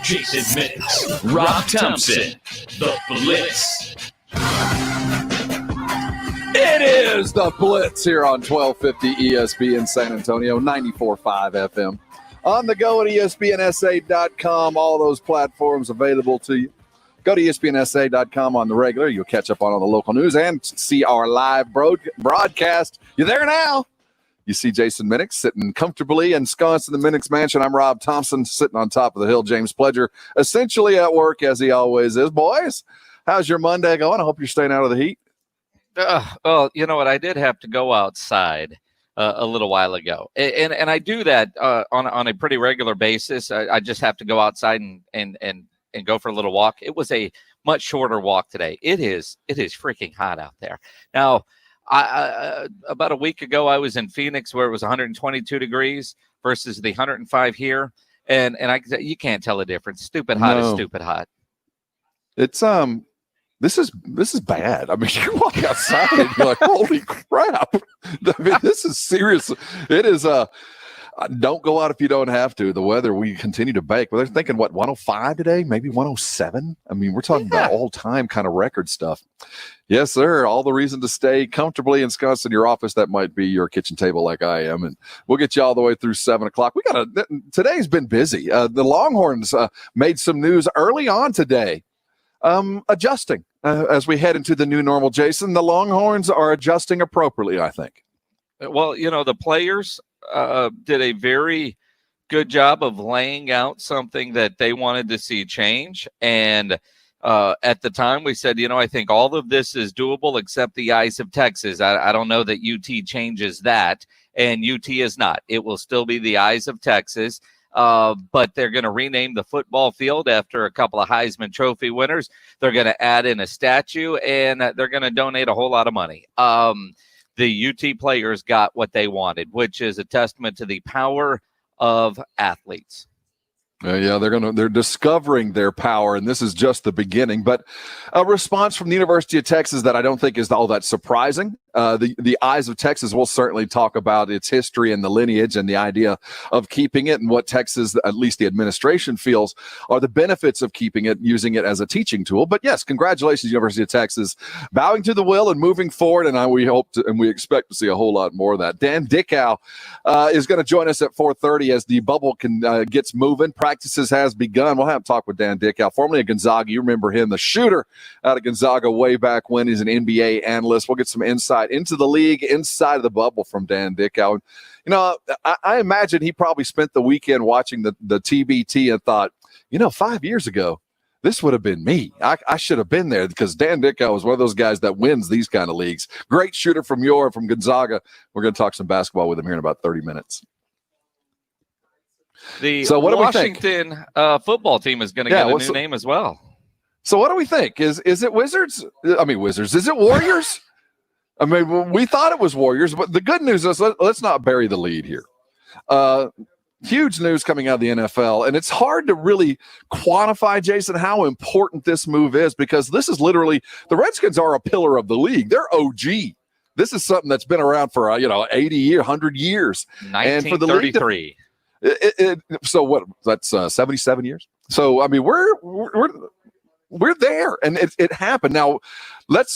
Jason Minix, Rob Thompson, the Blitz. It is the Blitz here on 1250 ESPN San Antonio, 94.5 FM. On the go at ESPNSA.com, all those platforms available to you. Go to ESPNSA.com on the regular. You'll catch up on all the local news and see our live broadcast. You're there now. You see Jason Minix sitting comfortably ensconced in the Minix Mansion. I'm Rob Thompson, sitting on top of the hill. James Pledger, essentially at work as he always is. Boys, how's your Monday going? I hope you're staying out of the heat. Well, you know what? I did have to go outside a little while ago, and I do that on a pretty regular basis. I just have to go outside and go for a little walk. It was a much shorter walk today. It is freaking hot out there now. About a week ago, I was in Phoenix where it was 122 degrees versus the 105 here, and you can't tell the difference. Stupid hot is stupid hot. It's This is bad. I mean, you walk outside and you're like, holy crap. I mean, this is serious. It is don't go out if you don't have to. The weather, we continue to bake. But they're thinking, 105 today? Maybe 107? I mean, we're talking about all-time kind of record stuff. Yes, sir. All the reason to stay comfortably ensconced in your office. That might be your kitchen table like I am. And we'll get you all the way through 7 o'clock. Today's been busy. The Longhorns made some news early on today. Adjusting as we head into the new normal, Jason. The Longhorns are adjusting appropriately, I think. Well, the players did a very good job of laying out something that they wanted to see change. And at the time we said, I think all of this is doable except the eyes of Texas. I don't know that UT changes that, and UT is not. It will still be the eyes of Texas. But they're going to rename the football field after a couple of Heisman Trophy winners. They're going to add in a statue, and they're going to donate a whole lot of money. The UT players got what they wanted, which is a testament to the power of athletes. They're discovering their power, and this is just the beginning. But a response from the University of Texas that I don't think is all that surprising. The eyes of Texas will certainly talk about its history and the lineage and the idea of keeping it, and what Texas, at least the administration, feels are the benefits of keeping it, using it as a teaching tool. But yes, congratulations, University of Texas, bowing to the will and moving forward. And we hope to, and we expect to see a whole lot more of that. Dan Dickau is going to join us at 4:30 as the bubble gets moving. Practices has begun. We'll have a talk with Dan Dickau, formerly of Gonzaga. You remember him, the shooter out of Gonzaga way back when. He's an NBA analyst. We'll get some insight into the league, inside of the bubble from Dan Dickau. I imagine he probably spent the weekend watching the TBT and thought, 5 years ago, this would have been me. I should have been there, because Dan Dickau is one of those guys that wins these kind of leagues. Great shooter from Gonzaga. We're going to talk some basketball with him here in about 30 minutes. So what Washington football team is going to get a new name as well. So what do we think? Is it Wizards? Wizards. Is it Warriors? I mean, we thought it was Warriors, but the good news is let's not bury the lead here. Huge news coming out of the NFL, and it's hard to really quantify, Jason, how important this move is, because this is literally, the Redskins are a pillar of the league. They're OG. This is something that's been around for 80 years, 100 years. 1933. So what? That's 77 years. So I mean, we're there, and it happened. Now, let's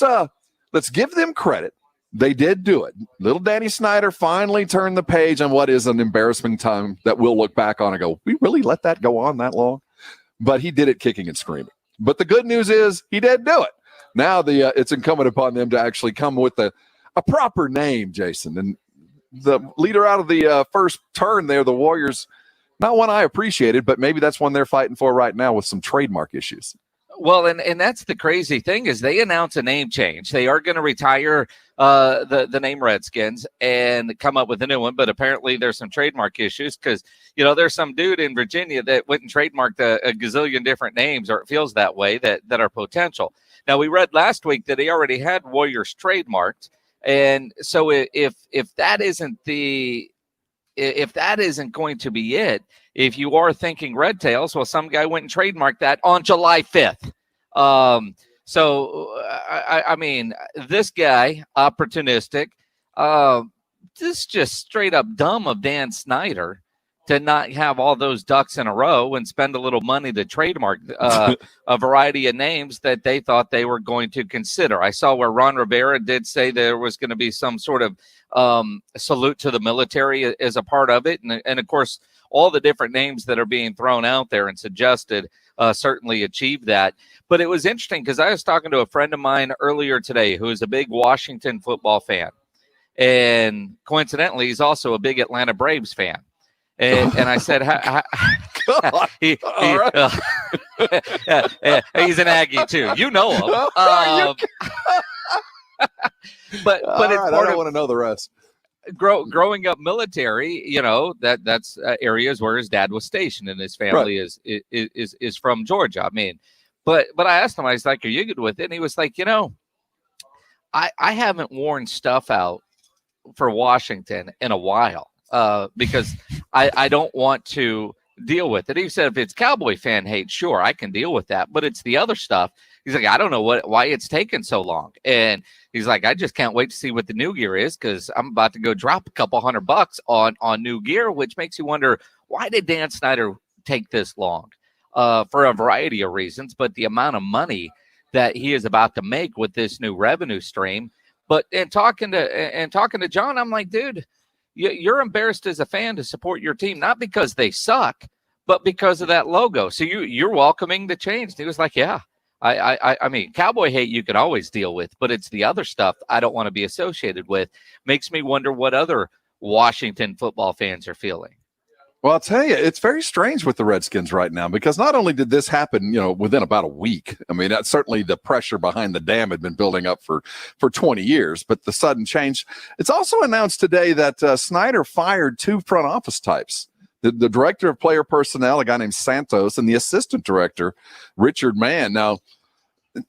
give them credit. They did do it. Little Danny Snyder finally turned the page on what is an embarrassing time that we'll look back on and go, we really let that go on that long? But he did it kicking and screaming. But the good news is he did do it. Now it's incumbent upon them to actually come with a proper name, Jason. And the leader out of the first turn there, the Warriors, not one I appreciated, but maybe that's one they're fighting for right now with some trademark issues. Well, and that's the crazy thing, is they announce a name change. They are going to retire the name Redskins and come up with a new one, but apparently there's some trademark issues because, there's some dude in Virginia that went and trademarked a gazillion different names, or it feels that way, that are potential. Now, we read last week that he already had Warriors trademarked, and so if that isn't going to be it, if you are thinking Red Tails, well, some guy went and trademarked that on July 5th. So I mean, this guy, opportunistic, this just straight up dumb of Dan Snyder to not have all those ducks in a row and spend a little money to trademark a variety of names that they thought they were going to consider. I saw where Ron Rivera did say there was going to be some sort of salute to the military as a part of it. And of course, all the different names that are being thrown out there and suggested certainly achieve that. But it was interesting because I was talking to a friend of mine earlier today who is a big Washington football fan. And coincidentally, he's also a big Atlanta Braves fan. And I said, he's an Aggie too. You know him. But right, I don't want to know the rest. Growing up military, you know, that's areas where his dad was stationed and his family is from Georgia. I mean, but I asked him, I was like, are you good with it? And he was like, you know, I haven't worn stuff out for Washington in a while because I don't want to deal with it. He said, if it's Cowboy fan hate, sure, I can deal with that. But it's the other stuff. He's like, I don't know why it's taken so long. And he's like, I just can't wait to see what the new gear is because I'm about to go drop a couple $100 on new gear, which makes you wonder, why did Dan Snyder take this long? For a variety of reasons, but the amount of money that he is about to make with this new revenue stream. But talking to John, I'm like, dude, you're embarrassed as a fan to support your team, not because they suck, but because of that logo. So you're welcoming the change. And he was like, yeah. I mean, Cowboy hate you can always deal with, but it's the other stuff I don't want to be associated with. Makes me wonder what other Washington football fans are feeling. Well, I'll tell you, it's very strange with the Redskins right now because not only did this happen, you know, within about a week. I mean, that's certainly the pressure behind the dam had been building up for 20 years, but the sudden change. It's also announced today that Snyder fired 2 front office types. The director of player personnel, a guy named Santos, and the assistant director, Richard Mann. Now,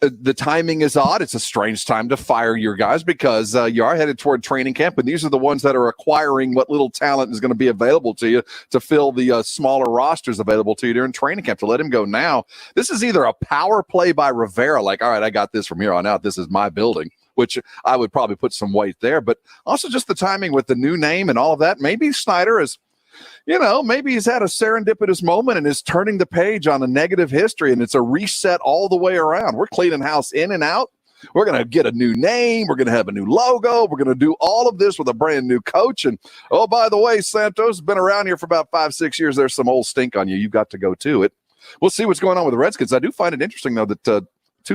the timing is odd. It's a strange time to fire your guys because you are headed toward training camp, and these are the ones that are acquiring what little talent is going to be available to you to fill the smaller rosters available to you during training camp. To let him go now, this is either a power play by Rivera, like, all right, I got this from here on out. This is my building, which I would probably put some weight there, but also just the timing with the new name and all of that. Maybe Snyder is, you know, maybe he's had a serendipitous moment and is turning the page on a negative history, and it's a reset all the way around. We're cleaning house in and out. We're going to get a new name. We're going to have a new logo. We're going to do all of this with a brand new coach. And, oh, by the way, Santos has been around here for about 5-6 years. There's some old stink on you. You've got to go to it. We'll see what's going on with the Redskins. I do find it interesting, though, that 2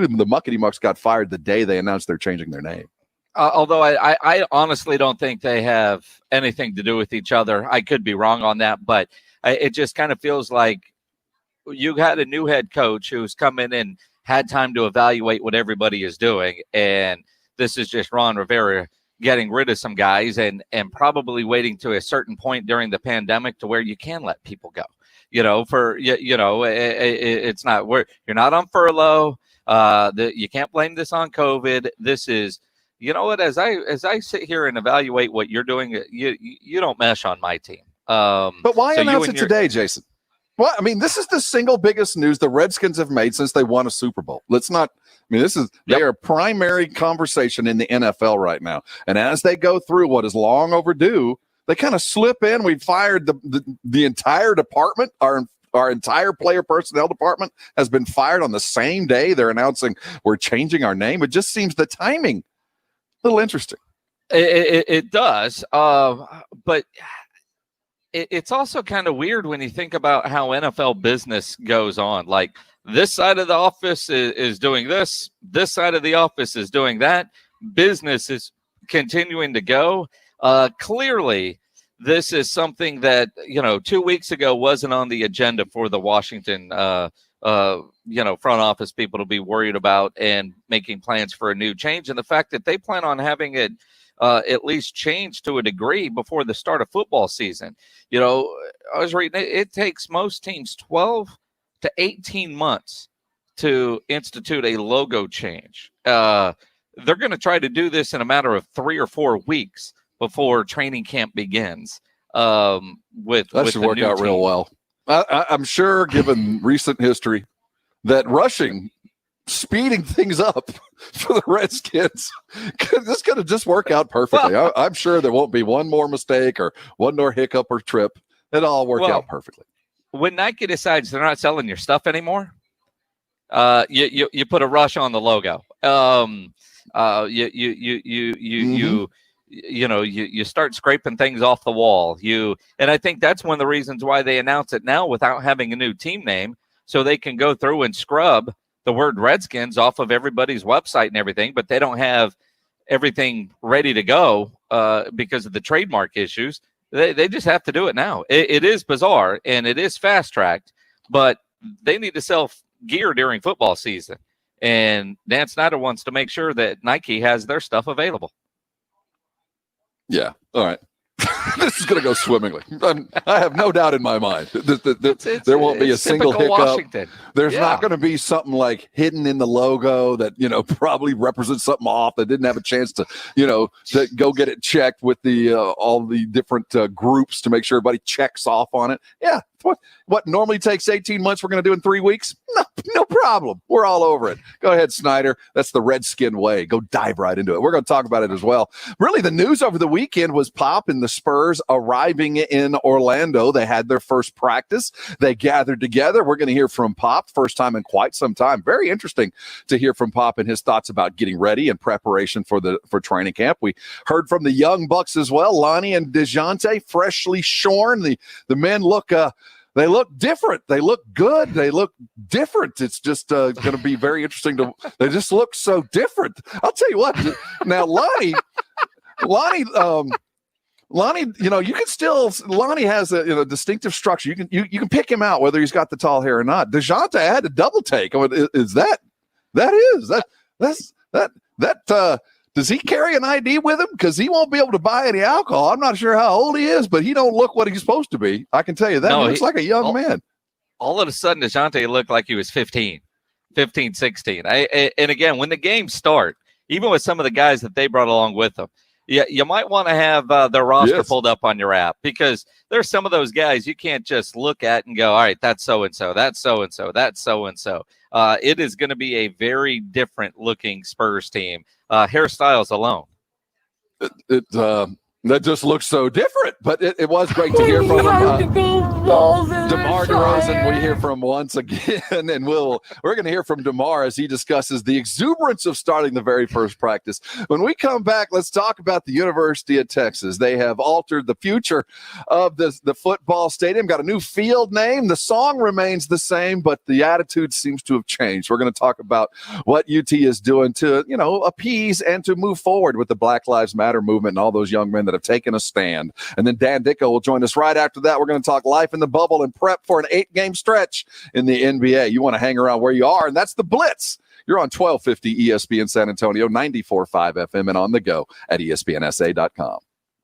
of the Muckety Mucks got fired the day they announced they're changing their name. Although I honestly don't think they have anything to do with each other. I could be wrong on that, but it just kind of feels like you had a new head coach who's come in and had time to evaluate what everybody is doing. And this is just Ron Rivera getting rid of some guys and probably waiting to a certain point during the pandemic to where you can let people go. You know, it's not where you're not on furlough. You can't blame this on COVID. This is, you know what? As I sit here and evaluate what you're doing, you don't mesh on my team. But why announce it today, Jason? Well, I mean, this is the single biggest news the Redskins have made since they won a Super Bowl. Let's not. I mean, they are primary conversation in the NFL right now. And as they go through what is long overdue, they kind of slip in. We fired the entire department. Our entire player personnel department has been fired on the same day they're announcing we're changing our name. It just seems the timing a little interesting. It does, but it's also kind of weird when you think about how NFL business goes on. Like this side of the office is doing this side of the office is doing that. Business is continuing to go. Clearly, this is something that 2 weeks ago wasn't on the agenda for the Washington front office people to be worried about and making plans for a new change. And the fact that they plan on having it at least change to a degree before the start of football season. I was reading it takes most teams 12 to 18 months to institute a logo change. They're going to try to do this in a matter of 3 or 4 weeks before training camp begins. That should work out real well. I'm sure, given recent history, that rushing, speeding things up for the Redskins, this going to just work out perfectly. I'm sure there won't be one more mistake or one more hiccup or trip. It all worked out perfectly. When Nike decides they're not selling your stuff anymore, you put a rush on the logo. You start scraping things off the wall. And I think that's one of the reasons why they announce it now without having a new team name, so they can go through and scrub the word Redskins off of everybody's website and everything, but they don't have everything ready to go because of the trademark issues. They just have to do it now. It is bizarre and it is fast tracked, but they need to sell gear during football season. And Dan Snyder wants to make sure that Nike has their stuff available. Yeah. All right. This is going to go swimmingly. I have no doubt in my mind. There won't be a single hiccup. Washington. There's not going to be something like hidden in the logo that, probably represents something off that didn't have a chance to, to go get it checked with the all the different groups to make sure everybody checks off on it. Yeah. What normally takes 18 months, we're going to do in 3 weeks? No problem. We're all over it. Go ahead, Snyder. That's the Redskin way. Go dive right into it. We're going to talk about it as well. Really, the news over the weekend was Pop and the Spurs arriving in Orlando. They had their first practice. They gathered together. We're going to hear from Pop, first time in quite some time. Very interesting to hear from Pop and his thoughts about getting ready and preparation for training camp. We heard from the young Bucks as well, Lonnie and Dejounte, freshly shorn. The men look they look different. They look good. They look different. It's just going to be very interesting they just look so different. I'll tell you what. Now, Lonnie, you can still. Lonnie has a distinctive structure. You can pick him out whether he's got the tall hair or not. Dejounte had a double take. Is that does he carry an ID with him? Because he won't be able to buy any alcohol. I'm not sure how old he is, but he don't look what he's supposed to be. I can tell you that. He looks like a young man. All of a sudden, Dejounte looked like he was 15, 16. And again, when the games start, even with some of the guys that they brought along with them, you might want to have their roster pulled up on your app, because there's some of those guys you can't just look at and go, all right, that's so-and-so, that's so-and-so, that's so-and-so. It is going to be a very different looking Spurs team. Hairstyles alone. That just looks so different, but it was great to hear from him. DeMar DeRozan, we hear from once again, and we're going to hear from DeMar as he discusses the exuberance of starting the very first practice. When we come back, let's talk about the University of Texas. They have altered the future of the football stadium, got a new field name. The song remains the same, but the attitude seems to have changed. We're going to talk about what UT is doing to, appease and to move forward with the Black Lives Matter movement and all those young men that have taken a stand. And then Dan Dicko will join us right after that. We're going to talk life in the bubble and prep for an 8-game stretch in the NBA. You want to hang around where you are, and that's the Blitz. You're on 1250 ESPN San Antonio, 94.5 FM, and on the go at ESPNSA.com.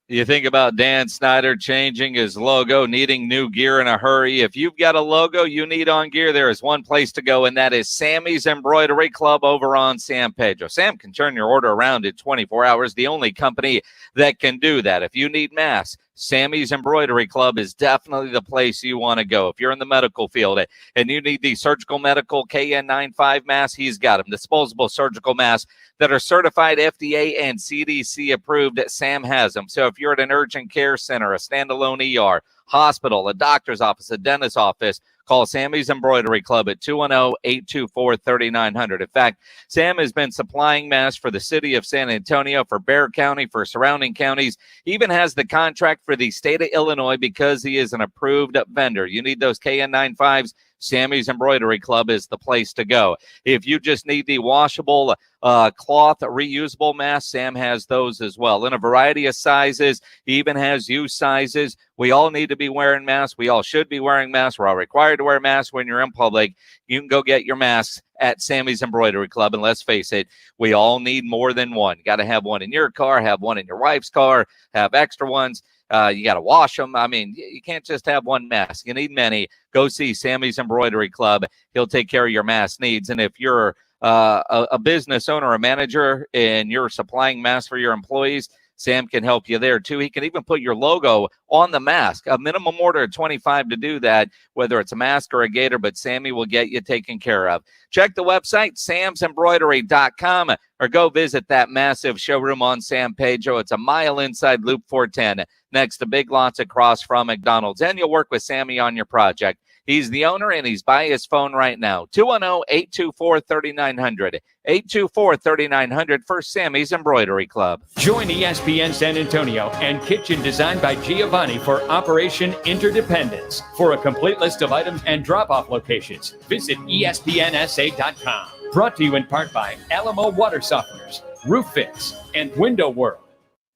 You think about Dan Snyder changing his logo, needing new gear in a hurry. If you've got a logo you need on gear, there is one place to go, and that is Sammy's Embroidery Club over on San Pedro. Sam can turn your order around in 24 hours, the only company that can do that. If you need masks, Sammy's Embroidery Club is definitely the place you want to go. If you're in the medical field and you need the surgical medical KN95 masks, he's got them. Disposable surgical masks that are certified FDA and CDC approved, Sam has them. So if you're at an urgent care center, a standalone ER, hospital, a doctor's office, a dentist's office, call Sammy's Embroidery Club at 210-824-3900. In fact, Sam has been supplying masks for the city of San Antonio, for Bexar County, for surrounding counties. He even has the contract for the state of Illinois because he is an approved vendor. You need those KN95s, Sammy's Embroidery Club is the place to go. If you just need the washable cloth reusable mask, Sam has those as well in a variety of sizes. He even has U sizes. We all need to be wearing masks. We all should be wearing masks. We're all required to wear masks when you're in public. You can go get your masks at Sammy's Embroidery Club. And let's face it, we all need more than one. You got to have one in your car, have one in your wife's car, have extra ones. You got to wash them. I mean, you can't just have one mask. You need many. Go see Sammy's Embroidery Club. He'll take care of your mask needs. And if you're a business owner, a manager, and you're supplying masks for your employees, Sam can help you there too. He can even put your logo on the mask. A minimum order of $25 to do that, whether it's a mask or a gator, but Sammy will get you taken care of. Check the website, samsembroidery.com, or go visit that massive showroom on San Pedro. It's a mile inside Loop 410, next to Big Lots across from McDonald's. And you'll work with Sammy on your project. He's the owner, and he's by his phone right now. 210-824-3900. 824-3900 for Sammy's Embroidery Club. Join ESPN San Antonio and Kitchen Designed by Giovanni for Operation Interdependence. For a complete list of items and drop-off locations, visit ESPNSA.com. Brought to you in part by Alamo Water Softeners, Roof Fix, and Window World.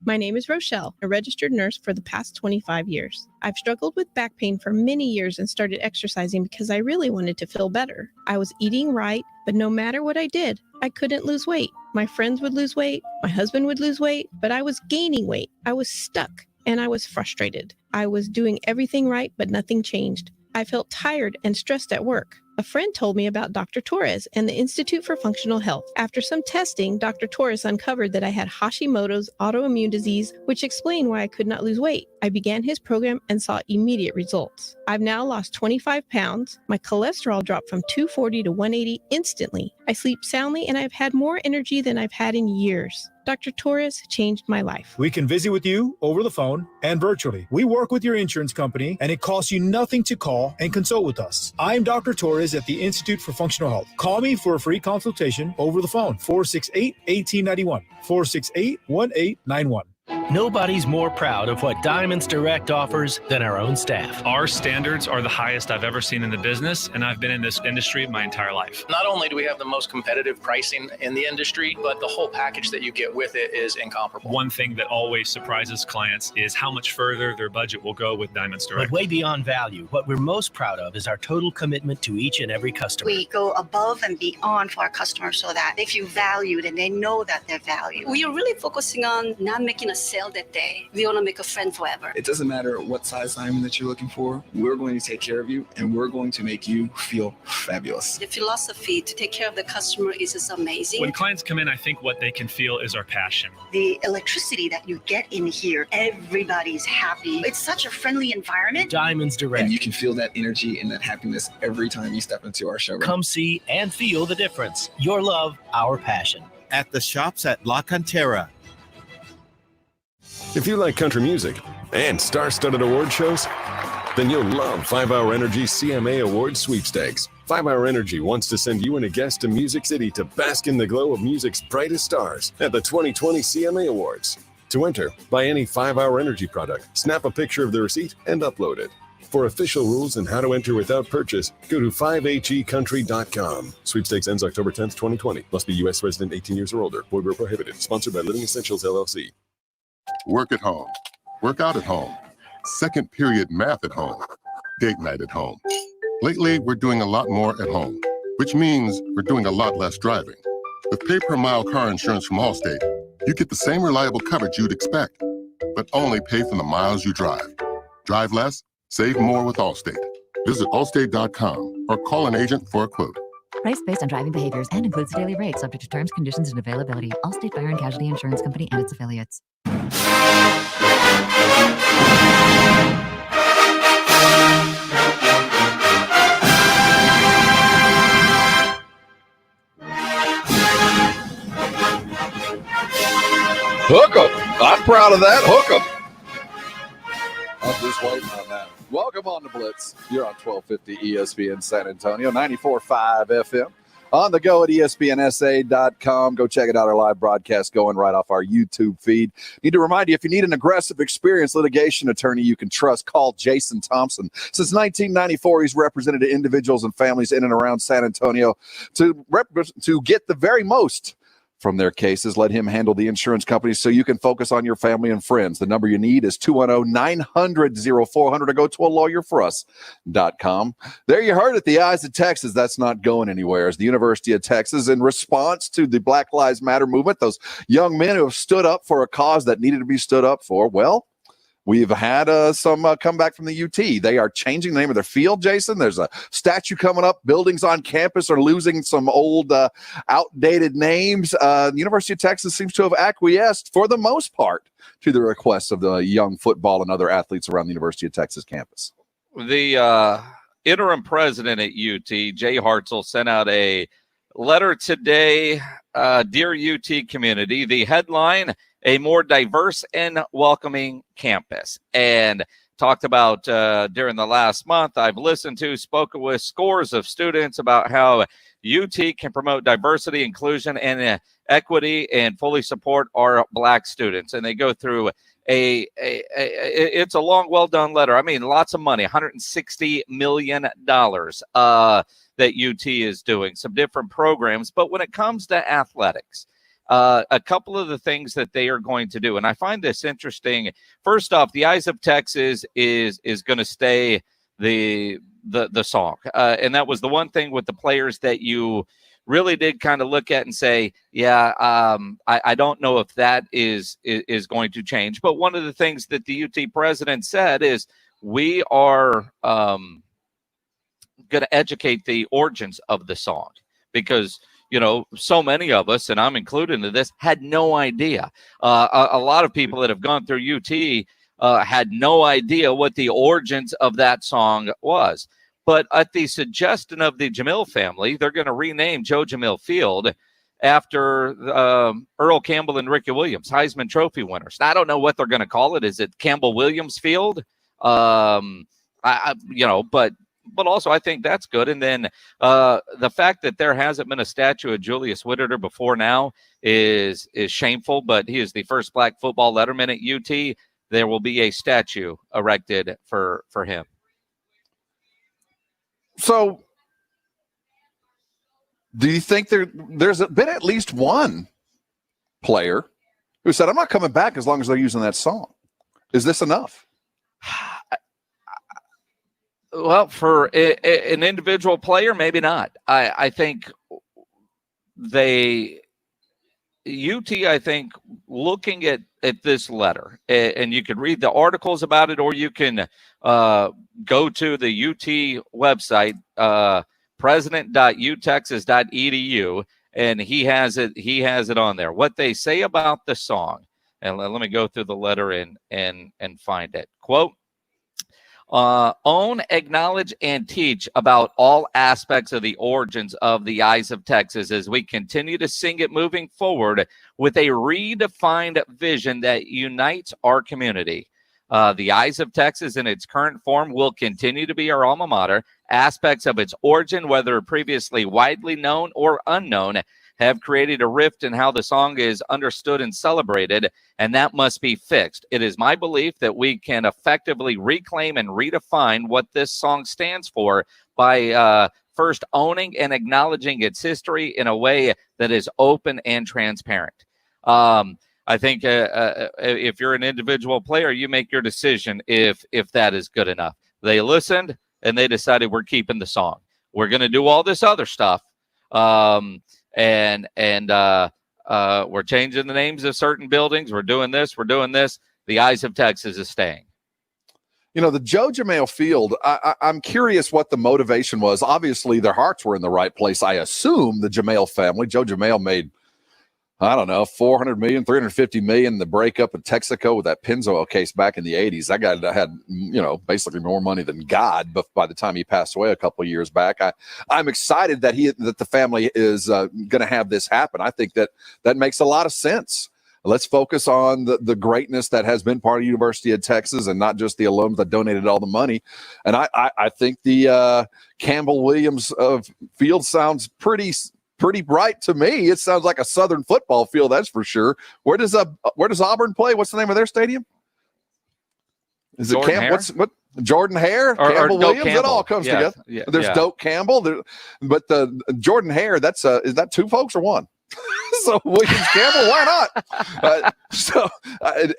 My name is Rochelle, a registered nurse for the past 25 years. I've struggled with back pain for many years and started exercising because I really wanted to feel better. I was eating right, but no matter what I did, I couldn't lose weight. My friends would lose weight, my husband would lose weight, but I was gaining weight. I was stuck and I was frustrated. I was doing everything right, but nothing changed. I felt tired and stressed at work. A friend told me about Dr. Torres and the Institute for Functional Health. After some testing, Dr. Torres uncovered that I had Hashimoto's autoimmune disease, which explained why I could not lose weight. I began his program and saw immediate results. I've now lost 25 pounds. My cholesterol dropped from 240 to 180 instantly. I sleep soundly and I've had more energy than I've had in years. Dr. Torres changed my life. We can visit with you over the phone and virtually. We work with your insurance company, and it costs you nothing to call and consult with us. I'm Dr. Torres at the Institute for Functional Health. Call me for a free consultation over the phone, 468-1891, 468-1891. Nobody's more proud of what Diamonds Direct offers than our own staff. Our standards are the highest I've ever seen in the business, and I've been in this industry my entire life. Not only do we have the most competitive pricing in the industry, but the whole package that you get with it is incomparable. One thing that always surprises clients is how much further their budget will go with Diamonds Direct. But way beyond value, what we're most proud of is our total commitment to each and every customer. We go above and beyond for our customers so that they feel valued and they know that they're valued. We are really focusing on not making a sale that day. We want to make a friend forever. It doesn't matter what size diamond that you're looking for. We're going to take care of you, and we're going to make you feel fabulous. The philosophy to take care of the customer is just amazing. When clients come in, I think what they can feel is our passion. The electricity that you get in here, everybody's happy. It's such a friendly environment. Diamonds Direct. And you can feel that energy and that happiness every time you step into our showroom. Come see and feel the difference. Your love, our passion. At the shops at La Cantera. If you like country music and star-studded award shows, then you'll love 5 Hour Energy's CMA Awards sweepstakes. 5 Hour Energy wants to send you and a guest to Music City to bask in the glow of music's brightest stars at the 2020 CMA Awards. To enter, buy any 5 Hour Energy product, snap a picture of the receipt, and upload it. For official rules and how to enter without purchase, go to 5hecountry.com. Sweepstakes ends October 10th, 2020. Must be U.S. resident 18 years or older. Void where prohibited. Sponsored by Living Essentials, LLC. Work at home. Work out at home. Second period math at home. Date night at home. Lately, we're doing a lot more at home, which means we're doing a lot less driving. With pay-per-mile car insurance from Allstate, you get the same reliable coverage you'd expect, but only pay for the miles you drive. Drive less, save more with Allstate. Visit allstate.com or call an agent for a quote. Price based on driving behaviors and includes daily rates subject to terms, conditions, and availability. Allstate Fire and Casualty Insurance Company and its affiliates. Hook 'em. I'm proud of that. Hook 'em. I'm just waiting on that. Welcome on to Blitz. You're on 1250 ESPN San Antonio, 94.5 FM. On the go at ESPNSA.com. Go check it out. Our live broadcast going right off our YouTube feed. Need to remind you, if you need an aggressive, experienced litigation attorney you can trust, call Jason Thompson. Since 1994, he's represented individuals and families in and around San Antonio to get the very most from their cases. Let him handle the insurance companies so you can focus on your family and friends. The number you need is 210-900-0400 or go to alawyer4us.com. There you heard it, the Eyes of Texas. That's not going anywhere. As the University of Texas, in response to the Black Lives Matter movement, those young men who have stood up for a cause that needed to be stood up for, well, We've had some comeback from the UT. They are changing the name of their field, Jason. There's a statue coming up. Buildings on campus are losing some old, outdated names. The University of Texas seems to have acquiesced, for the most part, to the requests of the young football and other athletes around the University of Texas campus. The interim president at UT, Jay Hartzell, sent out a letter today. Dear UT community, the headline, a more diverse and welcoming campus. And talked about during the last month, I've listened to, spoken with scores of students about how UT can promote diversity, inclusion, and equity and fully support our Black students. And they go through it's a long, well-done letter. I mean, lots of money, $160 million that UT is doing, some different programs. But when it comes to athletics, a couple of the things that they are going to do, and I find this interesting. First off, the Eyes of Texas is going to stay the song, and that was the one thing with the players that you really did kind of look at and say, yeah, I don't know if that is going to change. But one of the things that the UT president said is we are going to educate the origins of the song, because so many of us, and I'm included in this, had no idea. A lot of people that have gone through UT had no idea what the origins of that song was. But at the suggestion of the Jamil family, they're going to rename Joe Jamil Field after Earl Campbell and Ricky Williams, Heisman Trophy winners. I don't know what they're going to call it. Is it Campbell Williams Field? But also I think that's good. And then the fact that there hasn't been a statue of Julius Whitterter before now is shameful. But he is the first Black football letterman at UT. There will be a statue erected for him. So, do you think there's been at least one player who said, I'm not coming back as long as they're using that song? Is this enough? Well, for an individual player, maybe not. I think UT, I think, looking at this letter, and you can read the articles about it, or you can go to the UT website, president.utexas.edu, and he has it on there. What they say about the song, and let me go through the letter and find it. Quote, own, acknowledge, and teach about all aspects of the origins of the Eyes of Texas as we continue to sing it moving forward with a redefined vision that unites our community. The Eyes of Texas in its current form will continue to be our alma mater. Aspects of its origin, whether previously widely known or unknown, have created a rift in how the song is understood and celebrated, and that must be fixed. It is my belief that we can effectively reclaim and redefine what this song stands for by first owning and acknowledging its history in a way that is open and transparent. I think if you're an individual player, you make your decision if that is good enough. They listened and they decided we're keeping the song. We're going to do all this other stuff. And we're changing the names of certain buildings. We're doing this. The Eyes of Texas is staying. The Joe Jamil Field, I'm curious what the motivation was. Obviously, their hearts were in the right place. I assume the Jamil family, Joe Jamil made, I don't know, $400 million, $350 million, the breakup in Texaco with that Pennzoil case back in the 80s. That guy had, basically more money than God, but by the time he passed away a couple of years back, I'm excited that the family is going to have this happen. I think that makes a lot of sense. Let's focus on the greatness that has been part of the University of Texas and not just the alums that donated all the money. And I think the Campbell Williams field sounds pretty bright to me. It sounds like a Southern football field, that's for sure. Where does Auburn play? What's the name of their stadium? Is Jordan it Hare? what Jordan Hare? Campbell Williams? Campbell. It all comes together. Yeah, there's Doak Campbell, but the Jordan Hare, is that two folks or one? So Williams Campbell, why not?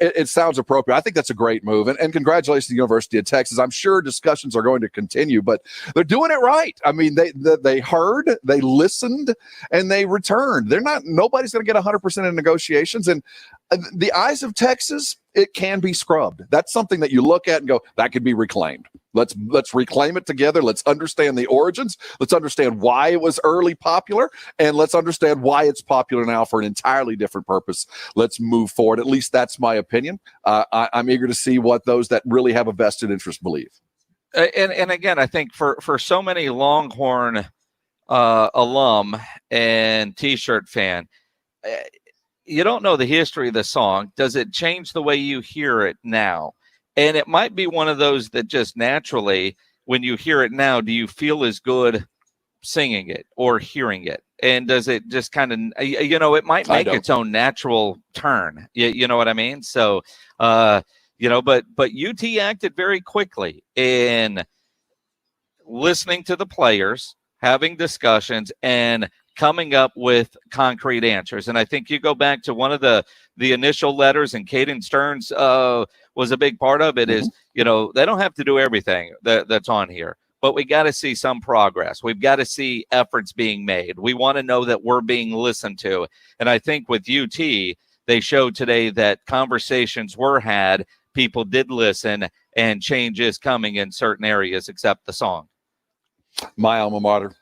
It sounds appropriate. I think that's a great move, and congratulations to the University of Texas. I'm sure discussions are going to continue, but they're doing it right. I mean, they heard, they listened, and they returned. Nobody's going to get 100% in negotiations, and the Eyes of Texas it can be scrubbed. That's something that you look at and go, that could be reclaimed. Let's reclaim it together. Let's understand the origins. Let's understand why it was early popular, and let's understand why it's popular now for an entirely different purpose. Let's move forward. At least that's my opinion. I'm eager to see what those that really have a vested interest believe. And again, I think for so many Longhorn alum and T-shirt fan, you don't know the history of the song. Does it change the way you hear it now? And it might be one of those that just naturally, when you hear it now, do you feel as good singing it or hearing it? And does it just kind of, it might make its own natural turn. You know what I mean? So, but UT acted very quickly in listening to the players, having discussions, and coming up with concrete answers. And I think you go back to one of the initial letters, and Caden Stearns was a big part of it, is, they don't have to do everything that's on here, but we got to see some progress. We've got to see efforts being made. We want to know that we're being listened to. And I think with UT, they showed today that conversations were had, people did listen, and change is coming in certain areas except the song. My alma mater,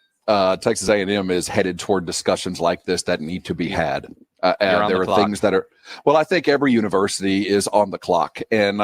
Texas A&M, is headed toward discussions like this that need to be had. There are things that are, I think every university is on the clock, and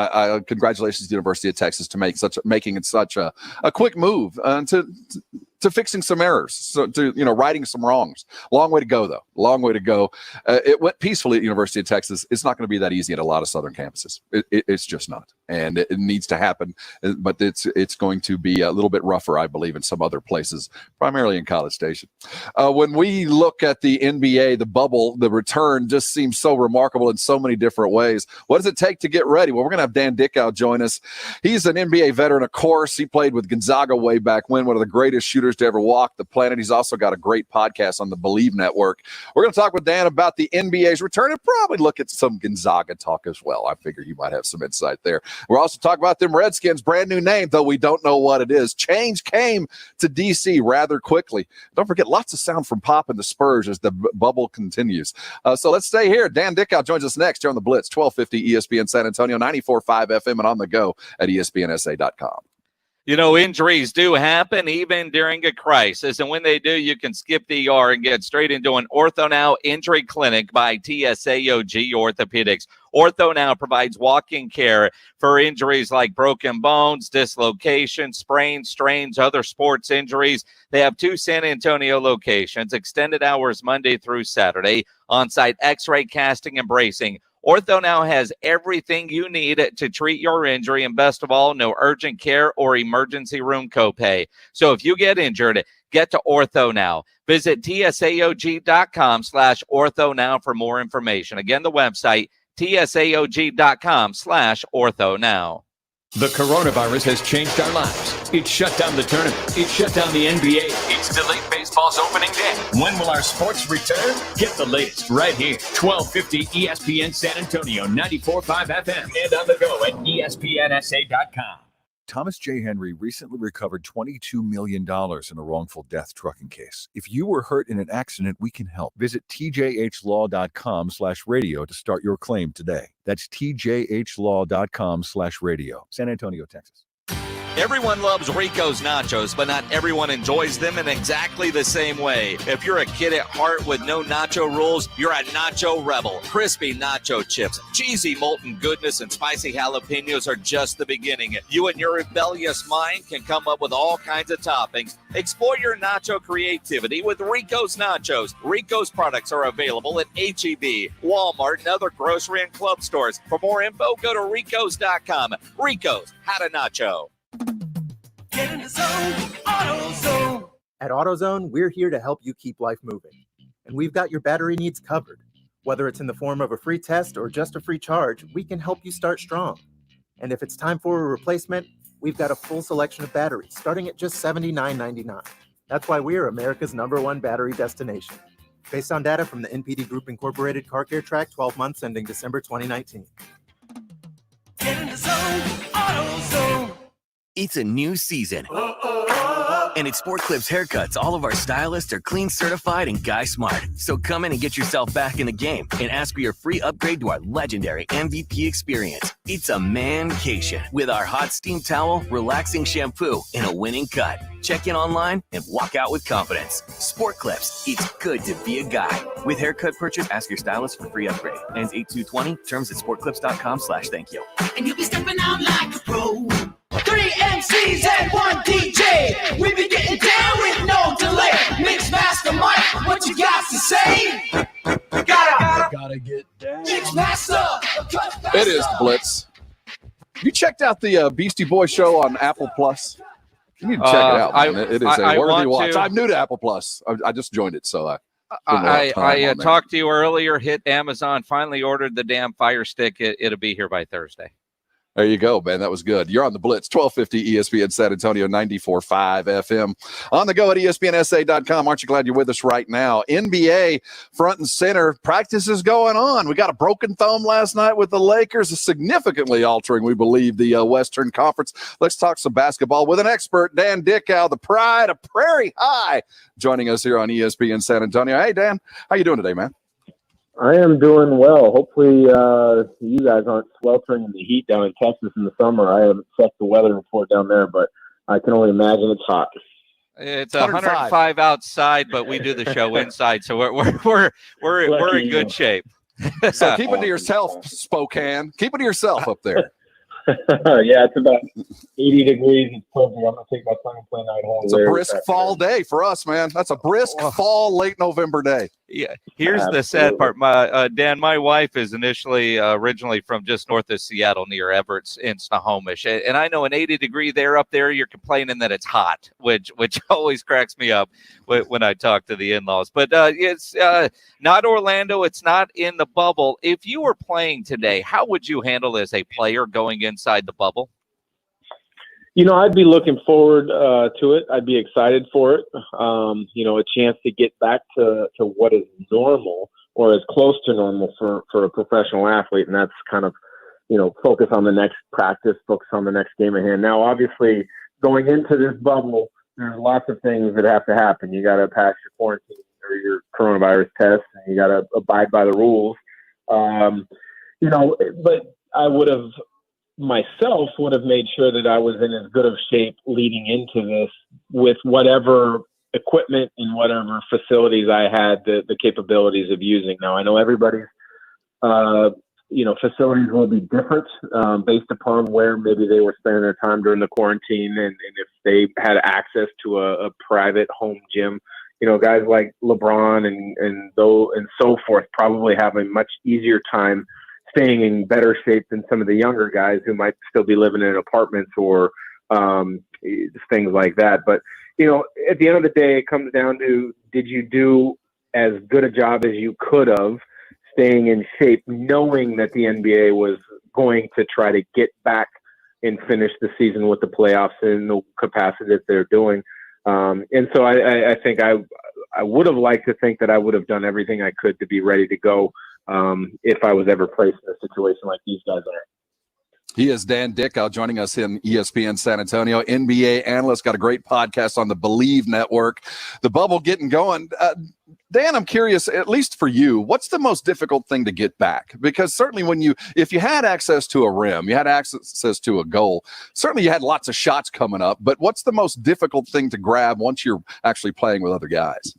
congratulations to the University of Texas to making it such a quick move to fixing some errors, so to righting some wrongs. Long way to go, though. Long way to go. It went peacefully at University of Texas. It's not going to be that easy at a lot of southern campuses. It's just not, and it needs to happen. But it's going to be a little bit rougher, I believe, in some other places, primarily in College Station. When we look at the NBA, the bubble, the return just seems so remarkable in so many different ways. What does it take to get ready? Well, we're going to have Dan Dickow join us. He's an NBA veteran, of course. He played with Gonzaga way back when, one of the greatest shooters to ever walk the planet. He's also got a great podcast on the Believe Network. We're going to talk with Dan about the NBA's return and probably look at some Gonzaga talk as well. I figure you might have some insight there. We're also talking about them Redskins, brand new name, though we don't know what it is. Change came to DC rather quickly. Don't forget, lots of sound from Pop and the Spurs as the bubble continues. So let's stay here. Dan Dickow joins us next here on the Blitz, 1250 ESPN San Antonio, 94.5 FM, and on the go at ESPNSA.com. Injuries do happen even during a crisis, and when they do, you can skip the ER and get straight into an Ortho Now Injury Clinic by TSAOG Orthopedics. Ortho Now provides walk-in care for injuries like broken bones, dislocations, sprains, strains, other sports injuries. They have 2 San Antonio locations, extended hours Monday through Saturday, on-site x-ray, casting, and bracing. Ortho Now has everything you need to treat your injury, and best of all, no urgent care or emergency room copay. So if you get injured, get to Ortho Now. Visit tsaog.com/Ortho Now for more information. Again, the website, tsaog.com/Ortho Now. The coronavirus has changed our lives. It shut down the tournament. It shut down the NBA. It's delayed baseball's opening day. When will our sports return? Get the latest right here. 1250 ESPN San Antonio, 94.5 FM, and on the go at ESPNSA.com. Thomas J. Henry recently recovered $22 million in a wrongful death trucking case. If you were hurt in an accident, we can help. Visit tjhlaw.com/radio to start your claim today. That's tjhlaw.com/radio. San Antonio, Texas. Everyone loves Rico's nachos, but not everyone enjoys them in exactly the same way. If you're a kid at heart with no nacho rules, you're a nacho rebel. Crispy nacho chips, cheesy molten goodness, and spicy jalapenos are just the beginning. You and your rebellious mind can come up with all kinds of toppings. Explore your nacho creativity with Rico's Nachos. Rico's products are available at H-E-B, Walmart, and other grocery and club stores. For more info, go to ricos.com. Rico's, how to nacho. Get in the zone, AutoZone. At AutoZone, we're here to help you keep life moving. And we've got your battery needs covered. Whether it's in the form of a free test or just a free charge, we can help you start strong. And if it's time for a replacement, we've got a full selection of batteries starting at just $79.99. That's why we're America's #1 battery destination. Based on data from the NPD Group Incorporated Car Care Track, 12 months ending December 2019. Get in the zone, AutoZone. It's a new season, And at Sport Clips Haircuts, all of our stylists are clean certified and guy smart. So come in and get yourself back in the game and ask for your free upgrade to our legendary MVP experience. It's a mancation with our hot steam towel, relaxing shampoo, and a winning cut. Check in online and walk out with confidence. Sport Clips, it's good to be a guy. With haircut purchase, ask your stylist for free upgrade. Ends 8/2/20. Terms at sportclips.com/thank you. And you'll be stepping out like a pro. 3 MCs and 1 DJ. We be getting down with no delay. Mix master Mike, what you got to say? Gotta get down. Mix master. It is Blitz. You checked out the Beastie Boys show on Apple Plus? You need to check it out, man. It is a worthy watch. I'm new to Apple Plus. I just joined it, so I talked to you earlier, hit Amazon, finally ordered the damn Fire Stick. It'll be here by Thursday. There you go, man. That was good. You're on the Blitz, 1250 ESPN San Antonio, 94.5 FM. On the go at ESPNSA.com. Aren't you glad you're with us right now? NBA front and center. Practice is going on. We got a broken thumb last night with the Lakers, significantly altering, we believe, the Western Conference. Let's talk some basketball with an expert, Dan Dickow, the pride of Prairie High, joining us here on ESPN San Antonio. Hey, Dan, how you doing today, man? I am doing well. Hopefully you guys aren't sweltering in the heat down in Texas in the summer. I haven't checked the weather report down there, but I can only imagine it's hot. It's 105 outside, but we do the show inside, so we're in good shape. So keep it to yourself, Spokane. Keep it to yourself up there. Yeah, it's about 80 degrees. It's perfect. I'm going to take my son and play night home. It's a brisk fall day for us, man. That's a brisk fall, late November day. Yeah. Here's the sad part. Dan, my wife is originally from just north of Seattle near Everett in Snohomish. And I know an 80 degree there up there, you're complaining that it's hot, which always cracks me up when I talk to the in-laws. But it's not Orlando. It's not in the bubble. If you were playing today, how would you handle as a player going inside the bubble? I'd be looking forward to it. I'd be excited for it. A chance to get back to what is normal or as close to normal for a professional athlete. And that's kind of, focus on the next practice, focus on the next game at hand. Now, obviously, going into this bubble, there's lots of things that have to happen. You got to pass your quarantine or your coronavirus test, and you got to abide by the rules. But I would have made sure that I was in as good of shape leading into this with whatever equipment and whatever facilities I had the capabilities of using. Now, I know everybody's, facilities will be different based upon where maybe they were spending their time during the quarantine and if they had access to a private home gym. Guys like LeBron and so forth probably have a much easier time staying in better shape than some of the younger guys who might still be living in apartments or things like that. But, at the end of the day, it comes down to, did you do as good a job as you could have staying in shape, knowing that the NBA was going to try to get back and finish the season with the playoffs in the capacity that they're doing. And so I think I would have liked to think that I would have done everything I could to be ready to go if I was ever placed in a situation like these guys are. He is Dan Dickow joining us in ESPN San Antonio, NBA analyst, got a great podcast on the Believe Network. The bubble getting going. Dan, I'm curious, at least for you, what's the most difficult thing to get back? Because certainly if you had access to a rim, you had access to a goal, certainly you had lots of shots coming up, but what's the most difficult thing to grab once you're actually playing with other guys?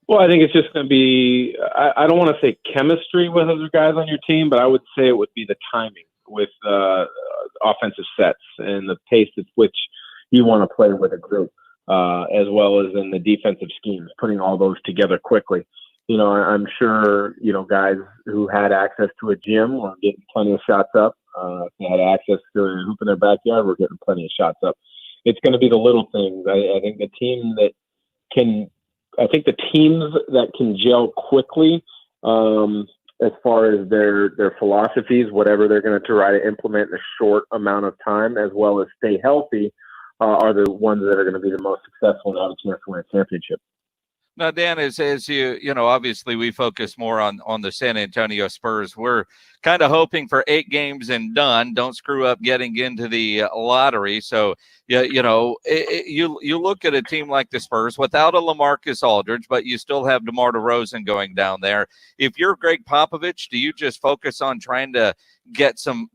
Well, I think it's just going to be, I don't want to say chemistry with other guys on your team, but I would say it would be the timing with offensive sets and the pace at which you want to play with a group, as well as in the defensive schemes, putting all those together quickly. I'm sure, guys who had access to a gym were getting plenty of shots up. If they had access to a hoop in their backyard, we're getting plenty of shots up. It's going to be the little things. I think the teams that can gel quickly, as far as their philosophies, whatever they're going to try to implement in a short amount of time, as well as stay healthy, are the ones that are going to be the most successful and have a chance to win a championship. Now, Dan, as you know, obviously we focus more on the San Antonio Spurs. We're kind of hoping for 8 games and done. Don't screw up getting into the lottery. So, you know, you look at a team like the Spurs without a LaMarcus Aldridge, but you still have DeMar DeRozan going down there. If you're Greg Popovich, do you just focus on trying to get some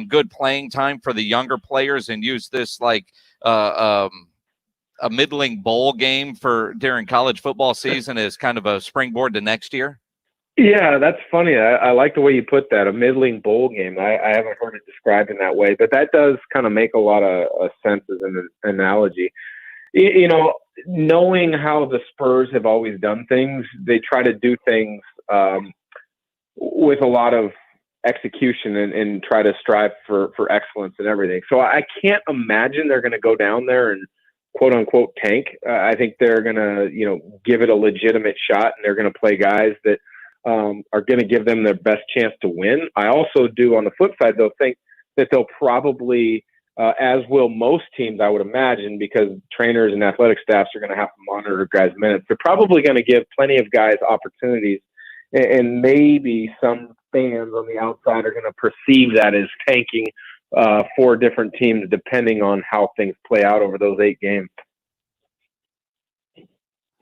good playing time for the younger players and use this like a middling bowl game during college football season as kind of a springboard to next year? Yeah, that's funny. I like the way you put that, a middling bowl game. I haven't heard it described in that way, but that does kind of make a lot of sense as an analogy. You know, knowing how the Spurs have always done things, they try to do things with a lot of execution and try to strive for excellence and everything. So I can't imagine they're going to go down there and quote unquote tank. I think they're going to, you know, give it a legitimate shot, and they're going to play guys that are going to give them their best chance to win. I also do, on the flip side, though, think that they'll probably, as will most teams, I would imagine, because trainers and athletic staffs are going to have to monitor guys' minutes. They're probably going to give plenty of guys opportunities, and maybe some fans on the outside are going to perceive that as tanking for different teams, depending on how things play out over those 8 games.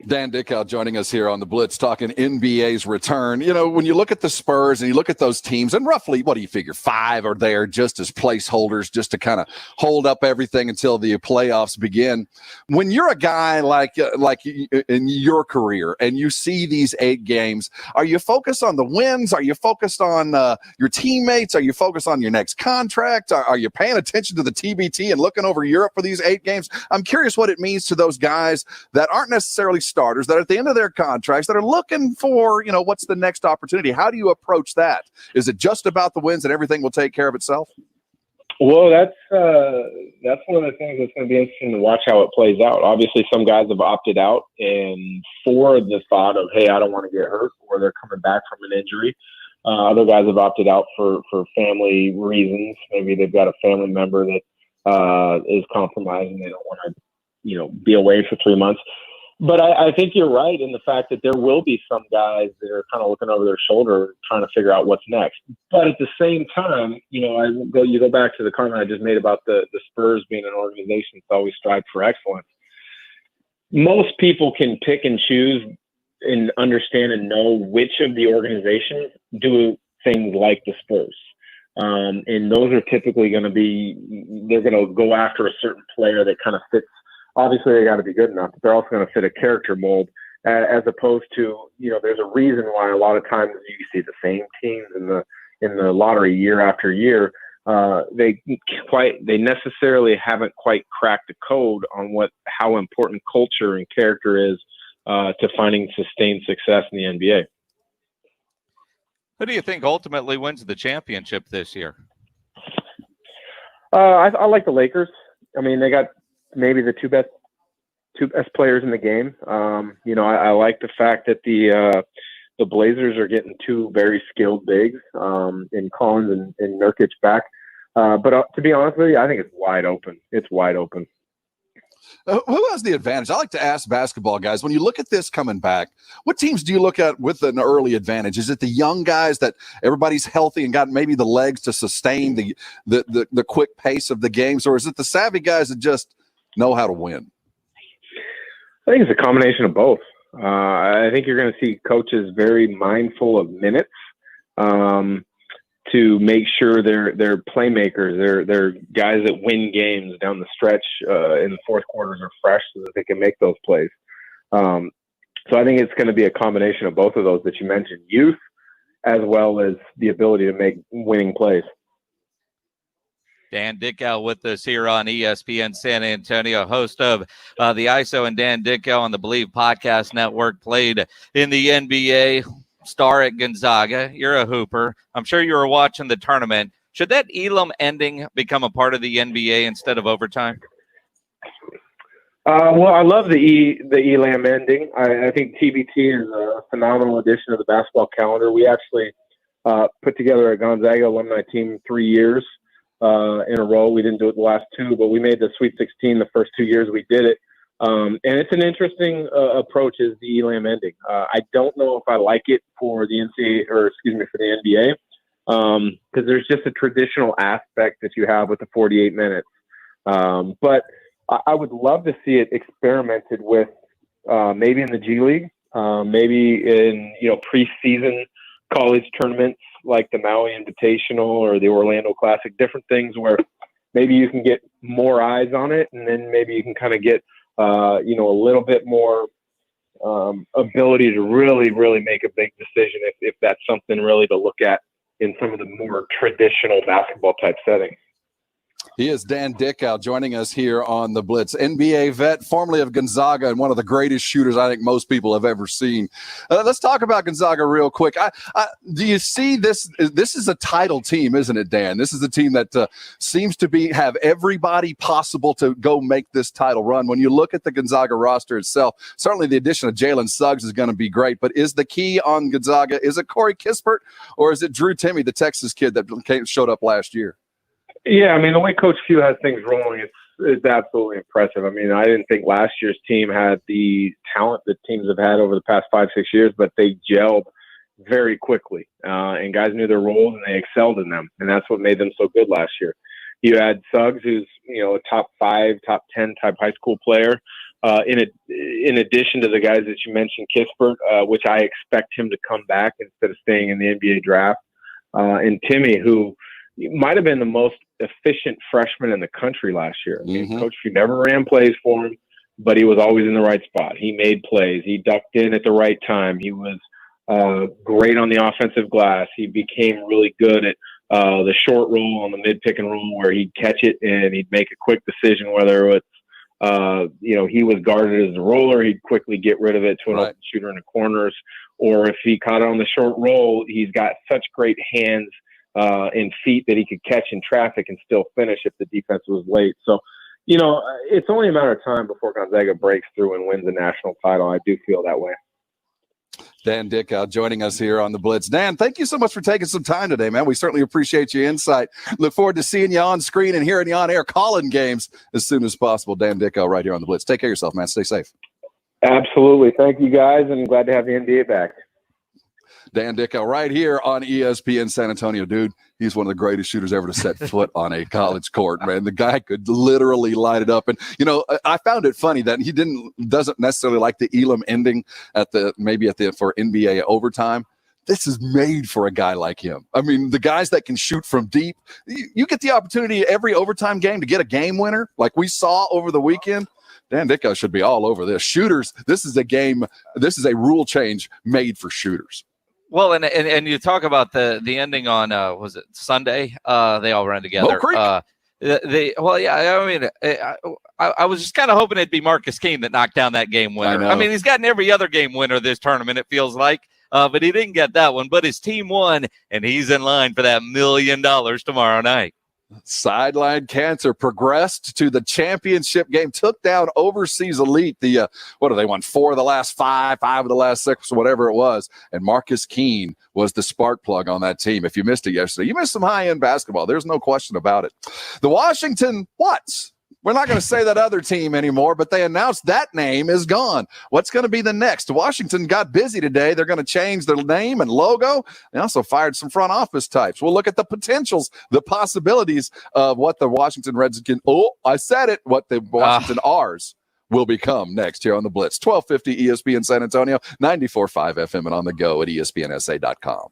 Dan Dickau joining us here on the Blitz, talking NBA's return. You know, when you look at the Spurs and you look at those teams, and roughly, what do you figure, 5 are there just as placeholders, just to kind of hold up everything until the playoffs begin. When you're a guy like in your career and you see these 8 games, are you focused on the wins? Are you focused on your teammates? Are you focused on your next contract? Are you paying attention to the TBT and looking over Europe for these 8 games? I'm curious what it means to those guys that aren't necessarily starters, that are at the end of their contracts, that are looking for, you know, what's the next opportunity. How do you approach that? Is it just about the wins and everything will take care of itself? Well, that's one of the things that's going to be interesting to watch how it plays out. Obviously, some guys have opted out, and for the thought of, hey, I don't want to get hurt, or they're coming back from an injury. Other guys have opted out for family reasons. Maybe they've got a family member that is compromised and they don't want to, you know, be away for 3 months. But I think you're right in the fact that there will be some guys that are kind of looking over their shoulder trying to figure out what's next. But at the same time, you know, you go back to the comment I just made about the Spurs being an organization that's always strived for excellence. Most people can pick and choose and understand and know which of the organizations do things like the Spurs. And those are typically going to be, they're going to go after a certain player that kind of fits. Obviously, they got to be good enough, but they're also going to fit a character mold, as opposed to, you know, there's a reason why a lot of times you see the same teams in the lottery year after year. They necessarily haven't quite cracked the code on how important culture and character is to finding sustained success in the NBA. Who do you think ultimately wins the championship this year? I like the Lakers. I mean, they got maybe the two best players in the game. You know, I like the fact that the Blazers are getting 2 very skilled bigs in Collins and Nurkic back. But to be honest with you, I think it's wide open. It's wide open. Who has the advantage? I like to ask basketball guys, when you look at this coming back, what teams do you look at with an early advantage? Is it the young guys that everybody's healthy and got maybe the legs to sustain the quick pace of the games, or is it the savvy guys that just know how to win? I think it's a combination of both. I think you're going to see coaches very mindful of minutes to make sure they're playmakers. They're guys that win games down the stretch in the fourth quarters are fresh so that they can make those plays. So I think it's going to be a combination of both of those that you mentioned, youth as well as the ability to make winning plays. Dan Dickau with us here on ESPN San Antonio, host of the ISO and Dan Dickau on the Believe Podcast Network, played in the NBA, star at Gonzaga. You're a hooper. I'm sure you were watching the tournament. Should that Elam ending become a part of the NBA instead of overtime? Well, I love the Elam ending. I think TBT is a phenomenal addition to the basketball calendar. We actually put together a Gonzaga alumni team 3 years in a row. We didn't do it the last 2, but we made the Sweet 16 the first 2 years we did it. And it's an interesting approach is the Elam ending. I don't know if I like it for the for the NBA, because there's just a traditional aspect that you have with the 48 minutes. But I would love to see it experimented with, maybe in the G League, maybe in preseason college tournaments like the Maui Invitational or the Orlando Classic, different things where maybe you can get more eyes on it, and then maybe you can kind of get a little bit more ability to really, really make a big decision if that's something really to look at in some of the more traditional basketball type settings. He is Dan Dickau joining us here on the Blitz. NBA vet, formerly of Gonzaga, and one of the greatest shooters I think most people have ever seen. Let's talk about Gonzaga real quick. Do you see this? This is a title team, isn't it, Dan? This is a team that seems to have everybody possible to go make this title run. When you look at the Gonzaga roster itself, certainly the addition of Jalen Suggs is going to be great. But is the key on Gonzaga, is it Corey Kispert or is it Drew Timme, the Texas kid that showed up last year? Yeah, I mean, the way Coach Few has things rolling, it's absolutely impressive. I mean, I didn't think last year's team had the talent that teams have had over the past 5-6 years, but they gelled very quickly, and guys knew their roles and they excelled in them, and that's what made them so good last year. You had Suggs, who's a top 5, top 10 type high school player. In addition to the guys that you mentioned, Kispert, which I expect him to come back instead of staying in the NBA draft, and Timme, who might have been the most efficient freshman in the country last year. I mean, Coach Few never ran plays for him, but he was always in the right spot. He made plays. He ducked in at the right time. He was great on the offensive glass. He became really good at the short roll on the mid pick and roll where he'd catch it and he'd make a quick decision, whether it's, he was guarded as a roller, he'd quickly get rid of it to an open shooter in the corners. Or if he caught it on the short roll, he's got such great hands and feet that he could catch in traffic and still finish if the defense was late. So, it's only a matter of time before Gonzaga breaks through and wins the national title. I do feel that way. Dan Dickau joining us here on the Blitz. Dan, thank you so much for taking some time today, man. We certainly appreciate your insight. Look forward to seeing you on screen and hearing you on air calling games as soon as possible. Dan Dickau right here on the Blitz. Take care of yourself, man. Stay safe. Absolutely. Thank you, guys, and glad to have the NBA back. Dan Dickau right here on ESPN San Antonio. Dude, he's one of the greatest shooters ever to set foot on a college court, man. The guy could literally light it up. And, I found it funny that he doesn't necessarily like the Elam ending for NBA overtime. This is made for a guy like him. I mean, the guys that can shoot from deep, you get the opportunity every overtime game to get a game winner like we saw over the weekend. Dan Dickau should be all over this. Shooters, this is a rule change made for shooters. Well, and you talk about the ending on was it Sunday? They all ran together. I was just kind of hoping it'd be Marcus King that knocked down that game winner. I mean, he's gotten every other game winner this tournament, it feels like, but he didn't get that one. But his team won, and he's in line for that $1 million tomorrow night. Sideline cancer progressed to the championship game, took down Overseas Elite. They won 4 of the last 5 of the last 6, whatever it was. And Marcus Keene was the spark plug on that team. If you missed it yesterday, you missed some high-end basketball. There's no question about it. The Washington we're not going to say that other team anymore, but they announced that name is gone. What's going to be the next? Washington got busy today. They're going to change their name and logo. They also fired some front office types. We'll look at the potentials, the possibilities of what the Washington Redskins, what the Washington R's will become next here on the Blitz. 1250 ESPN San Antonio, 94.5 FM and on the go at ESPNSA.com.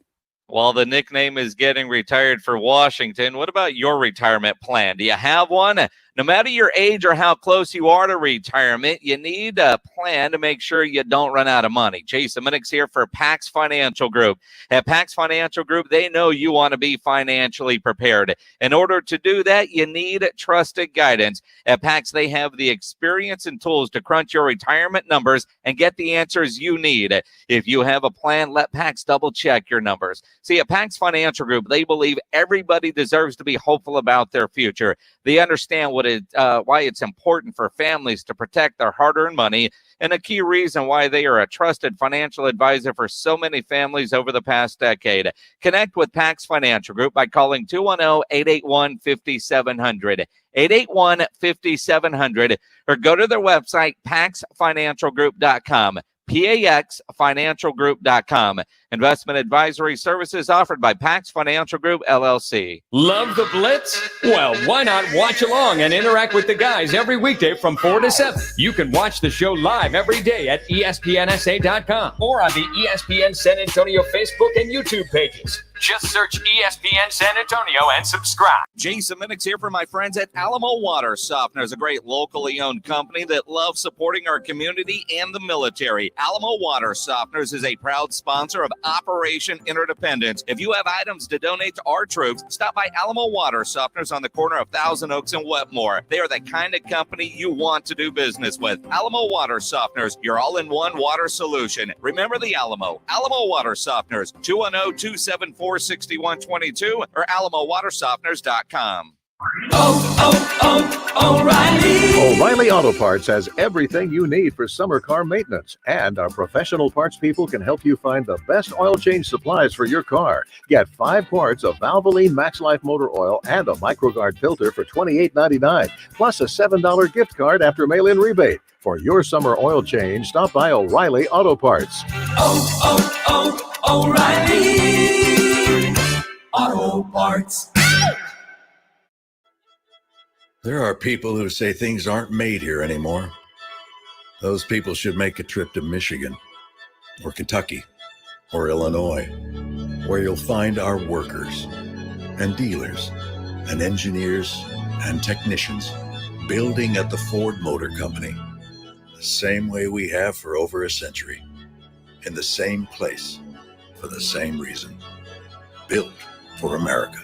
While the nickname is getting retired for Washington, what about your retirement plan? Do you have one? No matter your age or how close you are to retirement, you need a plan to make sure you don't run out of money. Jason Minnick's here for Pax Financial Group. At Pax Financial Group, they know you want to be financially prepared. In order to do that, you need trusted guidance. At Pax, they have the experience and tools to crunch your retirement numbers and get the answers you need. If you have a plan, let Pax double-check your numbers. See, at Pax Financial Group, they believe everybody deserves to be hopeful about their future. They understand what why it's important for families to protect their hard-earned money, and a key reason why they are a trusted financial advisor for so many families over the past decade. Connect with Pax Financial Group by calling 210-881-5700. 881-5700, or go to their website, paxfinancialgroup.com. PAXfinancialgroup.com. Investment advisory services offered by Pax Financial Group, LLC. Love the Blitz? Well, why not watch along and interact with the guys every weekday from 4 to 7? You can watch the show live every day at ESPNSA.com or on the ESPN San Antonio Facebook and YouTube pages. Just search ESPN San Antonio and subscribe. Jason Minix here for my friends at Alamo Water Softeners, a great locally owned company that loves supporting our community and the military. Alamo Water Softeners is a proud sponsor of Operation Interdependence. If you have items to donate to our troops, stop by Alamo Water Softeners on the corner of Thousand Oaks and Wetmore. They are the kind of company you want to do business with. Alamo Water Softeners, your all-in-one water solution. Remember the Alamo Water Softeners, 210-274-6122 or alamowatersofteners.com. O'Reilly Auto Parts has everything you need for summer car maintenance, and our professional parts people can help you find the best oil change supplies for your car. Get 5 quarts of Valvoline Max Life motor oil and a MicroGuard filter for $28.99, plus a $7 gift card after mail-in rebate. For your summer oil change, stop by O'Reilly Auto Parts. O'Reilly Auto Parts. There are people who say things aren't made here anymore. Those people should make a trip to Michigan or Kentucky or Illinois, where you'll find our workers and dealers and engineers and technicians building at the Ford Motor Company, the same way we have for over a century, in the same place, for the same reason. Built for America.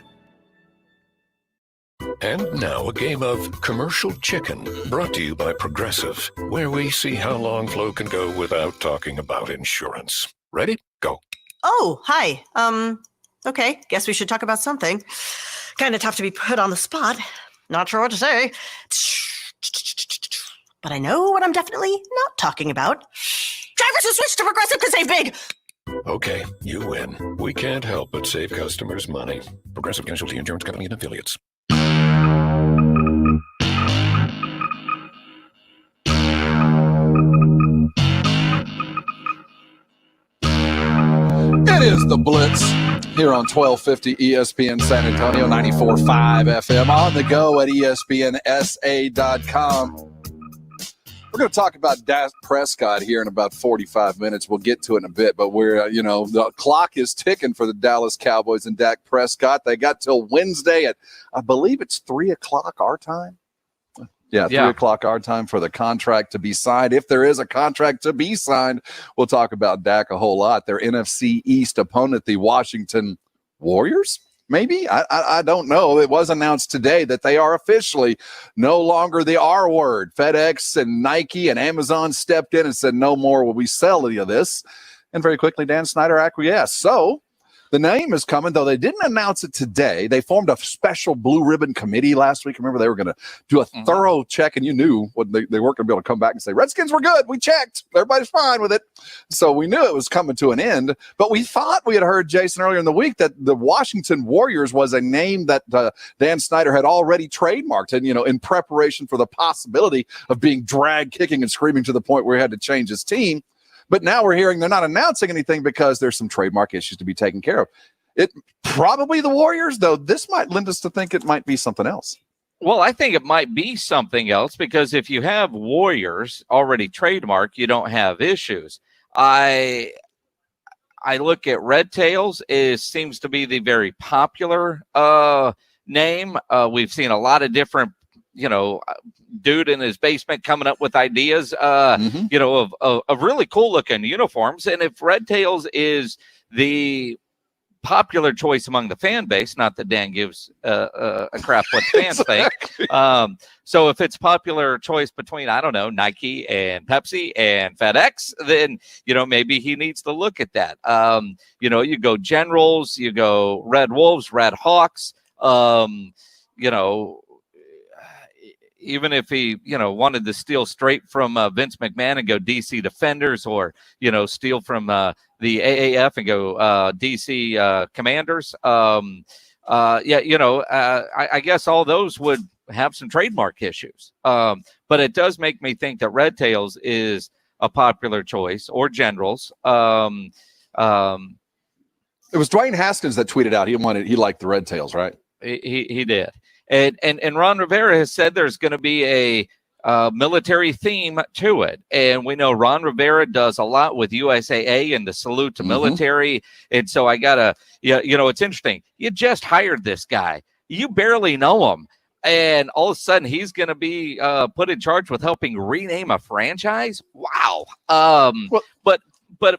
And now a game of Commercial Chicken, brought to you by Progressive, where we see how long Flo can go without talking about insurance. Ready? Go. Oh, hi. Okay, guess we should talk about something. Kind of tough to be put on the spot. Not sure what to say. But I know what I'm definitely not talking about. Drivers who switch to Progressive can save big. Okay, you win. We can't help but save customers money. Progressive Casualty Insurance Company and Affiliates. It is the Blitz here on 1250 ESPN San Antonio, 94.5 FM, on the go at ESPNSA.com. We're going to talk about Dak Prescott here in about 45 minutes. We'll get to it in a bit, but we're, the clock is ticking for the Dallas Cowboys and Dak Prescott. They got till Wednesday at, I believe it's 3 o'clock our time. Yeah, 3 o'clock our time for the contract to be signed. If there is a contract to be signed, we'll talk about Dak a whole lot. Their NFC East opponent, the Washington Warriors, maybe? I don't know. It was announced today that they are officially no longer the R word. FedEx and Nike and Amazon stepped in and said, no more will we sell any of this. And very quickly, Dan Snyder acquiesced. So the name is coming, though they didn't announce it today. They formed a special blue ribbon committee last week. Remember, they were going to do a thorough check, and you knew what they weren't going to be able to come back and say, Redskins were good. We checked. Everybody's fine with it. So we knew it was coming to an end. But we thought we had heard, Jason, earlier in the week that the Washington Warriors was a name that Dan Snyder had already trademarked, and, in preparation for the possibility of being dragged kicking and screaming to the point where he had to change his team. But now we're hearing they're not announcing anything because there's some trademark issues to be taken care of. It probably the Warriors, though. This might lend us to think it might be something else. Well, I think it might be something else because if you have Warriors already trademarked, you don't have issues. I look at Red Tails. It seems to be the very popular name. We've seen a lot of different dude in his basement coming up with ideas, of really cool looking uniforms. And if Red Tails is the popular choice among the fan base, not that Dan gives a crap what fans think. So if it's popular choice between, I don't know, Nike and Pepsi and FedEx, then, maybe he needs to look at that. You go Generals, you go Red Wolves, Red Hawks, even if he, wanted to steal straight from Vince McMahon and go DC Defenders, or, steal from the AAF and go DC Commanders. I guess all those would have some trademark issues. But it does make me think that Red Tails is a popular choice, or Generals. It was Dwayne Haskins that tweeted out he liked the Red Tails, right? He did. And Ron Rivera has said there's going to be a military theme to it. And we know Ron Rivera does a lot with USAA and the salute to military. And so I got to, it's interesting. You just hired this guy. You barely know him. And all of a sudden he's going to be put in charge with helping rename a franchise. Wow. But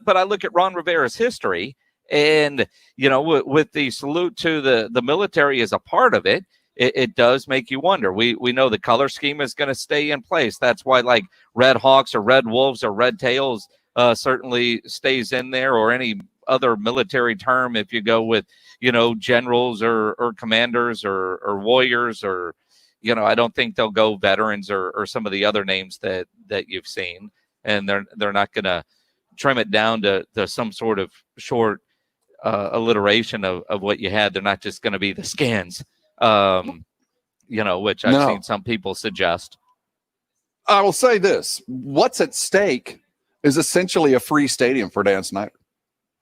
I look at Ron Rivera's history, and, with the salute to the military as a part of it, it does make you wonder. We know the color scheme is going to stay in place. That's why, like, Red Hawks or Red Wolves or Red Tails certainly stays in there, or any other military term if you go with, generals or commanders or warriors, or, I don't think they'll go veterans or some of the other names that you've seen. And they're not going to trim it down to some sort of short alliteration of what you had. They're not just going to be the Skins. Which I've seen some people suggest. I will say this: what's at stake is essentially a free stadium for Dan Snyder.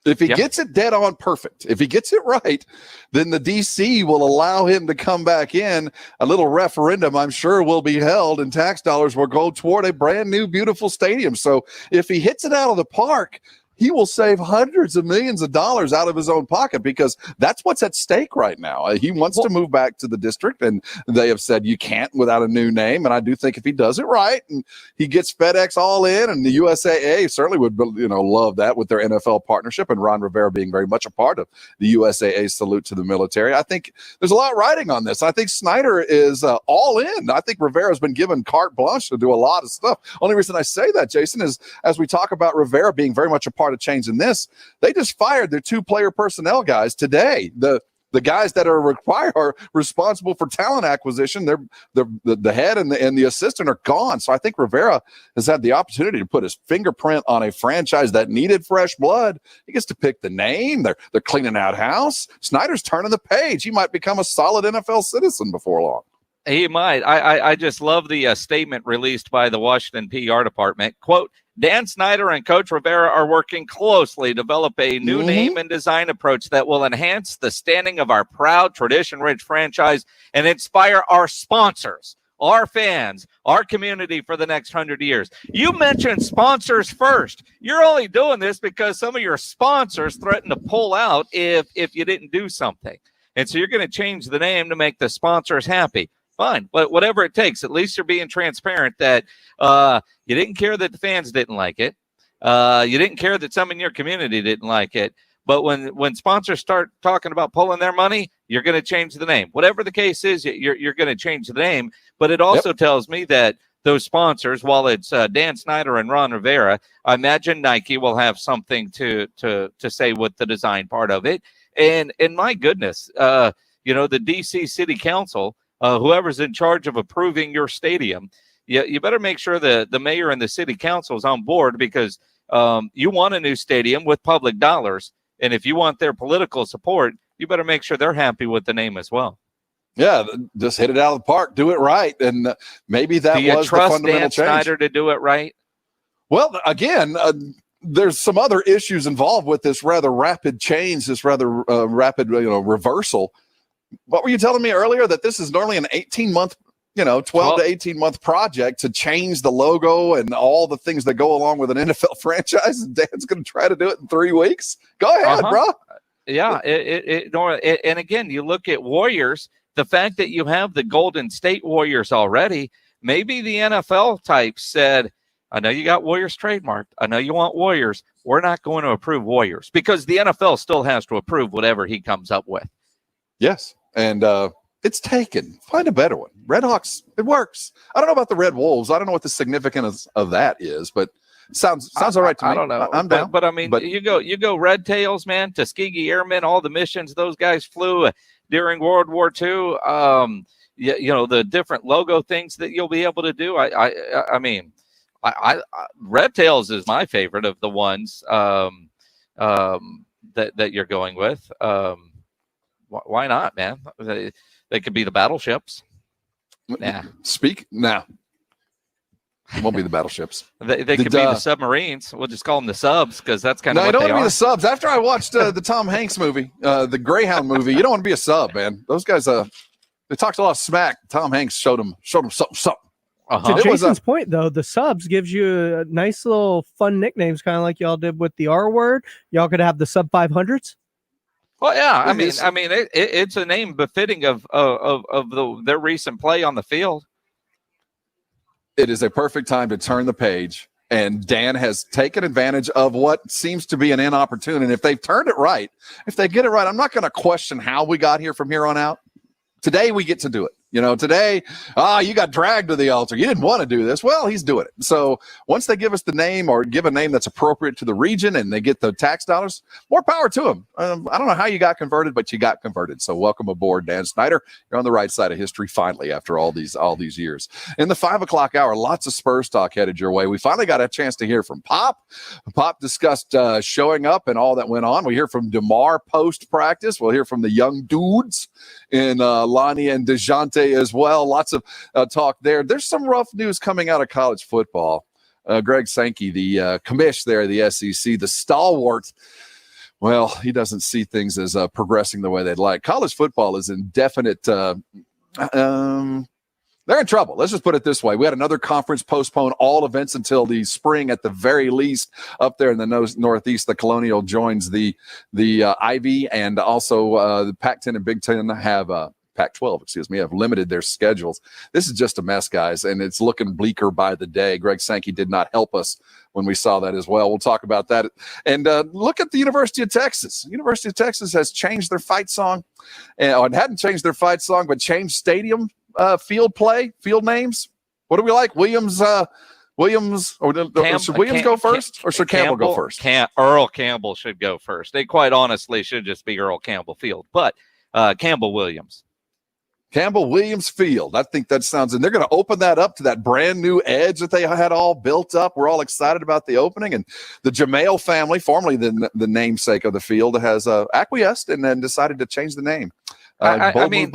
If he gets it dead on perfect, if he gets it right, then the DC will allow him to come back in. A little referendum, I'm sure, will be held, and tax dollars will go toward a brand new, beautiful stadium. So if he hits it out of the park, he will save hundreds of millions of dollars out of his own pocket, because that's what's at stake right now. He wants to move back to the district, and they have said you can't without a new name. And I do think if he does it right and he gets FedEx all in, and the USAA certainly would, love that with their NFL partnership, and Ron Rivera being very much a part of the USAA salute to the military. I think there's a lot riding on this. I think Snyder is all in. I think Rivera's been given carte blanche to do a lot of stuff. Only reason I say that, Jason, is as we talk about Rivera being very much a part of changing this, they just fired their 2 player personnel guys today. The guys that are responsible for talent acquisition, the head and the assistant are gone. So I think Rivera has had the opportunity to put his fingerprint on a franchise that needed fresh blood. He gets to pick the name. They're cleaning out house. Snyder's turning the page. He might become a solid NFL citizen before long. He might. I just love the statement released by the Washington PR department. Quote, Dan Snyder and Coach Rivera are working closely to develop a new name and design approach that will enhance the standing of our proud, tradition-rich franchise and inspire our sponsors, our fans, our community for the next 100 years. You mentioned sponsors first. You're only doing this because some of your sponsors threatened to pull out if you didn't do something. And so you're going to change the name to make the sponsors happy. Fine, but whatever it takes, at least you're being transparent that you didn't care that the fans didn't like it. You didn't care that some in your community didn't like it. But when sponsors start talking about pulling their money, you're going to change the name. Whatever the case is, you're going to change the name. But it also tells me that those sponsors, while it's Dan Snyder and Ron Rivera, I imagine Nike will have something to say with the design part of it. And my goodness, the DC City Council, whoever's in charge of approving your stadium, you better make sure the mayor and the city council is on board, because you want a new stadium with public dollars. And if you want their political support, you better make sure they're happy with the name as well. Yeah, just hit it out of the park, do it right. And maybe that was the fundamental Dan change. Snyder to do it right? Well, again, there's some other issues involved with this rather rapid change, this rather rapid reversal. What were you telling me earlier, that this is normally an 18-month, 12 to 18-month project to change the logo and all the things that go along with an NFL franchise, and Dan's going to try to do it in 3 weeks? Go ahead, bro. Yeah, and again, you look at Warriors, the fact that you have the Golden State Warriors already, maybe the NFL types said, I know you got Warriors trademarked. I know you want Warriors. We're not going to approve Warriors, because the NFL still has to approve whatever he comes up with. Yes. And it's taken. Find a better one. Red Hawks, it works. I don't know about the Red Wolves. I don't know what the significance of that is, but sounds all right to me. I don't know. I'm down. But I mean, you go Red Tails, man, Tuskegee Airmen, all the missions those guys flew during World War II. the different logo things that you'll be able to do. I mean, Red Tails is my favorite of the ones that you're going with. Why not, man? They could be the battleships. Nah. It won't be the battleships. They could be the submarines. We'll just call them the subs because that's kind of what don't they want to be are. the subs. After I watched the Tom Hanks movie, the Greyhound movie, you don't want to be a sub, man. Those guys, they talked a lot of smack. Tom Hanks showed them something. To Jason's point, though, the subs gives you a nice little fun nicknames, kind of like y'all did with the R word. Y'all could have the sub 500s. Well, yeah, I mean, it's a name befitting of their recent play on the field. It is a perfect time to turn the page, and Dan has taken advantage of what seems to be an inopportune. And if they've turned it right, if they get it right, I'm not going to question how we got here from here on out. Today we get to do it. Today, you got dragged to the altar. You didn't want to do this. Well, he's doing it. So once they give us the name or give a name that's appropriate to the region and they get the tax dollars, more power to them. I don't know how you got converted, but you got converted. So welcome aboard, Dan Snyder. You're on the right side of history finally after all these years. In the 5 o'clock hour, lots of Spurs talk headed your way. We finally got a chance to hear from Pop. Pop discussed showing up and all that went on. We hear from DeMar post-practice. We'll hear from the young dudes in Lonnie and Dejounte as well. Lots of talk there. There's some rough news coming out of college football. Greg Sankey, the commish there, the SEC, the stalwart, well, he doesn't see things as progressing the way they'd like. College football is in definite they're in trouble. Let's just put it this way. We had another conference postpone all events until the spring at the very least. Up there in the Northeast, the Colonial joins the Ivy, and also the Pac-10 and Big Ten have Pac-12, have limited their schedules. This is just a mess, guys, and it's looking bleaker by the day. Greg Sankey did not help us when we saw that as well. We'll talk about that. And look at the University of Texas. University of Texas has changed their fight song, and hadn't changed their fight song, but changed stadium field names. What do we like? Williams, or should Williams go first, or should Campbell go first? Earl Campbell should go first. They quite honestly should just be Earl Campbell Field, but Campbell Williams Field. I think that sounds, and they're going to open that up to that brand new edge that they had all built up. We're all excited about the opening, and the Jamail family, formerly the namesake of the field, has acquiesced and then decided to change the name. I mean,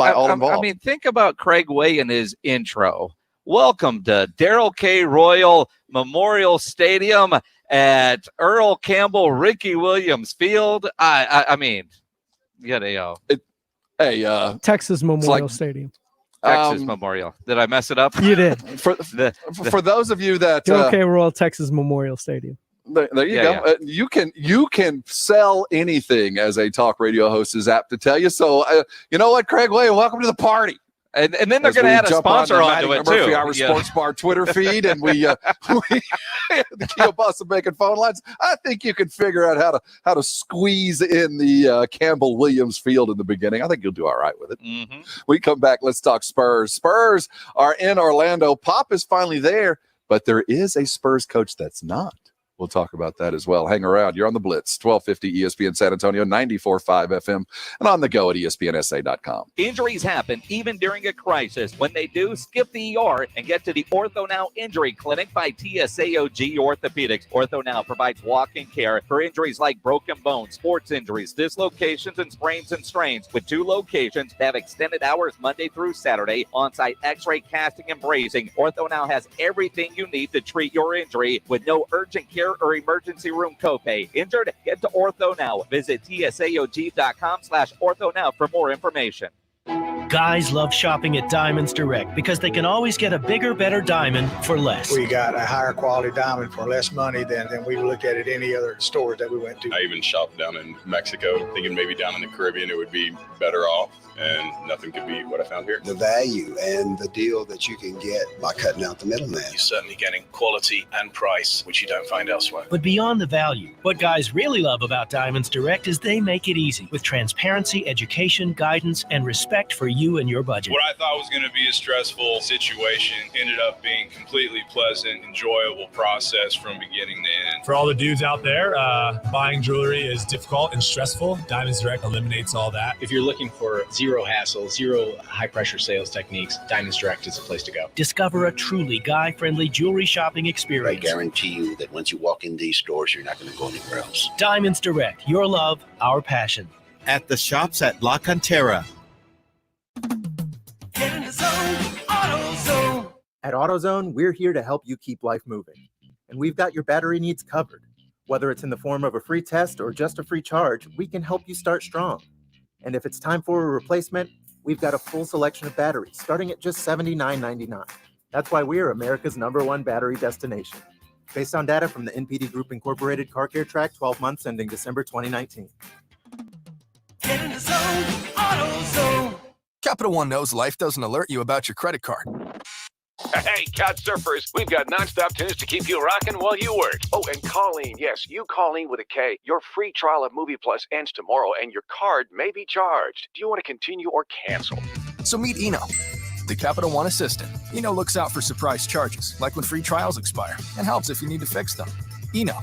think about Craig Way in his intro. Welcome to Darrell K. Royal Memorial Stadium at Earl Campbell Ricky Williams Field. I mean, Texas Memorial Stadium. Texas Memorial. Did I mess it up? You did. For those of you that okay, Royal Texas Memorial Stadium. There you go. Yeah. You can sell anything, as a talk radio host is apt to tell you. So you know what, Craig Way, welcome to the party. And then they're going to add a sponsor onto it too. Our Sports Bar Twitter feed, and we the Keo Bus of making phone lines. I think you can figure out how to squeeze in the Campbell Williams Field in the beginning. I think you'll do all right with it. Mm-hmm. We come back. Let's talk Spurs. Spurs are in Orlando. Pop is finally there, but there is a Spurs coach that's not. We'll talk about that as well. Hang around. You're on the Blitz, 1250 ESPN San Antonio, 94.5 FM, and on the go at ESPNSA.com. Injuries happen even during a crisis. When they do, skip the ER and get to the Ortho Now Injury Clinic by TSAOG Orthopedics. Ortho Now provides walk-in care for injuries like broken bones, sports injuries, dislocations, and sprains and strains. With 2 locations, they have extended hours Monday through Saturday, on-site x-ray, casting, and bracing. Ortho Now has everything you need to treat your injury with no urgent care or emergency room copay. Injured? Get to Ortho Now. Visit TSAOG.com/Ortho Now for more information. Guys love shopping at Diamonds Direct because they can always get a bigger, better diamond for less. We got a higher quality diamond for less money than we've looked at any other stores that we went to. I even shopped down in Mexico, thinking maybe down in the Caribbean it would be better off, and nothing could beat what I found here. The value and the deal that you can get by cutting out the middleman. You're certainly getting quality and price, which you don't find elsewhere. But beyond the value, what guys really love about Diamonds Direct is they make it easy with transparency, education, guidance, and respect for you and your budget. What I thought was going to be a stressful situation ended up being completely pleasant, enjoyable process from beginning to end. For all the dudes out there, buying jewelry is difficult and stressful. Diamonds Direct eliminates all that. If you're looking for 0 zero hassle, zero high-pressure sales techniques, Diamonds Direct is the place to go. Discover a truly guy-friendly jewelry shopping I experience. guarantee you that once you walk in these stores, you're not going to go anywhere else. Diamonds Direct, your love, our passion. At the shops at La Cantera. Get in the zone, AutoZone. At AutoZone, we're here to help you keep life moving. And we've got your battery needs covered. Whether it's in the form of a free test or just a free charge, we can help you start strong. And if it's time for a replacement, we've got a full selection of batteries starting at just $79.99. That's why we're America's #1 battery destination. Based on data from the NPD Group Incorporated Car Care Track, 12 months ending December 2019. Get in the zone, AutoZone. Capital One knows life doesn't alert you about your credit card. Hey, couch surfers, we've got nonstop tunes to keep you rocking while you work. Oh, and Colleen, yes, you Colleen with a K. Your free trial of Movie Plus ends tomorrow, and your card may be charged. Do you want to continue or cancel? So meet Eno, the Capital One assistant. Eno looks out for surprise charges, like when free trials expire, and helps if you need to fix them. Eno,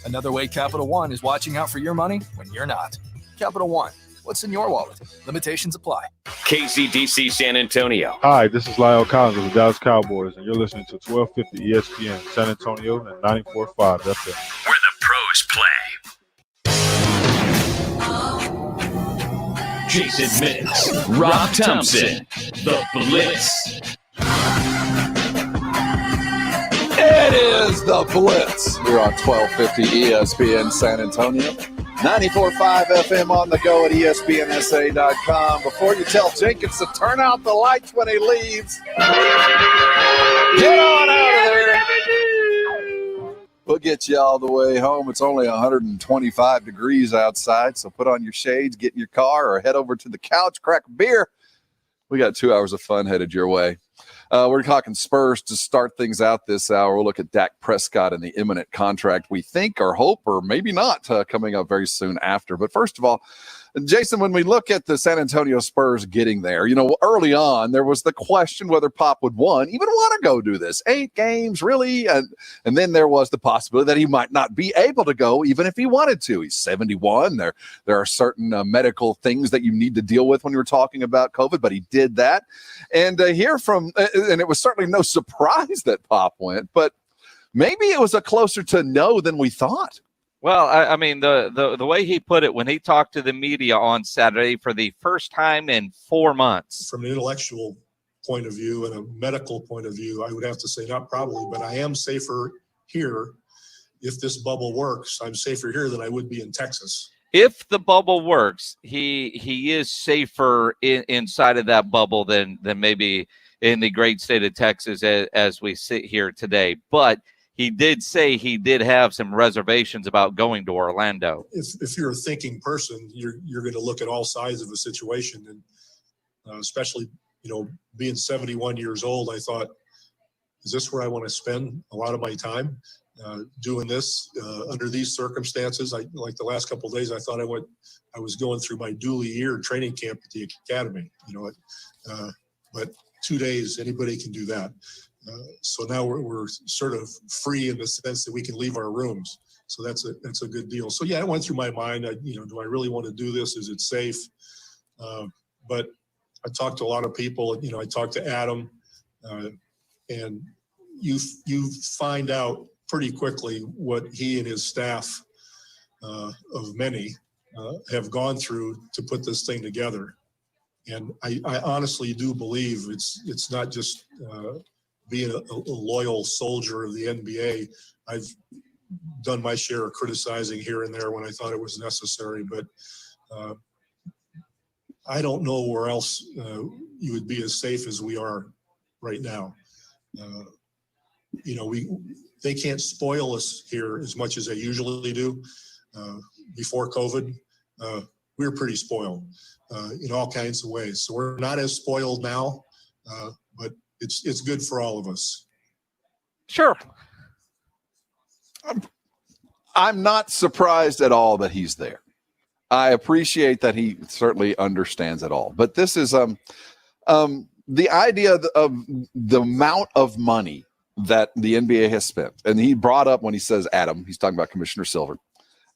another way Capital One is watching out for your money when you're not. Capital One, what's in your wallet? Limitations apply. KZDC San Antonio. Hi, this is Lyle Collins of the Dallas Cowboys, and you're listening to 1250 ESPN San Antonio and 94.5 FM. Where the pros play. Jason Minix, Rob Thompson, The Blitz. It is the Blitz. We're on 1250 ESPN San Antonio. 94.5 FM on the go at ESPNSA.com. Before you tell Jenkins to turn out the lights when he leaves, get on out of there. We'll get you all the way home. It's only 125 degrees outside, so put on your shades, get in your car, or head over to the couch, crack a beer. We got 2 hours of fun headed your way. We're talking Spurs to start things out this hour. We'll look at Dak Prescott and the imminent contract we think or hope or maybe not coming up very soon after. But first of all, Jason, when we look at the San Antonio Spurs getting there, early on there was the question whether Pop would even want to go do this. 8 games, really? And then there was the possibility that he might not be able to go even if he wanted to. He's 71. There are certain medical things that you need to deal with when you're talking about COVID, but he did that. And and it was certainly no surprise that Pop went, but maybe it was a closer to no than we thought. Well, I mean, the way he put it when he talked to the media on Saturday for the first time in 4 months. From an intellectual point of view and a medical point of view, I would have to say not probably, but I am safer here. If this bubble works, I'm safer here than I would be in Texas. If the bubble works, he is safer inside of that bubble than maybe in the great state of Texas as we sit here today. But he did say he did have some reservations about going to Orlando. If you're a thinking person, you're going to look at all sides of the situation, and especially being 71 years old, I thought, is this where I want to spend a lot of my time doing this under these circumstances? Like the last couple of days, I thought I was going through my dually year training camp at the academy. But 2 days, anybody can do that. So now we're sort of free in the sense that we can leave our rooms. So that's a good deal. So yeah, it went through my mind. Do I really want to do this? Is it safe? But I talked to a lot of people. I talked to Adam, and you find out pretty quickly what he and his staff of many have gone through to put this thing together. And I honestly do believe it's not just being a loyal soldier of the NBA. I've done my share of criticizing here and there when I thought it was necessary, but I don't know where else you would be as safe as we are right now. They can't spoil us here as much as they usually do. Before COVID, we were pretty spoiled in all kinds of ways. So we're not as spoiled now, but it's good for all of us. Sure. I'm not surprised at all that he's there. I appreciate that he certainly understands it all. But this is the idea of the amount of money that the NBA has spent. And he brought up when he says Adam, he's talking about Commissioner Silver,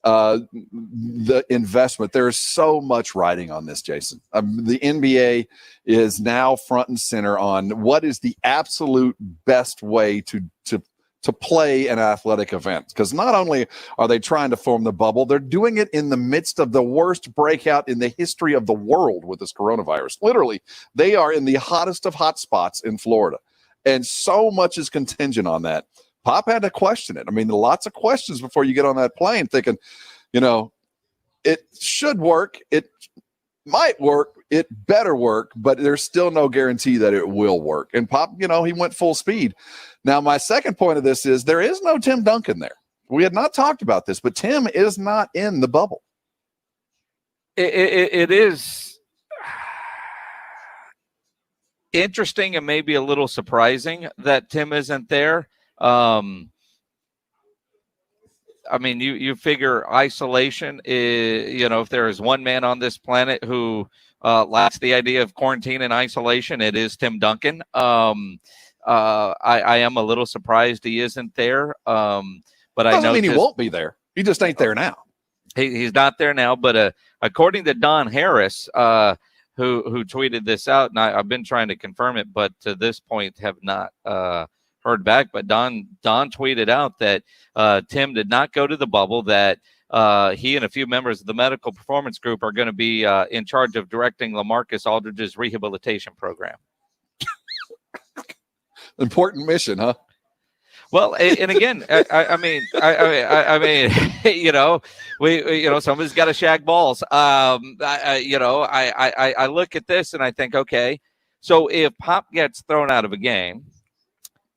the investment. There's so much riding on this, Jason. The NBA is now front and center on what is the absolute best way to play an athletic event. Because not only are they trying to form the bubble, they're doing it in the midst of the worst breakout in the history of the world with this coronavirus. Literally, they are in the hottest of hot spots in Florida. And so much is contingent on that. Pop had to question it. I mean, lots of questions before you get on that plane thinking, it should work. It might work. It better work, but there's still no guarantee that it will work. And Pop, he went full speed. Now, my second point of this is there is no Tim Duncan there. We had not talked about this, but Tim is not in the bubble. It is interesting and maybe a little surprising that Tim isn't there. I mean, you figure isolation is, if there is one man on this planet who lacks the idea of quarantine and isolation, it is Tim Duncan. I am a little surprised he isn't there. But I know he won't be there. He just ain't there now. He's not there now. But according to Don Harris, who tweeted this out, and I've been trying to confirm it, but to this point have not heard back. But Don tweeted out that Tim did not go to the bubble, that he and a few members of the medical performance group are going to be in charge of directing LaMarcus Aldridge's rehabilitation program. Important mission, huh? Well, and again, I mean, somebody's got to shag balls. I look at this and I think, okay, so if Pop gets thrown out of a game,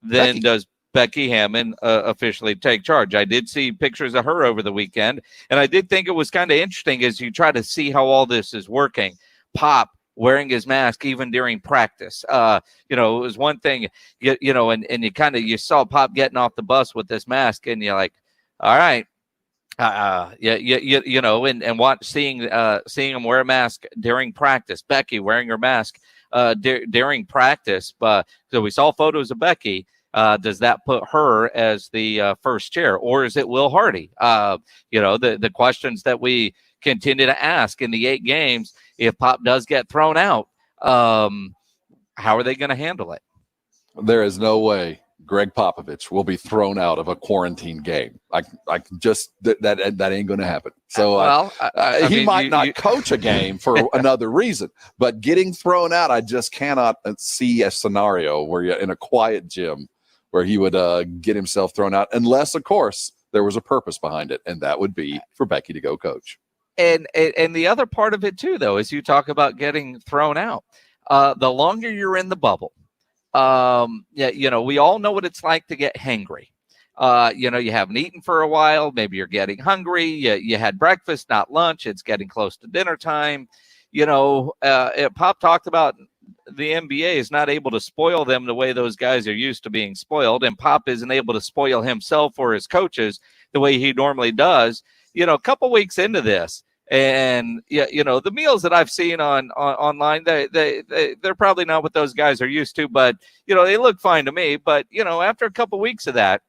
then does Becky Hammon officially take charge? I did see pictures of her over the weekend, and I did think it was kind of interesting as you try to see how all this is working. Pop wearing his mask even during practice. It was one thing, and you saw Pop getting off the bus with this mask, and you're like, all right. Seeing him wear a mask during practice, Becky wearing her mask during practice. So we saw photos of Becky. Does that put her as the first chair, or is it Will Hardy? The questions that we continue to ask in the 8 games. If Pop does get thrown out, how are they going to handle it? There is no way Greg Popovich will be thrown out of a quarantine game. I just that ain't going to happen. So he might not coach a game for another reason, but getting thrown out, I just cannot see a scenario where you're in a quiet gym where he would get himself thrown out, unless, of course, there was a purpose behind it, and that would be for Becky to go coach. And the other part of it too, though, is you talk about getting thrown out. The longer you're in the bubble, we all know what it's like to get hangry. You haven't eaten for a while. Maybe you're getting hungry. You had breakfast, not lunch. It's getting close to dinner time. Pop talked about the NBA is not able to spoil them the way those guys are used to being spoiled, and Pop isn't able to spoil himself or his coaches the way he normally does. A couple weeks into this, and the meals that I've seen online, they're probably not what those guys are used to, but they look fine to me. But after a couple weeks of that,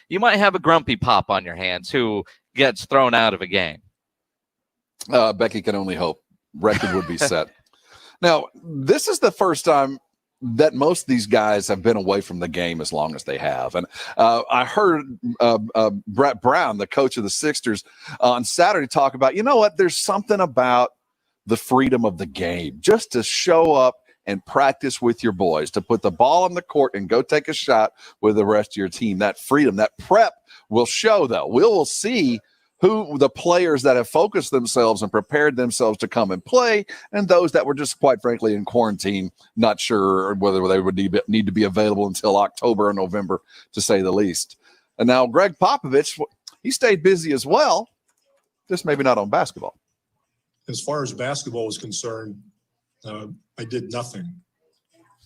you might have a grumpy Pop on your hands who gets thrown out of a game. Becky can only hope. Record would be set. Now, this is the first time that most of these guys have been away from the game as long as they have. And I heard Brett Brown, the coach of the Sixers, on Saturday talk about, there's something about the freedom of the game, just to show up and practice with your boys, to put the ball on the court and go take a shot with the rest of your team. That freedom, that prep will show, though. We will see who the players that have focused themselves and prepared themselves to come and play, and those that were just, quite frankly, in quarantine, not sure whether they would need to be available until October or November, to say the least. And now Greg Popovich, he stayed busy as well, just maybe not on basketball. As far as basketball was concerned, I did nothing.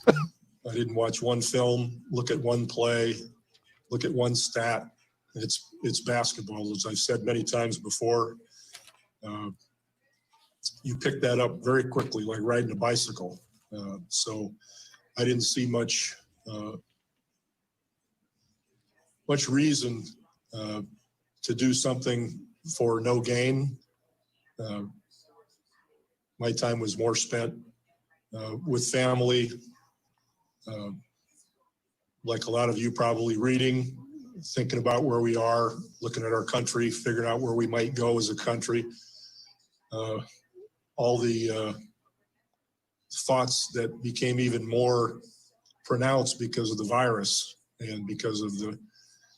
I didn't watch one film, look at one play, look at one stat. It's basketball, as I've said many times before. You pick that up very quickly, like riding a bicycle. So I didn't see much reason to do something for no gain. My time was more spent with family, like a lot of you probably reading, thinking about where we are, looking at our country, figuring out where we might go as a country. All the thoughts that became even more pronounced because of the virus and because of the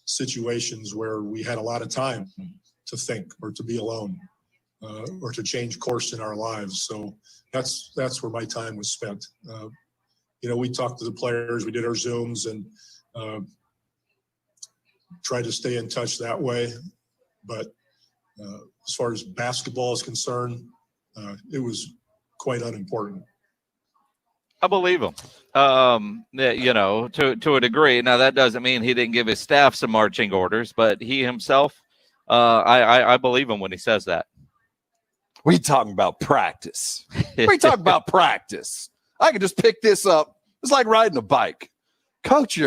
situations where we had a lot of time to think or to be alone or to change course in our lives. So that's where my time was spent. We talked to the players, we did our Zooms and tried to stay in touch that way. But as far as basketball is concerned, it was quite unimportant. I believe him, to a degree. Now, that doesn't mean he didn't give his staff some marching orders, but he himself, I believe him when he says that. We talking about practice. We talking about practice. I can just pick this up. It's like riding a bike. Coach,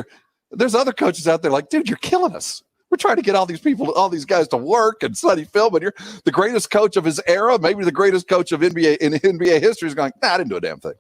there's other coaches out there like, dude, you're killing us. We're trying to get all these guys to work and study film, and you're the greatest coach of his era, maybe the greatest coach of NBA history is going, nah, I didn't do a damn thing.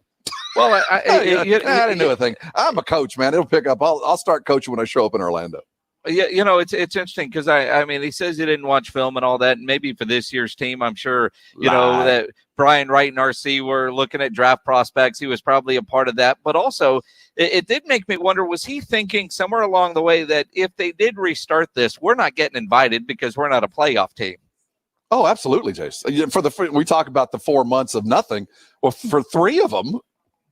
Well, I didn't do a thing. I'm a coach, man. It'll pick up. I'll start coaching when I show up in Orlando. Yeah, it's interesting because I mean, he says he didn't watch film and all that. And maybe for this year's team, I'm sure that Brian Wright and RC were looking at draft prospects. He was probably a part of that. But also, it did make me wonder: was he thinking somewhere along the way that if they did restart this, we're not getting invited because we're not a playoff team? Oh, absolutely, Jason. We talk about the 4 months of nothing. Well, for 3 of them,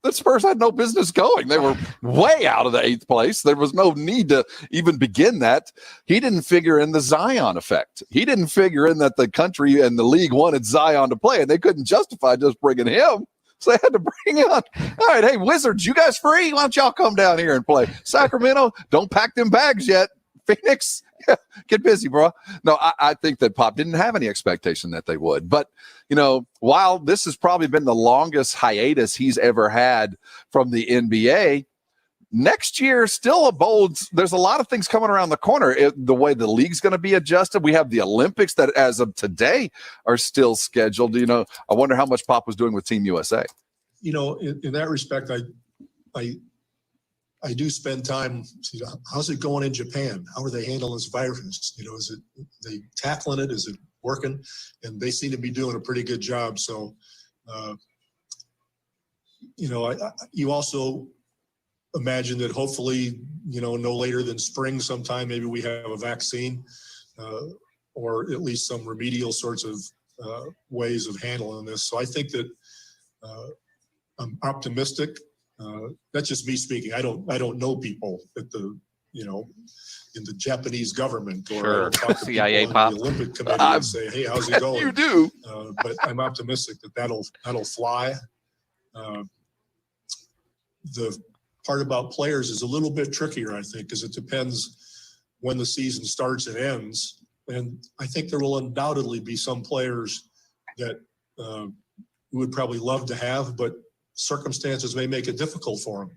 the Spurs had no business going. They were way out of the 8th place. There was no need to even begin that. He didn't figure in the Zion effect. He didn't figure in that the country and the league wanted Zion to play, and they couldn't justify just bringing him. So they had to bring on, all right, hey, Wizards, you guys free? Why don't y'all come down here and play? Sacramento, don't pack them bags yet. Phoenix, get busy, bro. No, I think that Pop didn't have any expectation that they would. But, while this has probably been the longest hiatus he's ever had from the NBA, next year still there's a lot of things coming around the corner. The way the league's going to be adjusted. We have the Olympics that as of today are still scheduled. I wonder how much Pop was doing with Team USA. In that respect, I do spend time. How's it going in Japan? How are they handling this virus? Is they tackling it? Is it working? And they seem to be doing a pretty good job. So, you also imagine that hopefully, no later than spring sometime, maybe we have a vaccine or at least some remedial sorts of ways of handling this. So I think that I'm optimistic. That's just me speaking. I don't know people at the, in the Japanese government or sure. I don't talk to CIA people on the Olympic Committee and say, hey, how's it going? You do. But I'm optimistic that'll fly. The part about players is a little bit trickier, I think, because it depends when the season starts and ends. And I think there will undoubtedly be some players that we would probably love to have, but circumstances may make it difficult for them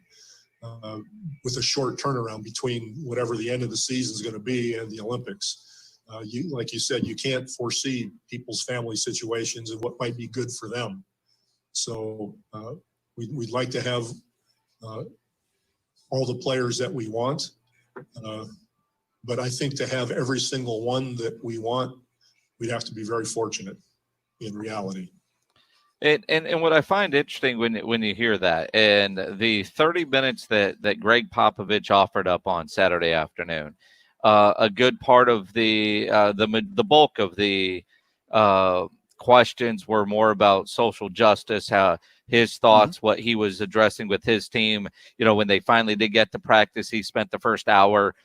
with a short turnaround between whatever the end of the season is going to be and the Olympics. Like you said, you can't foresee people's family situations and what might be good for them. So we'd like to have all the players that we want. But I think to have every single one that we want, we'd have to be very fortunate in reality. And what I find interesting when you hear that, and the 30 minutes that Greg Popovich offered up on Saturday afternoon, a good part of the bulk of the questions were more about social justice, how his thoughts, what he was addressing with his team. When they finally did get to practice, he spent the first hour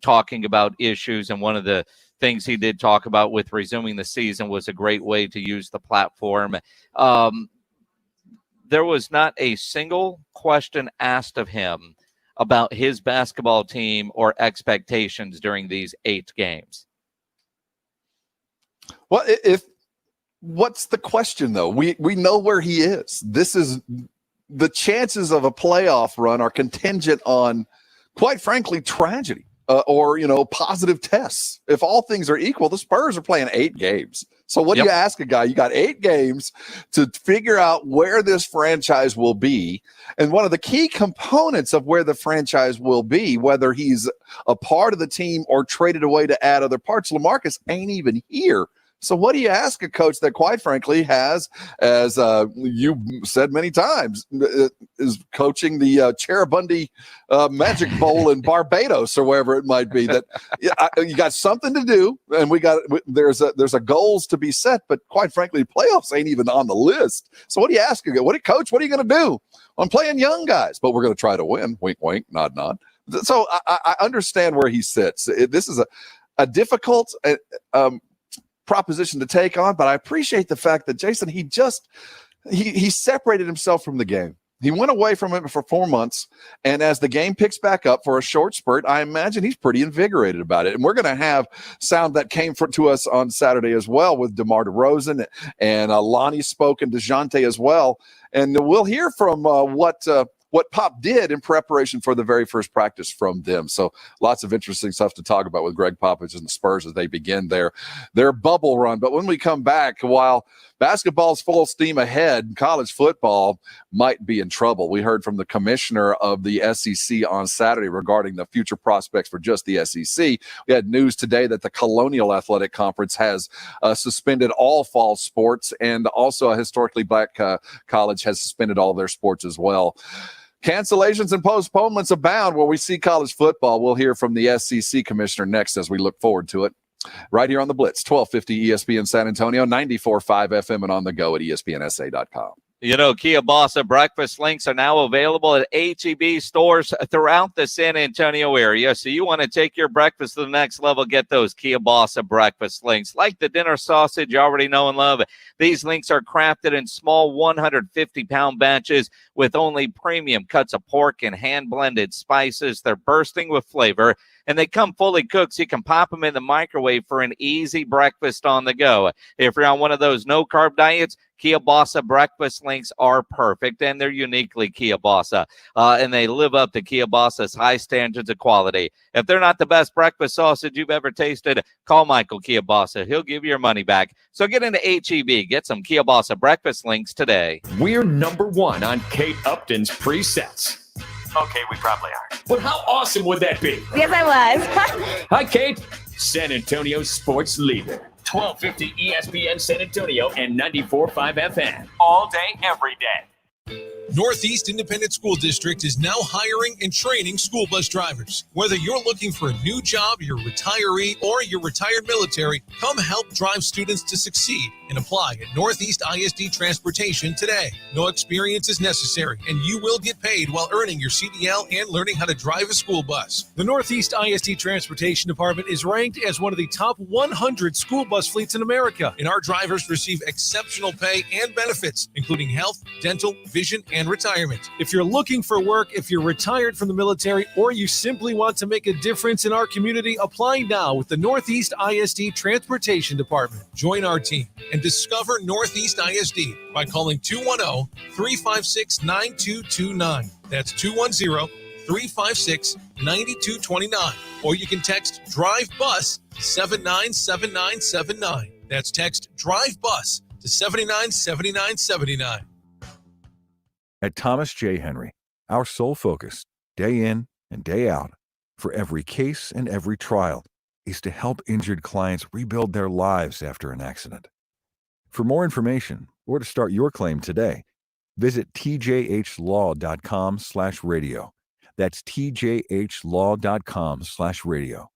talking about issues, and one of the things he did talk about with resuming the season was a great way to use the platform. There was not a single question asked of him about his basketball team or expectations during these 8 games. Well, what's the question though? We know where he is. This is the chances of a playoff run are contingent on, quite frankly, tragedy. or positive tests. If all things are equal, the Spurs are playing 8 games. So what do you ask a guy? You got 8 games to figure out where this franchise will be. And one of the key components of where the franchise will be, whether he's a part of the team or traded away to add other parts, LaMarcus ain't even here. So what do you ask a coach that, quite frankly, has, as you said many times, is coaching the Cheribundi Magic Bowl in Barbados or wherever it might be? That you got something to do, and there's a goals to be set, but quite frankly, playoffs ain't even on the list. So what do you ask? Coach, what are you going to do? I'm playing young guys, but we're going to try to win. Wink, wink, nod, nod. So I understand where he sits. This is a difficult proposition to take on, but I appreciate the fact that Jason, he separated himself from the game. He went away from it for 4 months, and as the game picks back up for a short spurt, I imagine he's pretty invigorated about it. And we're going to have sound that came to us on Saturday as well with DeMar DeRozan and Lonnie spoke and Dejounte as well. And we'll hear from what Pop did in preparation for the very first practice from them. So lots of interesting stuff to talk about with Greg Popovich and the Spurs as they begin their bubble run. But when we come back, while basketball's full steam ahead, college football might be in trouble. We heard from the commissioner of the SEC on Saturday regarding the future prospects for just the SEC. We had news today that the Colonial Athletic Conference has suspended all fall sports, and also a historically black college has suspended all their sports as well. Cancellations and postponements abound where we see college football. We'll hear from the SEC commissioner next as we look forward to it. Right here on the Blitz, 1250 ESPN San Antonio, 94.5 FM, and on the go at ESPNSA.com. Kia Bossa breakfast links are now available at HEB stores throughout the San Antonio area. So you want to take your breakfast to the next level, get those Kia Bossa breakfast links. Like the dinner sausage you already know and love, these links are crafted in small 150-pound batches with only premium cuts of pork and hand-blended spices. They're bursting with flavor, and they come fully cooked, so you can pop them in the microwave for an easy breakfast on the go. If you're on one of those no-carb diets, Kia Bossa breakfast links are perfect, and they're uniquely Kia Bossa, and they live up to Kia Bossa's high standards of quality. If they're not the best breakfast sausage you've ever tasted, call Michael Kia Bossa. He'll give you your money back. So get into HEB. Get some Kia Bossa breakfast links today. We're number 1 on Kate Upton's presets. Okay, we probably are. But how awesome would that be? Yes, I was. Hi, Kate. San Antonio sports leader. 1250 ESPN San Antonio and 94.5 FM. All day, every day. Northeast Independent School District is now hiring and training school bus drivers. Whether you're looking for a new job, you're a retiree, or you're retired military, come help drive students to succeed and apply at Northeast ISD Transportation today. No experience is necessary, and you will get paid while earning your CDL and learning how to drive a school bus. The Northeast ISD Transportation Department is ranked as one of the top 100 school bus fleets in America, and our drivers receive exceptional pay and benefits, including health, dental, vision, and retirement. If you're looking for work, if you're retired from the military, or you simply want to make a difference in our community, apply now with the Northeast ISD Transportation Department. Join our team and discover Northeast ISD by calling 210-356-9229. That's 210-356-9229. Or you can text Drive Bus 797979. That's text Drive Bus to 797979. At Thomas J. Henry, our sole focus, day in and day out, for every case and every trial, is to help injured clients rebuild their lives after an accident. For more information or to start your claim today, visit tjhlaw.com/radio. That's tjhlaw.com/radio.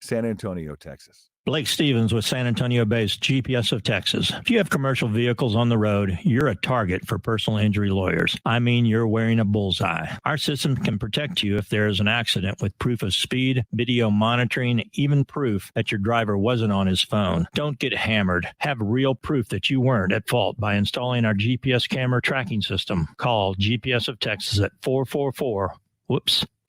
San Antonio, Texas. Blake Stevens with San Antonio-based GPS of Texas. If you have commercial vehicles on the road, you're a target for personal injury lawyers. I mean, you're wearing a bullseye. Our system can protect you if there is an accident with proof of speed, video monitoring, even proof that your driver wasn't on his phone. Don't get hammered. Have real proof that you weren't at fault by installing our GPS camera tracking system. Call GPS of Texas at 444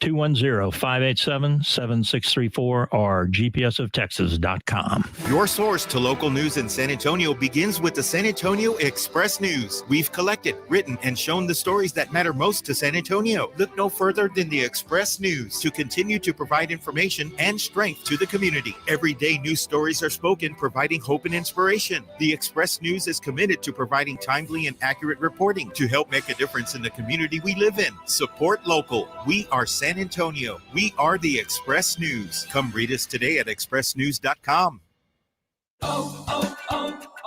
210-587-7634 or gpsoftexas.com. Your source to local news in San Antonio begins with the San Antonio Express News. We've collected, written, and shown the stories that matter most to San Antonio. Look no further than the Express News to continue to provide information and strength to the community. Everyday news stories are spoken, providing hope and inspiration. The Express News is committed to providing timely and accurate reporting to help make a difference in the community we live in. Support local. We are San Antonio. We are the Express News. Come read us today at expressnews.com.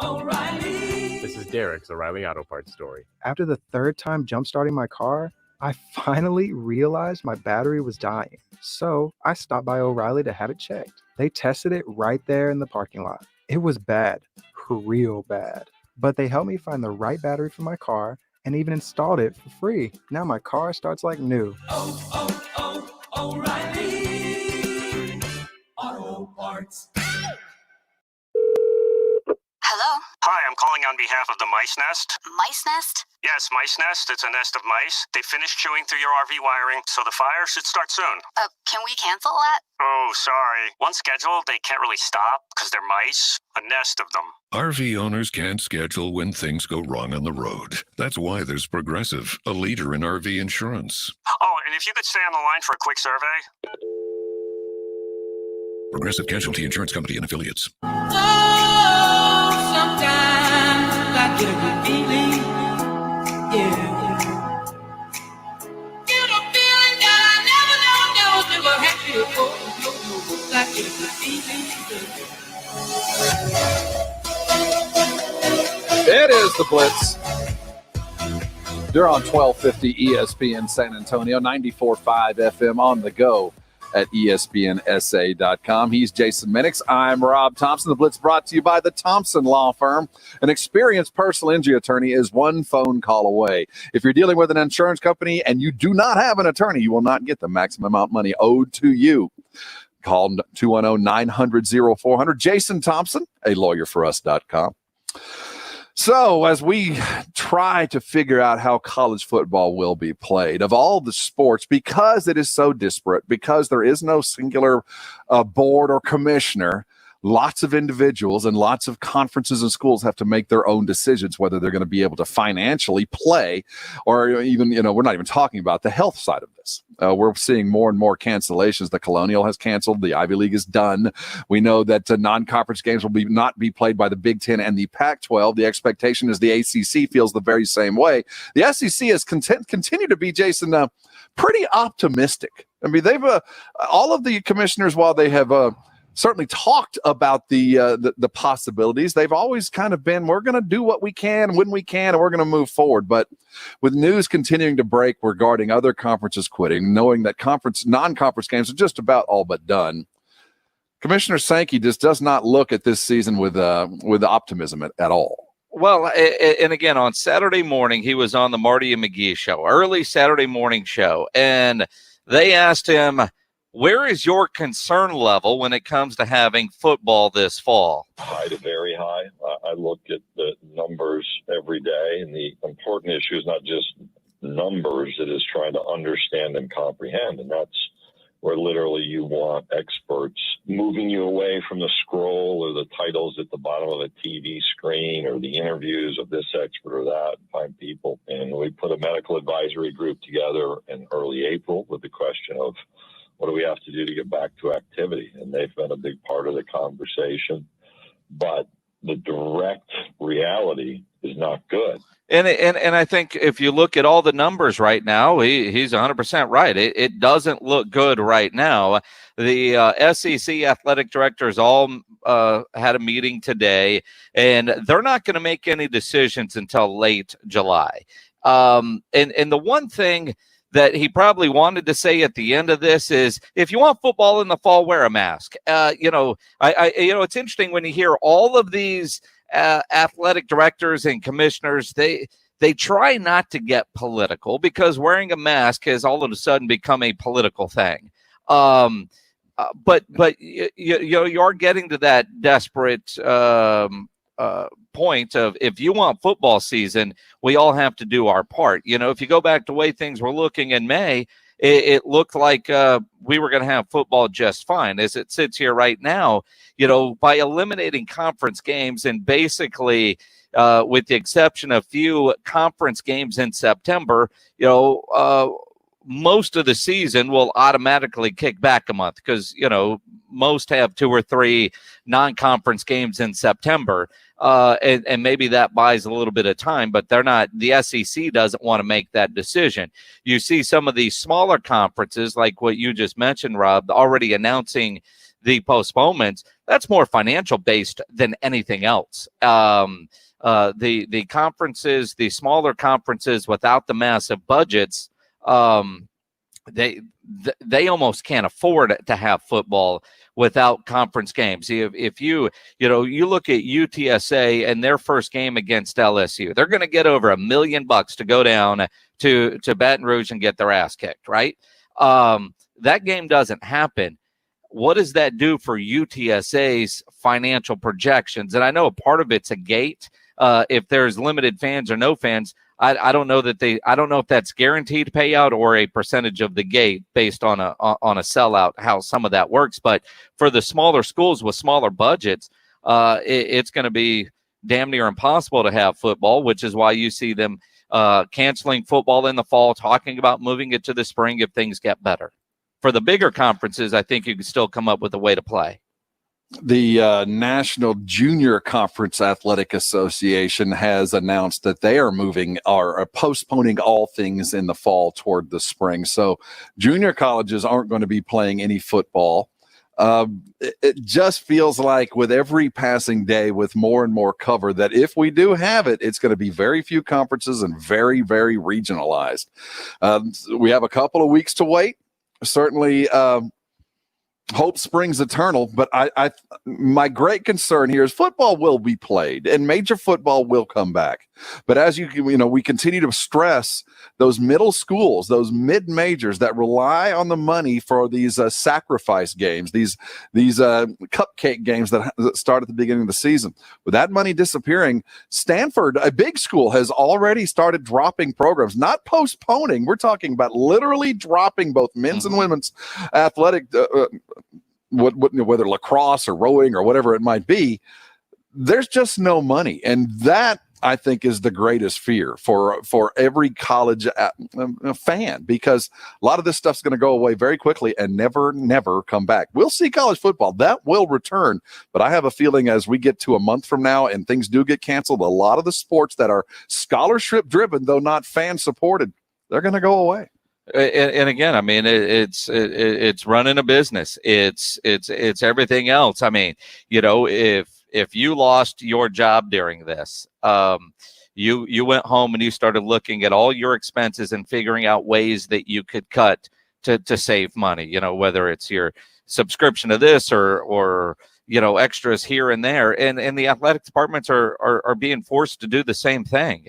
O'Reilly. This is Derek's O'Reilly Auto Parts story. After the third time jump-starting my car, I finally realized my battery was dying. So I stopped by O'Reilly to have it checked. They tested it right there in the parking lot. It was bad, real bad. But they helped me find the right battery for my car and even installed it for free. Now my car starts like new. O'Reilly Auto Parts. Hello? Hi, I'm calling on behalf of the Mice Nest. Mice nest? Yes, Mice Nest. It's a nest of mice. They finished chewing through your RV wiring, so the fire should start soon. Can we cancel that? Oh, sorry. Once scheduled, they can't really stop because they're mice. A nest of them. RV owners can't schedule when things go wrong on the road. That's why there's Progressive, a leader in RV insurance. Oh, and if you could stay on the line for a quick survey. Progressive Casualty Insurance Company and Affiliates. Sometimes I get a good feeling, yeah. Get a feeling that I never had before. I get a good feeling. It is the Blitz. They're on 1250 ESPN San Antonio, 94.5 FM on the go at ESPNSA.com. He's Jason Minix. I'm Rob Thompson. The Blitz brought to you by the Thompson Law Firm. An experienced personal injury attorney is one phone call away. If you're dealing with an insurance company and you do not have an attorney, you will not get the maximum amount of money owed to you. Call 210-900-0400. Jason Thompson, a lawyerforus.com. So as we try to figure out how college football will be played, of all the sports, because it is so disparate, because there is no singular board or commissioner, lots of individuals and lots of conferences and schools have to make their own decisions whether they're going to be able to financially play, or even, we're not even talking about the health side of this. We're seeing more and more cancellations. The Colonial has canceled. The Ivy League is done. We know that non-conference games will not be played by the Big Ten and the Pac-12. The expectation is the ACC feels the very same way. The SEC has continued to be, Jason, pretty optimistic. I mean, they've all of the commissioners, while they have certainly talked about the possibilities, they've always kind of been, we're going to do what we can when we can, and we're going to move forward. But with news continuing to break regarding other conferences quitting, knowing that non-conference games are just about all but done, Commissioner Sankey just does not look at this season with optimism at all. Well, and again, on Saturday morning, he was on the Marty and McGee show, early Saturday morning show, and they asked him, where is your concern level when it comes to having football this fall? High to very high. I look at the numbers every day, and the important issue is not just numbers, it is trying to understand and comprehend, and that's where literally you want experts moving you away from the scroll or the titles at the bottom of a TV screen or the interviews of this expert or that, find people. And we put a medical advisory group together in early April with the question of, what do we have to do to get back to activity? And they've been a big part of the conversation. But the direct reality is not good. And I think if you look at all the numbers right now, he's 100% right. It doesn't look good right now. The SEC athletic directors all had a meeting today, and they're not going to make any decisions until late July. And the one thing that he probably wanted to say at the end of this is, if you want football in the fall, wear a mask. It's interesting when you hear all of these athletic directors and commissioners, they try not to get political because wearing a mask has all of a sudden become a political thing. But you are getting to that desperate point of, if you want football season, we all have to do our part. If you go back to the way things were looking in May, it looked like we were going to have football just fine. As it sits here right now, by eliminating conference games and basically with the exception of few conference games in September, most of the season will automatically kick back a month because, most have 2 or 3 non-conference games in September. And maybe that buys a little bit of time, but the SEC doesn't want to make that decision. You see some of these smaller conferences, like what you just mentioned, Rob, already announcing the postponements. That's more financial based than anything else. The conferences, the smaller conferences without the massive budgets, they almost can't afford to have football without conference games. If you look at UTSA and their first game against LSU, they're going to get over $1 million to go down to Baton Rouge and get their ass kicked, right? That game doesn't happen. What does that do for UTSA's financial projections? And I know a part of it's a gate. If there's limited fans or no fans, I don't know if that's guaranteed payout or a percentage of the gate based on a sellout, how some of that works. But for the smaller schools with smaller budgets, it's going to be damn near impossible to have football, which is why you see them canceling football in the fall, talking about moving it to the spring if things get better. For the bigger conferences, I think you can still come up with a way to play. The National Junior Conference Athletic Association has announced that they are postponing all things in the fall toward the spring. So junior colleges aren't going to be playing any football. It just feels like with every passing day with more and more cover that if we do have it, it's going to be very few conferences and very, very regionalized. We have a couple of weeks to wait. Certainly, hope springs eternal, but my great concern here is football will be played and major football will come back. But as we continue to stress those middle schools, those mid majors that rely on the money for these sacrifice games, these cupcake games that start at the beginning of the season. With that money disappearing, Stanford, a big school, has already started dropping programs, not postponing. We're talking about literally dropping both men's and women's athletic, whether lacrosse or rowing or whatever it might be. There's just no money, and that, I think, is the greatest fear for every college fan, because a lot of this stuff's going to go away very quickly and never come back. We'll see college football. That will return, but I have a feeling as we get to a month from now and things do get canceled, a lot of the sports that are scholarship-driven, though not fan-supported, they're going to go away. And again, I mean, it's running a business. It's everything else. I mean, if you lost your job during this, you went home and you started looking at all your expenses and figuring out ways that you could cut to save money, whether it's your subscription to this or extras here and there. And the athletic departments are being forced to do the same thing.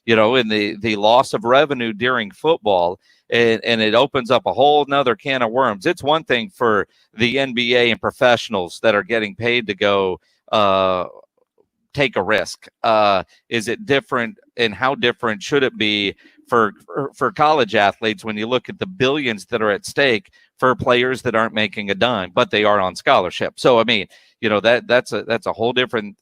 In the loss of revenue during football, and it opens up a whole nother can of worms. It's one thing for the NBA and professionals that are getting paid to go take a risk. Is it different, and how different should it be for college athletes when you look at the billions that are at stake for players that aren't making a dime, but they are on scholarship? So, I mean, that's a whole different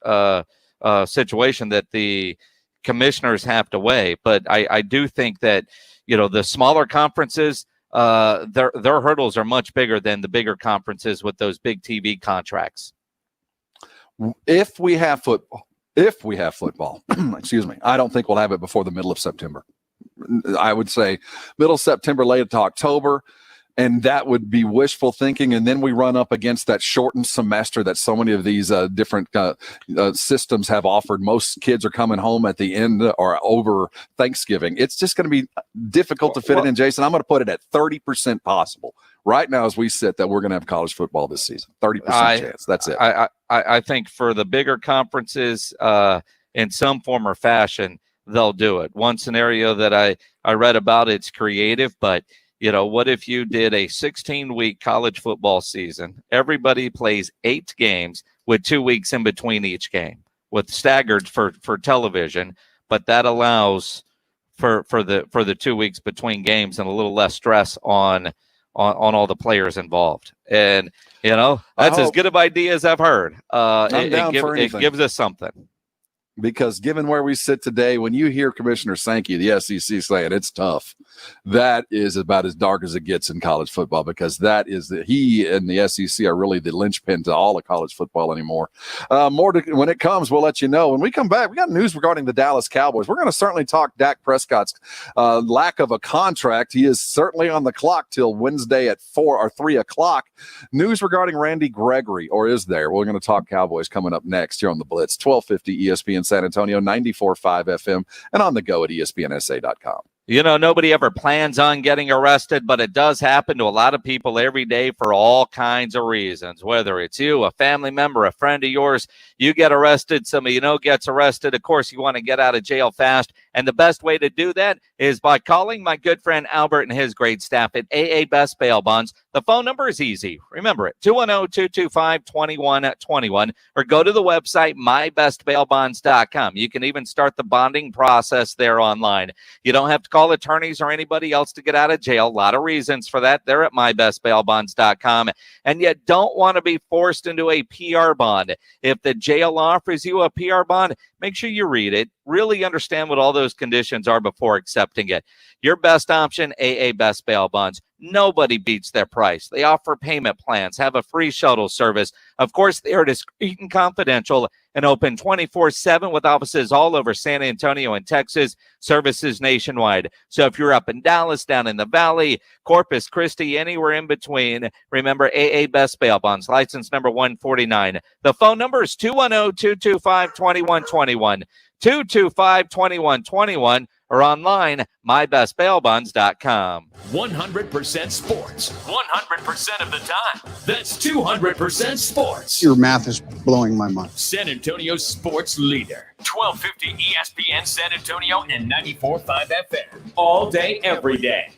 situation that the commissioners have to weigh. But I do think that the smaller conferences, their hurdles are much bigger than the bigger conferences with those big TV contracts. If we have football, excuse me, I don't think we'll have it before the middle of September. I would say middle of September, late to October. And that would be wishful thinking. And then we run up against that shortened semester that so many of these different systems have offered. Most kids are coming home at the end or over Thanksgiving. It's just going to be difficult to fit it in, Jason. I'm going to put it at 30% possible right now as we sit that we're going to have college football this season. 30% chance. That's it. I think for the bigger conferences, in some form or fashion, they'll do it. One scenario that I read about, it's creative, but what if you did a 16-week college football season? Everybody plays 8 games with 2 weeks in between each game, with staggered for television, but that allows for the 2 weeks between games and a little less stress on all the players involved. And that's as good of idea as I've heard. It gives us something. Because given where we sit today, when you hear Commissioner Sankey, the SEC, saying it's tough, that is about as dark as it gets in college football, because that is he and the SEC are really the linchpin to all of college football anymore. When it comes, we'll let you know. When we come back, we got news regarding the Dallas Cowboys. We're going to certainly talk Dak Prescott's lack of a contract. He is certainly on the clock till Wednesday at 4 or 3 o'clock. News regarding Randy Gregory, or is there? We're going to talk Cowboys coming up next here on the Blitz, 1250 ESPN San Antonio, 94.5 FM, and on the go at ESPNSA.com. Nobody ever plans on getting arrested, but it does happen to a lot of people every day for all kinds of reasons. Whether it's you, a family member, a friend of yours, you get arrested, somebody gets arrested. Of course, you want to get out of jail fast. And the best way to do that is by calling my good friend Albert and his great staff at AA Best Bail Bonds. The phone number is easy. Remember it, 210-225-2121, or go to the website, mybestbailbonds.com. You can even start the bonding process there online. You don't have to call attorneys or anybody else to get out of jail. A lot of reasons for that. They're at mybestbailbonds.com. And you don't want to be forced into a PR bond. If the jail offers you a PR bond, make sure you read it, really understand what all those conditions are before accepting it. Your best option, AA Best Bail Bonds. Nobody beats their price. They offer payment plans, have a free shuttle service. Of course, they are discreet and confidential and open 24/7 with offices all over San Antonio and Texas, services nationwide. So if you're up in Dallas, down in the Valley, Corpus Christi, anywhere in between, remember AA Best Bail Bonds, license number 149. The phone number is 210-225-2121, 225-2121, or online, mybestbailbonds.com. 100% sports, 100% of the time. That's 200% sports. Your math is blowing my mind. San Antonio sports leader. 1250 ESPN San Antonio and 94.5 FM. All day, every day.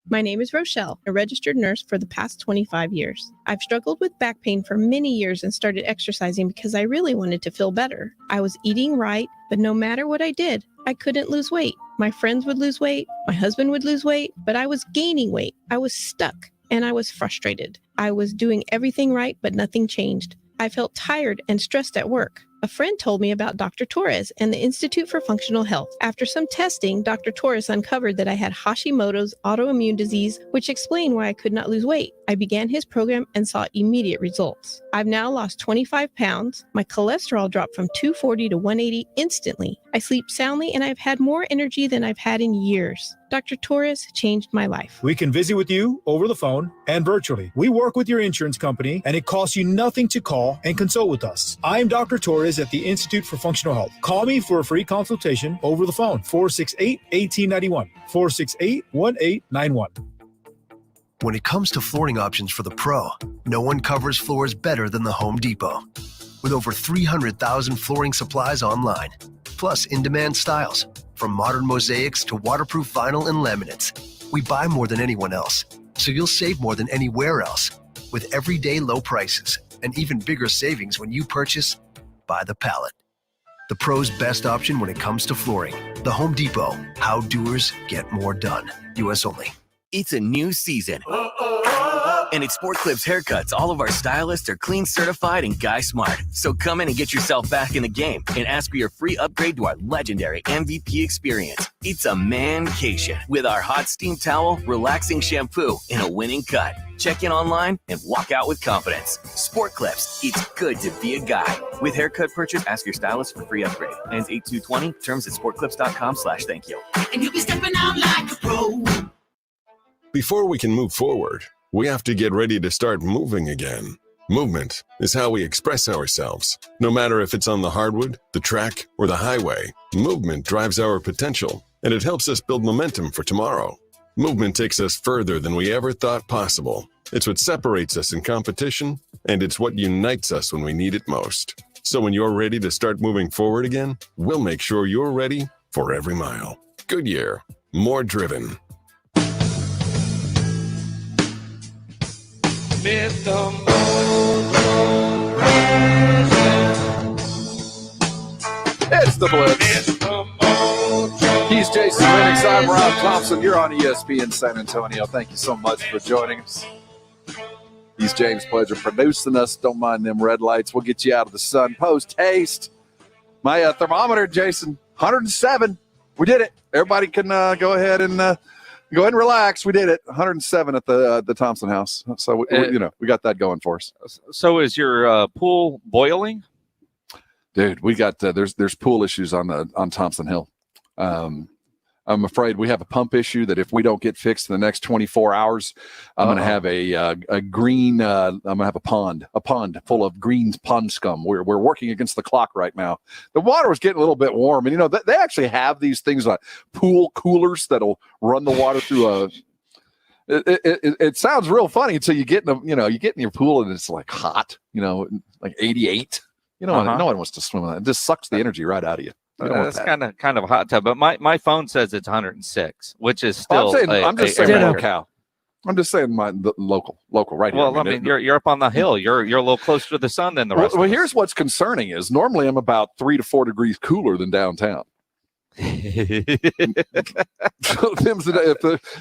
My name is Rochelle, a registered nurse for the past 25 years. I've struggled with back pain for many years and started exercising because I really wanted to feel better. I was eating right, but no matter what I did, I couldn't lose weight. My friends would lose weight, my husband would lose weight, but I was gaining weight. I was stuck and I was frustrated. I was doing everything right, but nothing changed. I felt tired and stressed at work. A friend told me about Dr. Torres and the Institute for Functional Health. After some testing, Dr. Torres uncovered that I had Hashimoto's autoimmune disease, which explained why I could not lose weight. I began his program and saw immediate results. I've now lost 25 pounds. My cholesterol dropped from 240 to 180 instantly. I sleep soundly and I've had more energy than I've had in years. Dr. Torres changed my life. We can visit with you over the phone and virtually. We work with your insurance company and it costs you nothing to call and consult with us. I'm Dr. Torres at the Institute for Functional Health. Call me for a free consultation over the phone, 468-1891, 468-1891. When it comes to flooring options for the pro, no one covers floors better than the Home Depot. With over 300,000 flooring supplies online, plus in-demand styles, from modern mosaics to waterproof vinyl and laminates, we buy more than anyone else, so you'll save more than anywhere else, with everyday low prices and even bigger savings when you purchase by the pallet. The pro's best option when it comes to flooring. The Home Depot. How doers get more done. U.S. only. It's a new season. And at Sport Clips Haircuts, all of our stylists are clean certified and guy smart. So come in and get yourself back in the game and ask for your free upgrade to our legendary MVP experience. It's a mancation with our hot steam towel, relaxing shampoo, and a winning cut. Check in online and walk out with confidence. Sport Clips, it's good to be a guy. With haircut purchase, ask your stylist for free upgrade. Ends 8/2/20. Terms at sportclips.com/thank you. And you'll be stepping out like a pro. Before we can move forward, we have to get ready to start moving again. Movement is how we express ourselves. No matter if it's on the hardwood, the track, or the highway, movement drives our potential, and it helps us build momentum for tomorrow. Movement takes us further than we ever thought possible. It's what separates us in competition, and it's what unites us when we need it most. So when you're ready to start moving forward again, we'll make sure you're ready for every mile. Goodyear, more driven. It's the Blitz. It's the Blitz. It's the Mojo He's Jason Lennox. I'm Rob Thompson. You're on ESPN San Antonio. Thank you so much for joining us. He's James Pledger producing us. Don't mind them red lights. We'll get you out of the sun post-haste. My thermometer, Jason, 107. We did it. Everybody can go ahead and relax. We did it. 107 at the Thompson house. So we got that going for us. So is your pool boiling? Dude, we got there's pool issues on Thompson Hill. I'm afraid we have a pump issue that if we don't get fixed in the next 24 hours, I'm going to have a green. I'm going to have a pond full of green pond scum. We're working against the clock right now. The water was getting a little bit warm, and they actually have these things like pool coolers that'll run the water through a. It sounds real funny until you get in your pool and it's like hot, like 88. No one wants to swim in that. It just sucks the energy right out of you. That's kind of a hot tub, but my phone says it's 106, which is still. I'm just saying local. I'm just saying the local right here. Well, you're up on the hill. You're a little closer to the sun than the rest. Well, here's what's concerning is normally I'm about 3 to 4 degrees cooler than downtown. So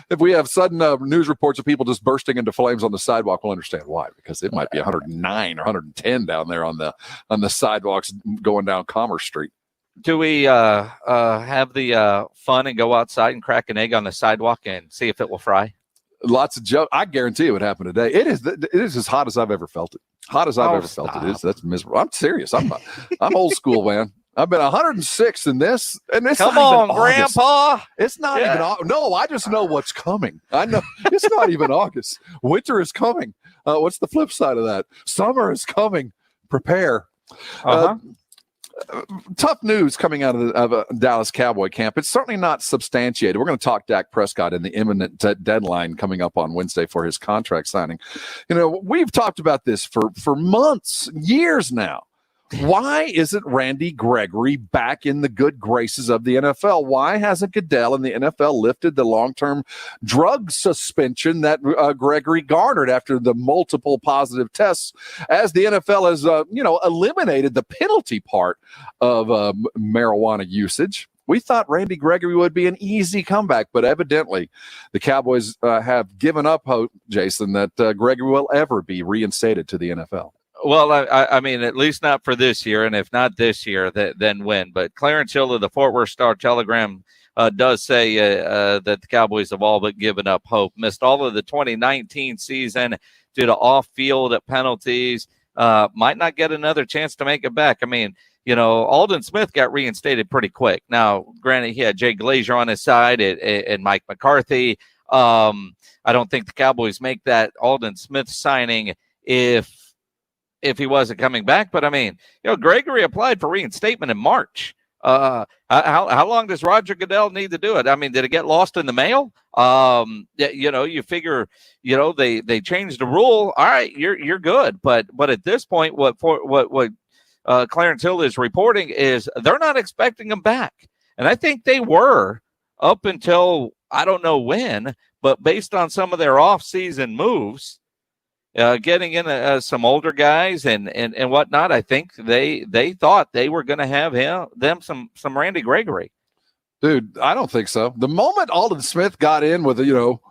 if we have sudden news reports of people just bursting into flames on the sidewalk, we'll understand why, because it might be 109 or 110 down there on the sidewalks going down Commerce Street. Do we have the fun and go outside and crack an egg on the sidewalk and see if it will fry? Lots of jokes. I guarantee it would happen today. It is as hot as I've ever felt it. Hot as I've ever felt it. That's miserable. I'm serious. I'm old school, man. I've been 106 in this, and it's come not on, Grandpa. It's not even. No, I just know what's coming. I know it's not even August. Winter is coming. What's the flip side of that? Summer is coming. Prepare. Tough news coming out of a Dallas Cowboy camp. It's certainly not substantiated. We're going to talk Dak Prescott in the imminent deadline coming up on Wednesday for his contract signing. We've talked about this for months, years now. Why isn't Randy Gregory back in the good graces of the NFL? Why hasn't Goodell and the NFL lifted the long-term drug suspension that Gregory garnered after the multiple positive tests, as the NFL has, eliminated the penalty part of marijuana usage? We thought Randy Gregory would be an easy comeback, but evidently the Cowboys have given up hope, Jason, that Gregory will ever be reinstated to the NFL. Well, I mean, at least not for this year, and if not this year, then when? But Clarence Hill of the Fort Worth Star-Telegram does say that the Cowboys have all but given up hope. Missed all of the 2019 season due to off-field penalties. Might not get another chance to make it back. I mean, Aldon Smith got reinstated pretty quick. Now, granted, he had Jay Glazier on his side and Mike McCarthy. I don't think the Cowboys make that Aldon Smith signing if he wasn't coming back. But I mean, Gregory applied for reinstatement in March. How long does Roger Goodell need to do it? I mean, did it get lost in the mail? You figure, they changed the rule. All right, you're good. But at this point, what Clarence Hill is reporting is they're not expecting him back. And I think they were up until I don't know when, but based on some of their off-season moves, getting in some older guys and whatnot, I think they thought they were going to have them some Randy Gregory. Dude, I don't think so. The moment Aldon Smith got in within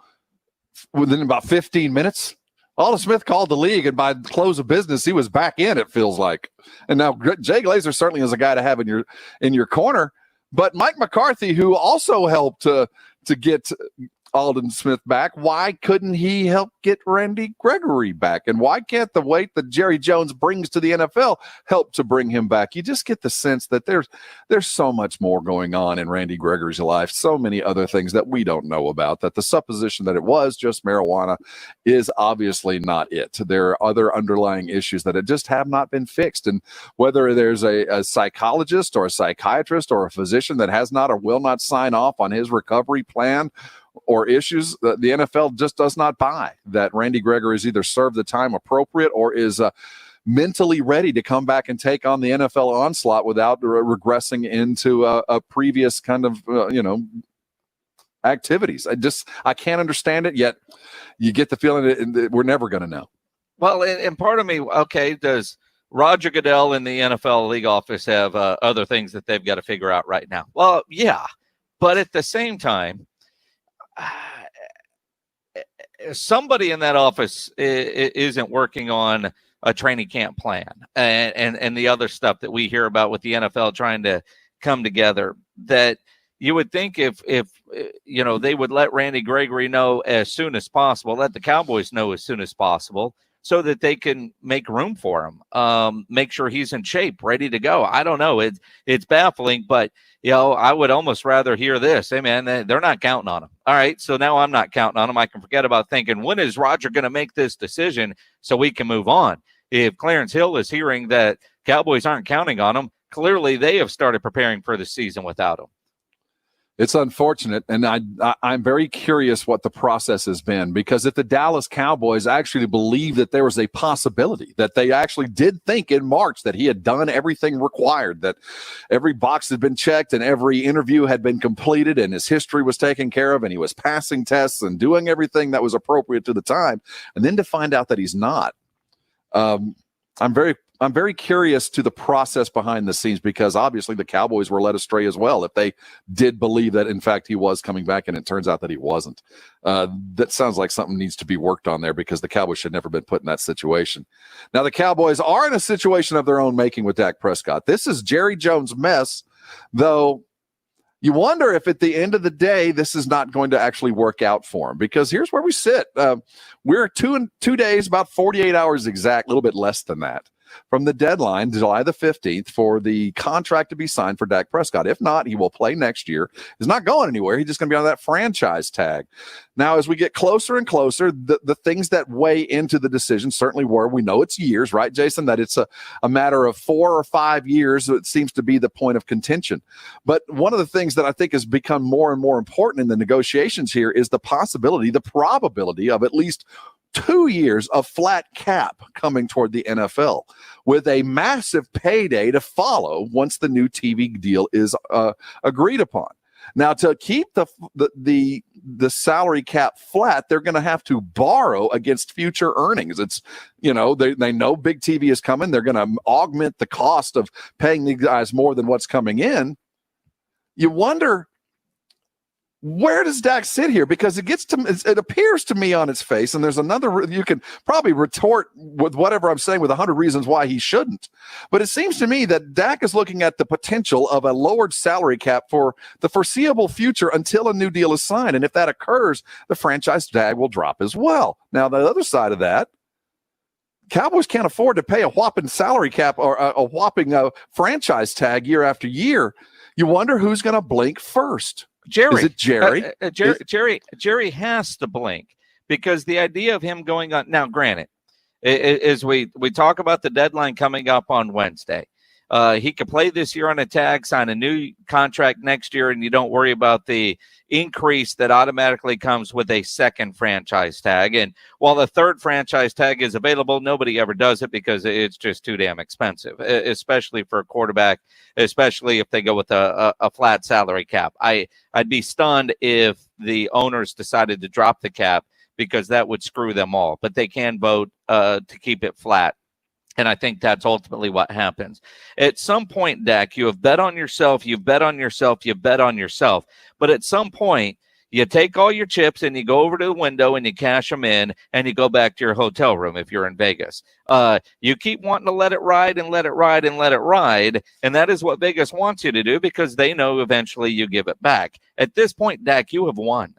about 15 minutes, Aldon Smith called the league, and by the close of business, he was back in, it feels like. And now Jay Glazier certainly is a guy to have in your corner. But Mike McCarthy, who also helped to get Aldon Smith back, why couldn't he help get Randy Gregory back? And why can't the weight that Jerry Jones brings to the NFL help to bring him back? You just get the sense that there's so much more going on in Randy Gregory's life, so many other things that we don't know about, that the supposition that it was just marijuana is obviously not it. There are other underlying issues that just have not been fixed. And whether there's a psychologist or a psychiatrist or a physician that has not or will not sign off on his recovery plan or issues, the NFL just does not buy that Randy Gregory has either served the time appropriate or is mentally ready to come back and take on the NFL onslaught without regressing into a previous kind of, activities. I can't understand it, yet you get the feeling that we're never going to know. Well, and part of me, okay, does Roger Goodell in the NFL league office have other things that they've got to figure out right now? Well, yeah. But at the same time, somebody in that office isn't working on a training camp plan and the other stuff that we hear about with the NFL trying to come together, that you would think if they would let Randy Gregory know as soon as possible, let the Cowboys know as soon as possible, so that they can make room for him, make sure he's in shape, ready to go. I don't know. It's baffling, but I would almost rather hear this. Hey, man, they're not counting on him. All right, so now I'm not counting on him. I can forget about thinking, when is Roger going to make this decision so we can move on? If Clarence Hill is hearing that Cowboys aren't counting on him, clearly they have started preparing for the season without him. It's unfortunate, and I'm very curious what the process has been, because if the Dallas Cowboys actually believe that there was a possibility, that they actually did think in March that he had done everything required, that every box had been checked and every interview had been completed and his history was taken care of and he was passing tests and doing everything that was appropriate to the time, and then to find out that he's not, I'm very curious to the process behind the scenes, because obviously the Cowboys were led astray as well if they did believe that, in fact, he was coming back, and it turns out that he wasn't. That sounds like something needs to be worked on there, because the Cowboys should never been put in that situation. Now, the Cowboys are in a situation of their own making with Dak Prescott. This is Jerry Jones' mess, though. You wonder if at the end of the day, this is not going to actually work out for him, because here's where we sit. We're 2 days, about 48 hours exact, a little bit less than that, from the deadline, July the 15th, for the contract to be signed for Dak Prescott. If not, he will play next year. He's not going anywhere. He's just going to be on that franchise tag. Now, as we get closer and closer, the things that weigh into the decision certainly were, we know it's years, right, Jason, that it's a matter of 4 or 5 years. It seems to be the point of contention. But one of the things that I think has become more and more important in the negotiations here is the possibility, the probability of at least 2 years of flat cap coming toward the NFL, with a massive payday to follow once the new TV deal is agreed upon. Now, to keep the salary cap flat, they're going to have to borrow against future earnings. It's, they know big TV is coming. They're going to augment the cost of paying these guys more than what's coming in. You wonder, where does Dak sit here? Because it appears to me on its face, and there's another, you can probably retort with whatever I'm saying with 100 reasons why he shouldn't. But it seems to me that Dak is looking at the potential of a lowered salary cap for the foreseeable future until a new deal is signed. And if that occurs, the franchise tag will drop as well. Now, the other side of that, Cowboys can't afford to pay a whopping salary cap or a whopping franchise tag year after year. You wonder who's going to blink first. Jerry. Is it Jerry? Jerry has to blink, because the idea of him going on now, granted, is we talk about the deadline coming up on Wednesday. He could play this year on a tag, sign a new contract next year, and you don't worry about the increase that automatically comes with a second franchise tag. And while the third franchise tag is available, nobody ever does it because it's just too damn expensive, especially for a quarterback, especially if they go with a flat salary cap. I'd be stunned if the owners decided to drop the cap, because that would screw them all. But they can vote to keep it flat. And I think that's ultimately what happens. At some point, Dak, you have bet on yourself, you've bet on yourself, you've bet on yourself. But at some point, you take all your chips and you go over to the window and you cash them in and you go back to your hotel room if you're in Vegas. You keep wanting to let it ride and let it ride and let it ride. And that is what Vegas wants you to do, because they know eventually you give it back. At this point, Dak, you have won.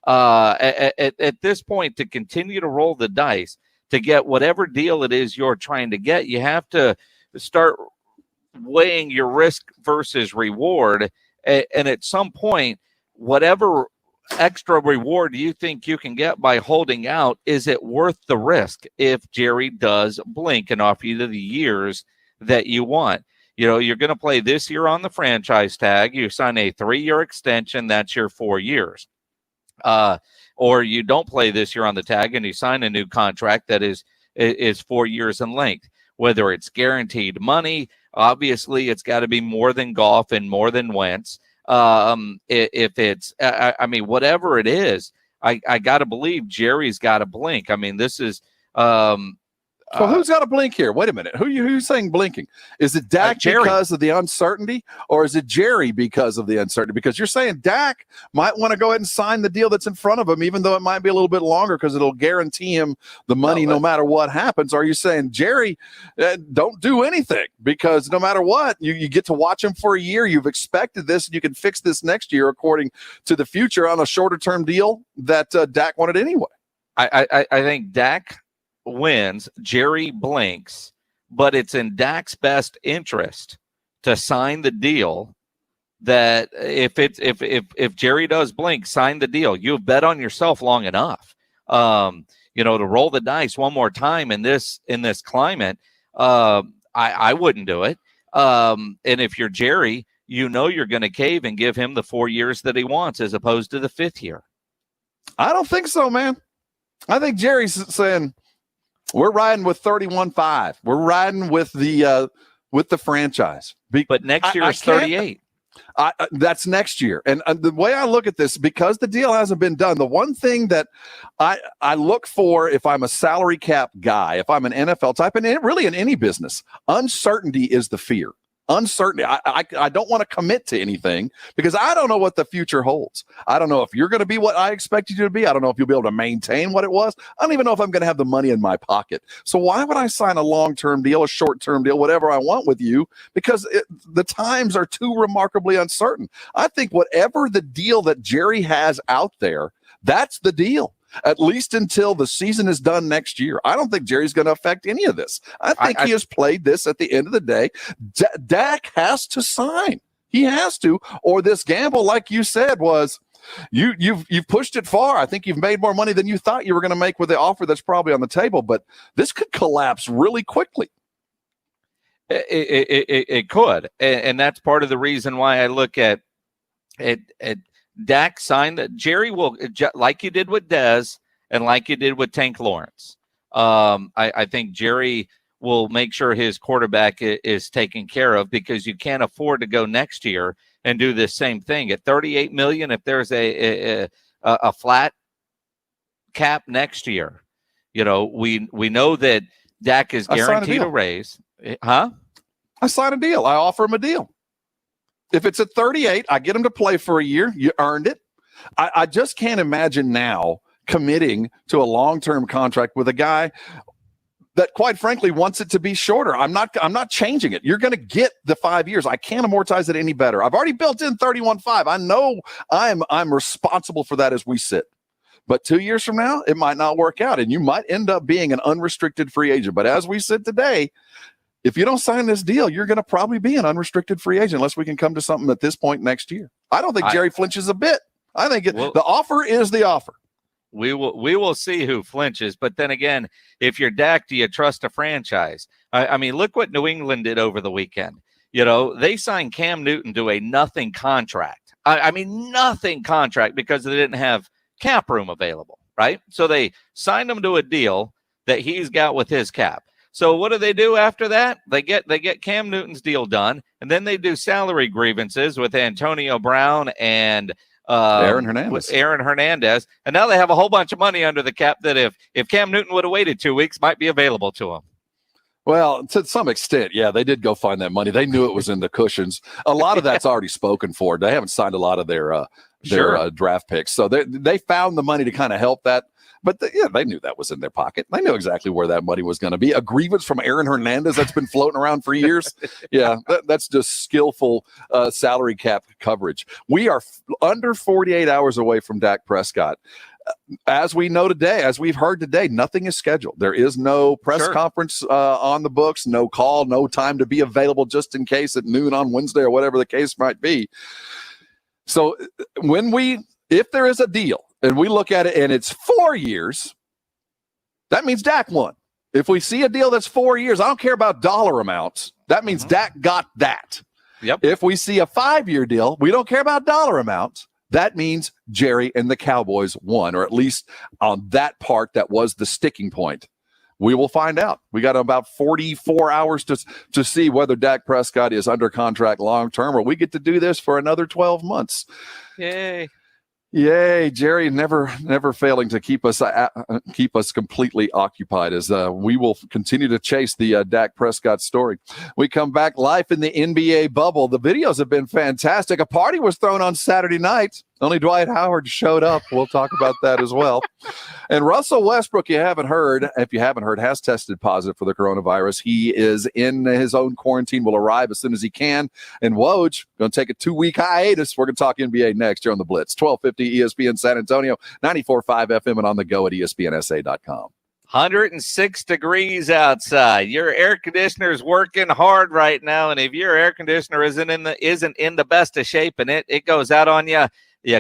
At this point, to continue to roll the dice, to get whatever deal it is you're trying to get, you have to start weighing your risk versus reward. And at some point, whatever extra reward you think you can get by holding out, is it worth the risk if Jerry does blink and offer you the years that you want? You're going to play this year on the franchise tag. You sign a 3-year extension. That's your 4 years. Or you don't play this year on the tag and you sign a new contract that is 4 years in length. Whether it's guaranteed money, obviously it's got to be more than Goff and more than Wentz. If it's, whatever it is, I got to believe Jerry's got to blink. I mean, this is Well, who's got to blink here? Wait a minute. Who's saying blinking? Is it Dak because of the uncertainty, or is it Jerry because of the uncertainty? Because you're saying Dak might want to go ahead and sign the deal that's in front of him, even though it might be a little bit longer because it'll guarantee him the money no matter what happens. Or are you saying, Jerry, don't do anything because no matter what, you get to watch him for a year. You've expected this, and you can fix this next year according to the future on a shorter-term deal that Dak wanted anyway. I think Dak wins, Jerry blinks, but it's in Dak's best interest to sign the deal. That if Jerry does blink, sign the deal. You've bet on yourself long enough, to roll the dice one more time in this climate. I wouldn't do it. And if you're Jerry, you're going to cave and give him the 4 years that he wants as opposed to the 5th year. I don't think so, man. I think Jerry's saying, we're riding with 31-5. We're riding with the franchise. But next year is 38. That's next year. And the way I look at this, because the deal hasn't been done, the one thing that I look for if I'm a salary cap guy, if I'm an NFL type, and really in any business, uncertainty is the fear. Uncertainty. I don't want to commit to anything because I don't know what the future holds. I don't know if you're going to be what I expected you to be. I don't know if you'll be able to maintain what it was. I don't even know if I'm going to have the money in my pocket. So why would I sign a long-term deal, a short-term deal, whatever I want with you? Because the times are too remarkably uncertain. I think whatever the deal that Jerry has out there, that's the deal. At least until the season is done next year. I don't think Jerry's going to affect any of this. I think he has played this at the end of the day. Dak has to sign. He has to, or this gamble, like you said, was you've pushed it far. I think you've made more money than you thought you were going to make with the offer that's probably on the table, but this could collapse really quickly. It could, and that's part of the reason why I look at Dak signed that. Jerry will, like you did with Dez and like you did with Tank Lawrence. I think Jerry will make sure his quarterback is taken care of because you can't afford to go next year and do this same thing at $38 million. If there's a flat cap next year, we know that Dak is guaranteed a raise. Huh? I sign a deal. I offer him a deal. If it's at 38, I get him to play for a year. You earned it. I just can't imagine now committing to a long-term contract with a guy that, quite frankly, wants it to be shorter. I'm not changing it. You're going to get the 5 years. I can't amortize it any better. I've already built in 31.5. I know I'm responsible for that as we sit. But 2 years from now, it might not work out, and you might end up being an unrestricted free agent. But as we sit today, if you don't sign this deal, you're going to probably be an unrestricted free agent unless we can come to something at this point next year. I don't think Jerry flinches a bit. I think the offer is the offer. We will see who flinches. But then again, if you're Dak, do you trust a franchise? I mean, look what New England did over the weekend. They signed Cam Newton to a nothing contract. I mean, nothing contract because they didn't have cap room available, right? So they signed him to a deal that he's got with his cap. So what do they do after that? They get Cam Newton's deal done, and then they do salary grievances with Antonio Brown and Aaron Hernandez. And now they have a whole bunch of money under the cap that if Cam Newton would have waited 2 weeks, might be available to him. Well, to some extent, yeah, they did go find that money. They knew it was in the cushions. A lot of that's already spoken for. They haven't signed a lot of their draft picks. So they found the money to kind of help that. But they knew that was in their pocket. They knew exactly where that money was going to be. A grievance from Aaron Hernandez that's been floating around for years. Yeah, that's just skillful salary cap coverage. We are under 48 hours away from Dak Prescott. As we know today, as we've heard today, nothing is scheduled. There is no press conference on the books, no call, no time to be available just in case at noon on Wednesday or whatever the case might be. So if there is a deal, and we look at it and it's 4 years, that means Dak won. If we see a deal that's 4 years, I don't care about dollar amounts. That means Dak got that. Yep. If we see a 5-year deal, we don't care about dollar amounts. That means Jerry and the Cowboys won, or at least on that part that was the sticking point. We will find out. We got about 44 hours to see whether Dak Prescott is under contract long-term, or we get to do this for another 12 months. Yay. Yay, Jerry, never failing to keep us completely occupied as we will continue to chase the Dak Prescott story. We come back live in the NBA bubble. The videos have been fantastic. A party was thrown on Saturday night. Only Dwight Howard showed up. We'll talk about that as well. And Russell Westbrook, if you haven't heard, has tested positive for the coronavirus. He is in his own quarantine, will arrive as soon as he can. And Woj, going to take a 2-week hiatus. We're going to talk NBA next here on The Blitz. 1250 ESPN San Antonio, 94.5 FM, and on the go at ESPNSA.com. 106 degrees outside. Your air conditioner is working hard right now, and if your air conditioner isn't in the best of shape and it goes out on you,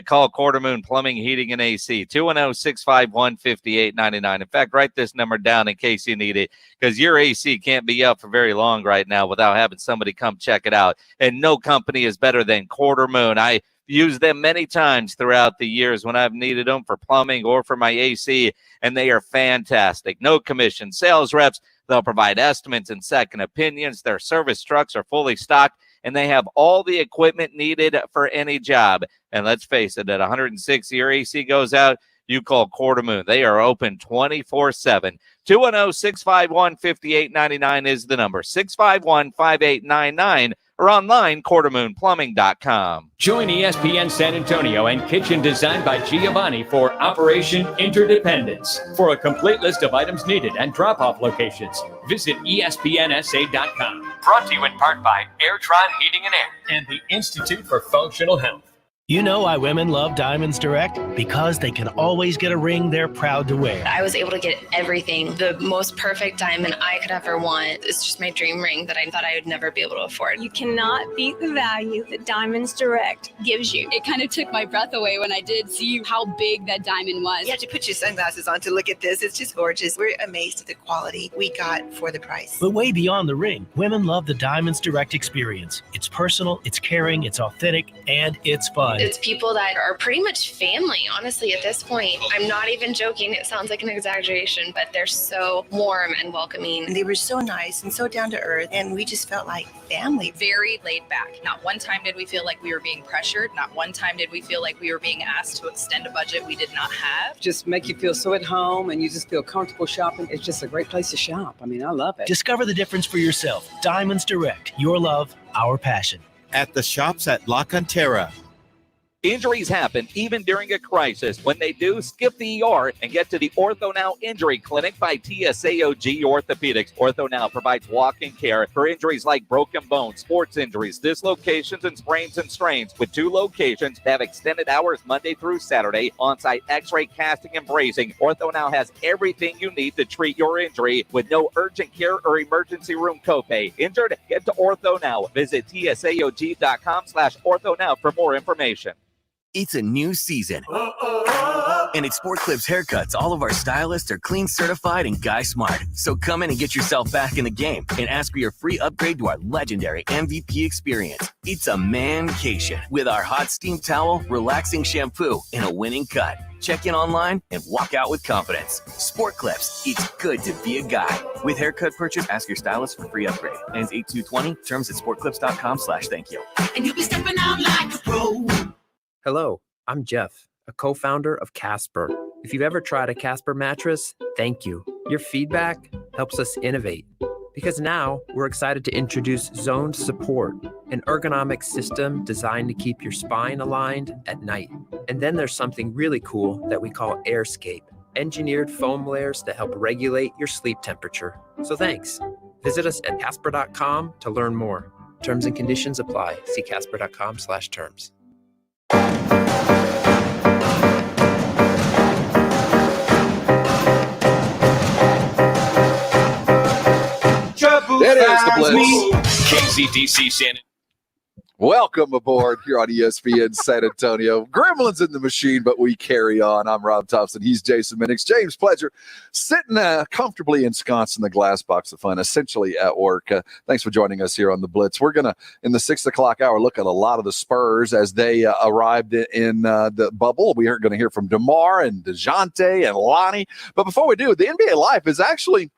call Quarter Moon Plumbing, Heating, and AC, 210-651-5899. In fact, write this number down in case you need it, because your AC can't be up for very long right now without having somebody come check it out. And no company is better than Quarter Moon. I used them many times throughout the years when I've needed them for plumbing or for my AC, and they are fantastic. No commission, sales reps. They'll provide estimates and second opinions. Their service trucks are fully stocked, and they have all the equipment needed for any job. And let's face it, at 106, your AC goes out, you call Quarter Moon. They are open 24/7. 210-651-5899 is the number. 651-5899 or online, quartermoonplumbing.com. Join ESPN San Antonio and Kitchen Designed by Giovanni for Operation Interdependence. For a complete list of items needed and drop-off locations, visit ESPNSA.com. Brought to you in part by Airtron Heating and Air and the Institute for Functional Health. You know why women love Diamonds Direct? Because they can always get a ring they're proud to wear. I was able to get everything, the most perfect diamond I could ever want. It's just my dream ring that I thought I would never be able to afford. You cannot beat the value that Diamonds Direct gives you. It kind of took my breath away when I did see how big that diamond was. You have to put your sunglasses on to look at this. It's just gorgeous. We're amazed at the quality we got for the price. But way beyond the ring, women love the Diamonds Direct experience. It's personal, it's caring, it's authentic, and it's fun. It's people that are pretty much family, honestly, at this point. I'm not even joking. It sounds like an exaggeration, but they're so warm and welcoming. And they were so nice and so down to earth, and we just felt like family. Very laid back. Not one time did we feel like we were being pressured. Not one time did we feel like we were being asked to extend a budget we did not have. Just make you feel so at home, and you just feel comfortable shopping. It's just a great place to shop. I mean, I love it. Discover the difference for yourself. Diamonds Direct. Your love, our passion. At the shops at La Cantera. Injuries happen even during a crisis. When they do, skip the ER and get to the Ortho Now Injury Clinic by TSAOG Orthopedics. Ortho Now provides walk-in care for injuries like broken bones, sports injuries, dislocations, and sprains and strains. With 2 locations, they have extended hours Monday through Saturday, on-site x-ray, casting, and bracing. Ortho Now has everything you need to treat your injury with no urgent care or emergency room copay. Injured? Get to Ortho Now. Visit TSAOG.com/Ortho Now for more information. It's a new season. And at Sport Clips Haircuts, all of our stylists are clean certified and guy smart. So come in and get yourself back in the game and ask for your free upgrade to our legendary MVP experience. It's a mancation with our hot steam towel, relaxing shampoo, and a winning cut. Check in online and walk out with confidence. Sport Clips, it's good to be a guy. With haircut purchase, ask your stylist for free upgrade. Ends 8/2/20. Terms at sportclips.com/thank you. And you'll be stepping out like a pro. Hello, I'm Jeff, a co-founder of Casper. If you've ever tried a Casper mattress, thank you. Your feedback helps us innovate. Because now we're excited to introduce Zoned Support, an ergonomic system designed to keep your spine aligned at night. And then there's something really cool that we call AirScape, engineered foam layers that help regulate your sleep temperature. So thanks. Visit us at Casper.com to learn more. Terms and conditions apply. See Casper.com/terms. That is the Blitz. KZDC San. Welcome aboard here on ESPN San Antonio. Gremlins in the machine, but we carry on. I'm Rob Thompson. He's Jason Minix. James Pledger sitting comfortably ensconced in the glass box of fun, essentially at work. Thanks for joining us here on the Blitz. We're going to, in the 6 o'clock hour, look at a lot of the Spurs as they arrived in the bubble. We are going to hear from DeMar and Dejounte and Lonnie. But before we do, the NBA Life is actually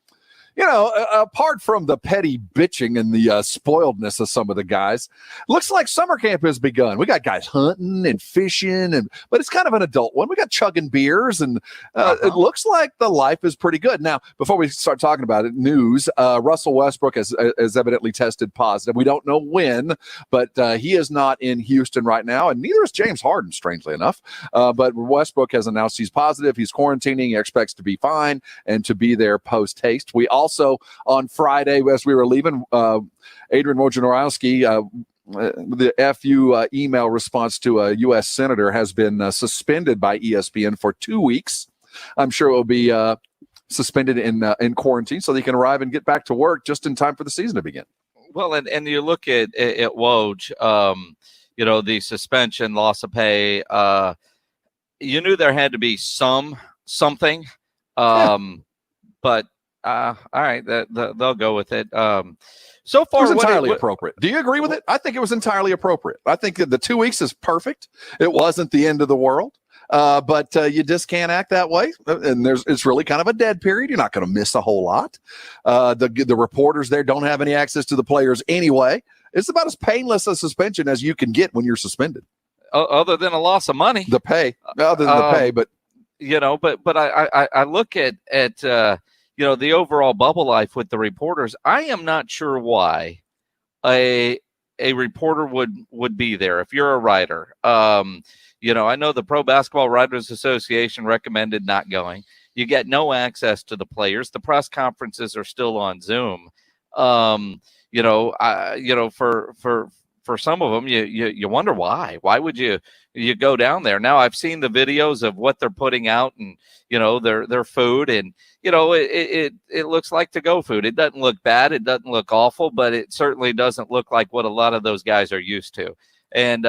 Apart from the petty bitching and the spoiledness of some of the guys, looks like summer camp has begun. We got guys hunting and fishing, but it's kind of an adult one. We got chugging beers, and it looks like the life is pretty good. Now, before we start talking about it, news, Russell Westbrook has evidently tested positive. We don't know when, but he is not in Houston right now, and neither is James Harden, strangely enough. But Westbrook has announced he's positive. He's quarantining. He expects to be fine and to be there post-haste. We also, on Friday, as we were leaving, Adrian Wojnarowski, the FU email response to a U.S. senator has been suspended by ESPN for 2 weeks. I'm sure it will be suspended in quarantine so they can arrive and get back to work just in time for the season to begin. Well, and you look at Woj, the suspension, loss of pay. You knew there had to be something, but. All right, they'll go with it. So far, it was entirely appropriate. Do you agree with it? I think it was entirely appropriate. I think that the 2 weeks is perfect. It wasn't the end of the world, but you just can't act that way. And it's really kind of a dead period. You're not going to miss a whole lot. The reporters there don't have any access to the players anyway. It's about as painless a suspension as you can get when you're suspended. Other than a loss of money, the pay, other than the pay, but I look at the overall bubble life with the reporters. I am not sure why a reporter would be there if you're a writer. I know the Pro Basketball Writers Association recommended not going. You get no access to the players. The press conferences are still on Zoom. For some of them, you wonder why. Why would you go down there? Now, I've seen the videos of what they're putting out, and their food, and it looks like to-go food. It doesn't look bad. It doesn't look awful, but it certainly doesn't look like what a lot of those guys are used to. And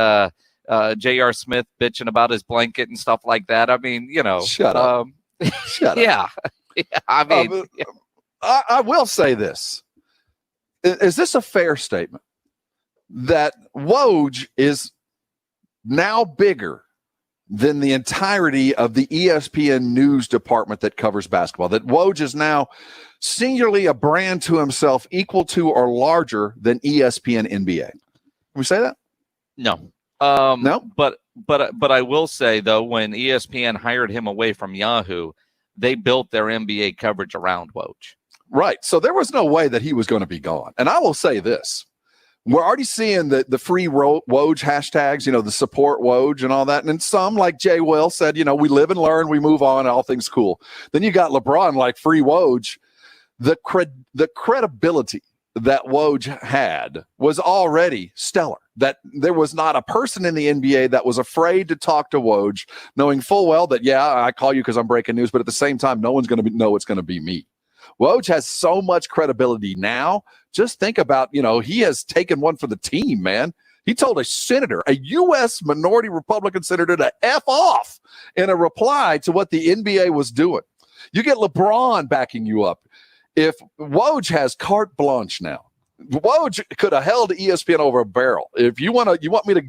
J.R. Smith bitching about his blanket and stuff like that. I mean, shut up. Shut up. Yeah. I mean, I will say this. Is this a fair statement? That Woj is now bigger than the entirety of the ESPN news department that covers basketball. That Woj is now singularly a brand to himself, equal to or larger than ESPN NBA. Can we say that? No. No. But I will say, though, when ESPN hired him away from Yahoo, they built their NBA coverage around Woj. Right. So there was no way that he was going to be gone. And I will say this. We're already seeing the free Woj hashtags, the support Woj and all that. And some, like Jay Will said, we live and learn, we move on, all things cool. Then you got LeBron, like free Woj. The credibility that Woj had was already stellar. That there was not a person in the NBA that was afraid to talk to Woj, knowing full well that, I call you because I'm breaking news, but at the same time, no one's going to know it's going to be me. Woj has so much credibility now. Just think about, he has taken one for the team, man. He told a senator, a U.S. minority Republican senator, to F off in a reply to what the NBA was doing. You get LeBron backing you up. If Woj has carte blanche now, Woj could have held ESPN over a barrel. If you want me to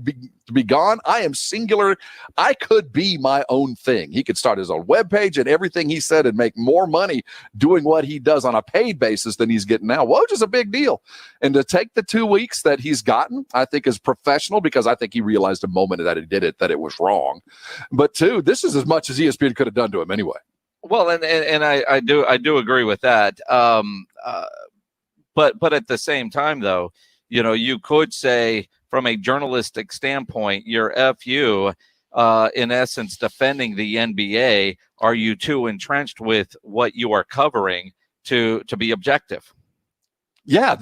be gone, I am singular. I could be my own thing. He could start his own webpage and everything he said and make more money doing what he does on a paid basis than he's getting now. Woj is a big deal. And to take the 2 weeks that he's gotten, I think is professional, because I think he realized the moment that he did it, that it was wrong. But two, this is as much as ESPN could have done to him anyway. Well, and I do agree with that. But at the same time, though, you could say from a journalistic standpoint, your FU, in essence, defending the NBA. Are you too entrenched with what you are covering to be objective? Yeah.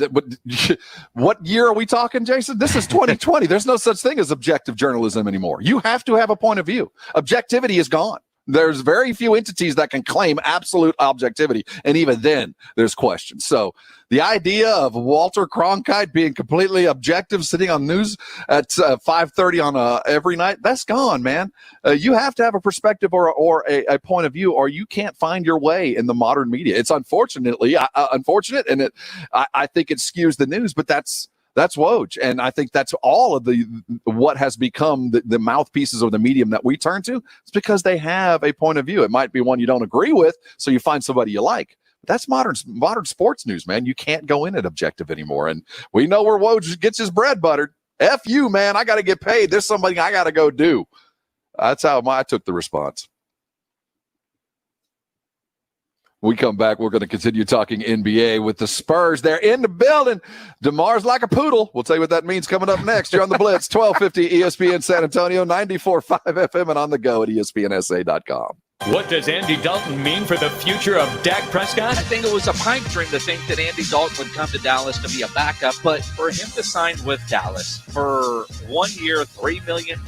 What year are we talking, Jason? This is 2020. There's no such thing as objective journalism anymore. You have to have a point of view. Objectivity is gone. There's very few entities that can claim absolute objectivity, and even then, there's questions. So the idea of Walter Cronkite being completely objective, sitting on news at 5:30 on every night, that's gone, man. You have to have a perspective or a point of view, or you can't find your way in the modern media. It's unfortunate, and I think it skews the news, but that's Woj. And I think that's all of what has become the mouthpieces of the medium that we turn to. It's because they have a point of view. It might be one you don't agree with, so you find somebody you like. That's modern sports news, man. You can't go in it objective anymore. And we know where Woj gets his bread buttered. F you, man. I got to get paid. There's something I got to go do. That's how I took the response. We come back. We're going to continue talking NBA with the Spurs. They're in the building. DeMar's like a poodle. We'll tell you what that means coming up next. You're on the Blitz, 1250 ESPN San Antonio, 94.5 FM, and on the go at ESPNSA.com. What does Andy Dalton mean for the future of Dak Prescott? I think it was a pipe dream to think that Andy Dalton would come to Dallas to be a backup, but for him to sign with Dallas for 1 year, $3 million,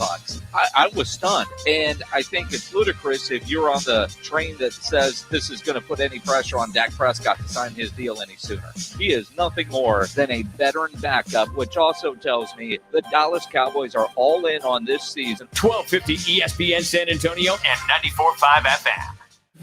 I was stunned. And I think it's ludicrous if you're on the train that says this is going to put any pressure on Dak Prescott to sign his deal any sooner. He is nothing more than a veteran backup, which also tells me the Dallas Cowboys are all in on this season. 1250 ESPN San Antonio and 94.5 FM.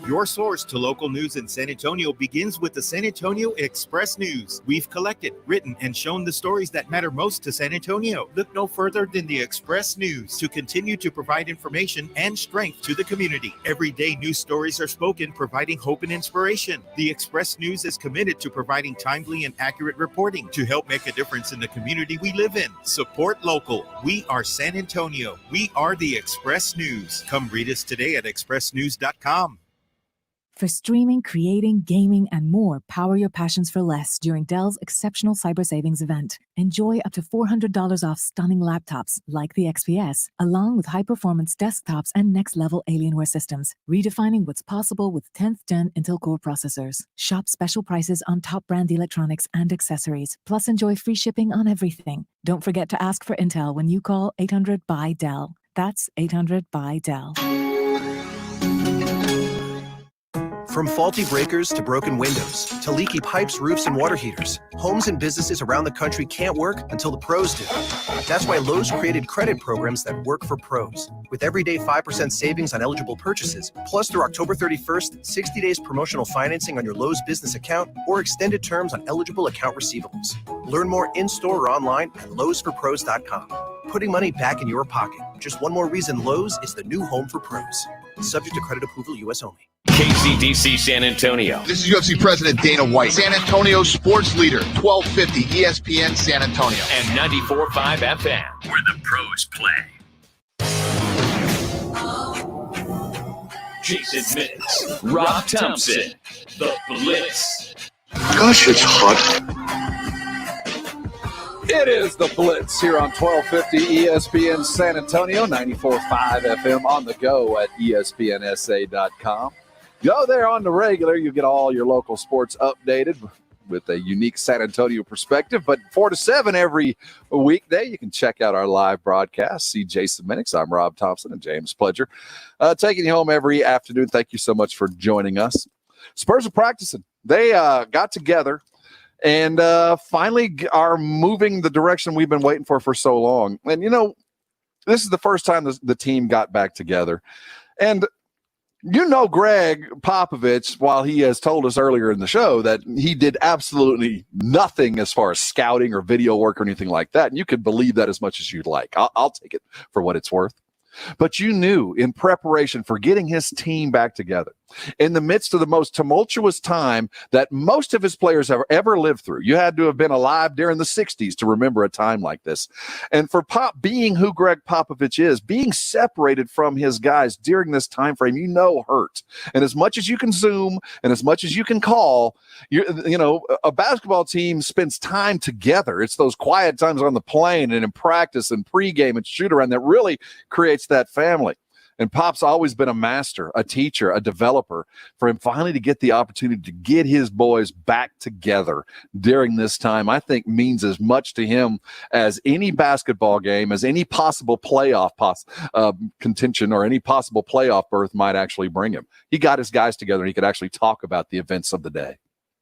Your source to local news in San Antonio begins with the San Antonio Express News. We've collected, written, and shown the stories that matter most to San Antonio. Look no further than the Express News to continue to provide information and strength to the community. Every day, news stories are spoken, providing hope and inspiration. The Express News is committed to providing timely and accurate reporting to help make a difference in the community we live in. Support local. We are San Antonio. We are the Express News. Come read us today at expressnews.com. For streaming, creating, gaming, and more, power your passions for less during Dell's exceptional cyber savings event. Enjoy up to $400 off stunning laptops like the XPS, along with high-performance desktops and next-level Alienware systems, redefining what's possible with 10th-gen Intel Core processors. Shop special prices on top-brand electronics and accessories, plus enjoy free shipping on everything. Don't forget to ask for Intel when you call 800-BUY-DELL. That's 800-BUY-DELL. From faulty breakers to broken windows to leaky pipes, roofs, and water heaters, homes and businesses around the country can't work until the pros do. That's why Lowe's created credit programs that work for pros. With everyday 5% savings on eligible purchases, plus through October 31st, 60 days promotional financing on your Lowe's business account or extended terms on eligible account receivables. Learn more in-store or online at lowesforpros.com. Putting money back in your pocket. Just one more reason Lowe's is the new home for pros. Subject to credit approval, U.S. only. KCDC San Antonio. This is UFC President Dana White. San Antonio sports leader, 1250 ESPN San Antonio. And 94.5 FM, where the pros play. Jason Minutes, Rob Thompson, The Blitz. Gosh, it's hot. It is the Blitz here on 1250 ESPN San Antonio, 94.5 FM on the go at ESPNSA.com. Go there on the regular. You get all your local sports updated with a unique San Antonio perspective. But 4 to 7 every weekday, you can check out our live broadcast. See Jason Minix. I'm Rob Thompson and James Pledger. Taking you home every afternoon. Thank you so much for joining us. Spurs are practicing. They got together and finally are moving the direction we've been waiting for so long. And, you know, this is the first time the team got back together. And you know, Greg Popovich, while he has told us earlier in the show that he did absolutely nothing as far as scouting or video work or anything like that. And you could believe that as much as you'd like. I'll take it for what it's worth. But you knew in preparation for getting his team back together, in the midst of the most tumultuous time that most of his players have ever lived through. You had to have been alive during the 60s to remember a time like this. And for Pop being who Greg Popovich is, being separated from his guys during this time frame, you know, hurt. And as much as you can Zoom and as much as you can call, you know, a basketball team spends time together. It's those quiet times on the plane and in practice and pregame and shoot around that really creates that family. And Pop's always been a master, a teacher, a developer. For him finally to get the opportunity to get his boys back together during this time, I think means as much to him as any basketball game, as any possible playoff contention or any possible playoff berth might actually bring him. He got his guys together and he could actually talk about the events of the day.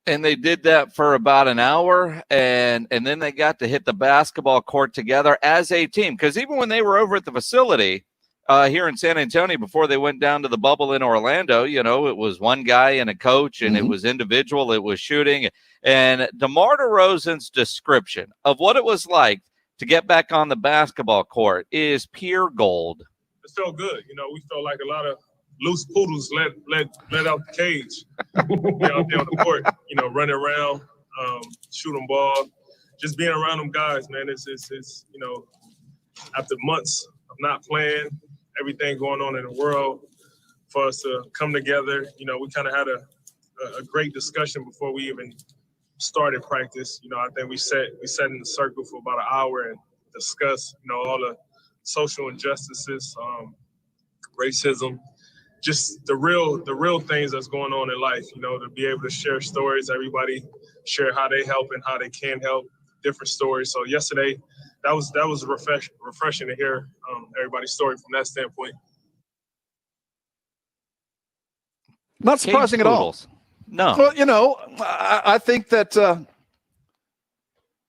And they did that for about an hour, and then they got to hit the basketball court together as a team. Because even when they were over at the facility here in San Antonio before they went down to the bubble in Orlando, you know, it was one guy and a coach, and it was individual, it was shooting. And DeMar DeRozan's description of what it was like to get back on the basketball court is pure gold. It felt good. You know, we felt like a lot of loose poodles let out the cage. Be out there on the court, running around, shooting ball, just being around them guys, man. It's after months of not playing, everything going on in the world, for us to come together, we kind of had a great discussion before we even started practice. I think we sat in the circle for about an hour and discussed, all the social injustices, racism, just the real things that's going on in life, to be able to share stories, everybody share how they help and how they can help, different stories. So yesterday, that was refreshing to hear everybody's story from that standpoint. Not surprising at all. No. Well, I think that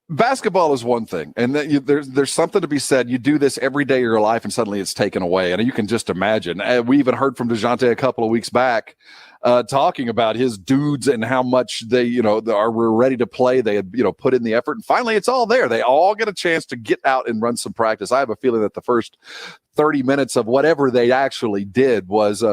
basketball is one thing, and that there's something to be said. You do this every day of your life, and suddenly it's taken away. And you can just imagine. We even heard from Dejounte a couple of weeks back talking about his dudes and how much they, were ready to play. They had, put in the effort, and finally it's all there. They all get a chance to get out and run some practice. I have a feeling that the first 30 minutes of whatever they actually did was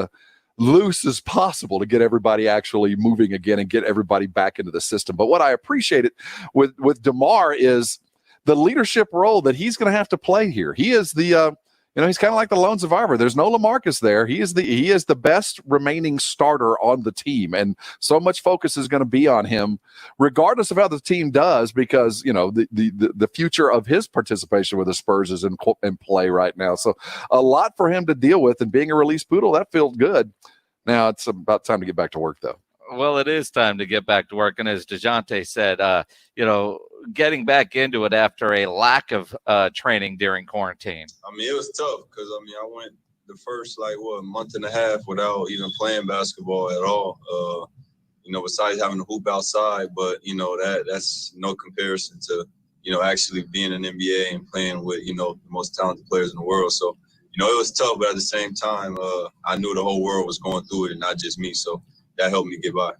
loose as possible to get everybody actually moving again and get everybody back into the system. But what I appreciated with DeMar is the leadership role that he's going to have to play here. He is the he's kind of like the lone survivor. There's no LaMarcus there. He is the best remaining starter on the team, and so much focus is going to be on him, regardless of how the team does, because the future of his participation with the Spurs is in play right now. So a lot for him to deal with, and being a release poodle, that feels good. Now it's about time to get back to work, though. Well, it is time to get back to work, and as Dejounte said, getting back into it after a lack of training during quarantine. It was tough because, I went the first, month and a half without even playing basketball at all, besides having to hoop outside. But, that's no comparison to, actually being in the NBA and playing with, the most talented players in the world. So, it was tough, but at the same time, I knew the whole world was going through it and not just me. So that helped me get by.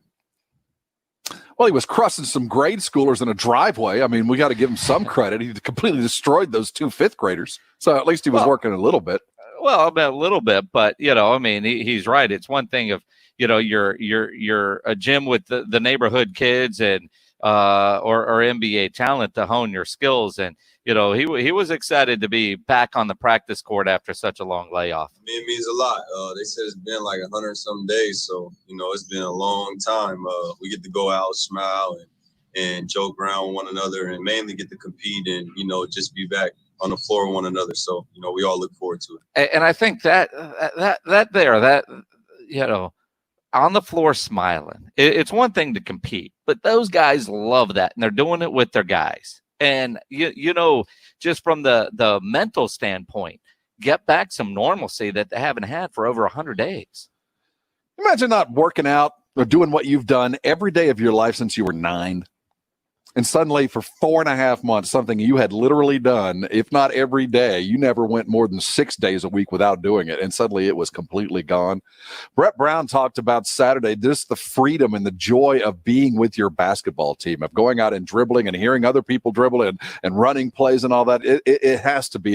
Well, he was crushing some grade schoolers in a driveway. We got to give him some credit. He completely destroyed those 2 fifth graders. So at least he was working a little bit. Well, a little bit, but he's right. It's one thing if you're a gym with the neighborhood kids and or NBA talent to hone your skills, and he was excited to be back on the practice court after such a long layoff. It means a lot. They said it's been like 100-some days, so it's been a long time. We get to go out, smile, and joke around with one another, and mainly get to compete and just be back on the floor with one another. So we all look forward to it. And I think that on the floor smiling, it's one thing to compete, but those guys love that, and they're doing it with their guys. And just from the mental standpoint, get back some normalcy that they haven't had for over 100 days. Imagine not working out or doing what you've done every day of your life since you were 9. And suddenly for 4.5 months, something you had literally done, if not every day, you never went more than 6 days a week without doing it. And suddenly it was completely gone. Brett Brown talked about Saturday, just the freedom and the joy of being with your basketball team, of going out and dribbling and hearing other people dribble and running plays and all that. It has to be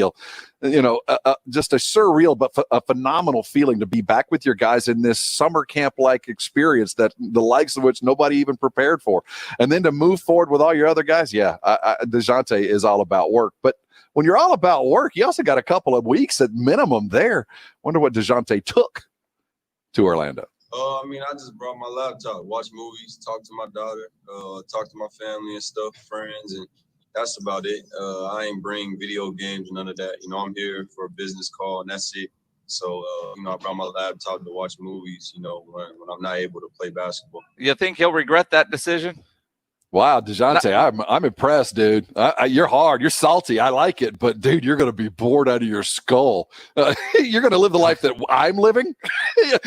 just a surreal but a phenomenal feeling to be back with your guys in this summer camp-like experience that the likes of which nobody even prepared for. And then to move forward with all your other guys, Dejounte is all about work. But when you're all about work, you also got a couple of weeks at minimum there. Wonder what Dejounte took to Orlando. I just brought my laptop, watch movies, talk to my daughter, talk to my family and stuff, friends, and that's about it. I ain't bring video games, none of that. I'm here for a business call, and that's it. So, I brought my laptop to watch movies, when I'm not able to play basketball. You think he'll regret that decision? Wow, Dejounte, I'm impressed, dude. You're hard. You're salty. I like it. But, dude, you're going to be bored out of your skull. You're going to live the life that I'm living?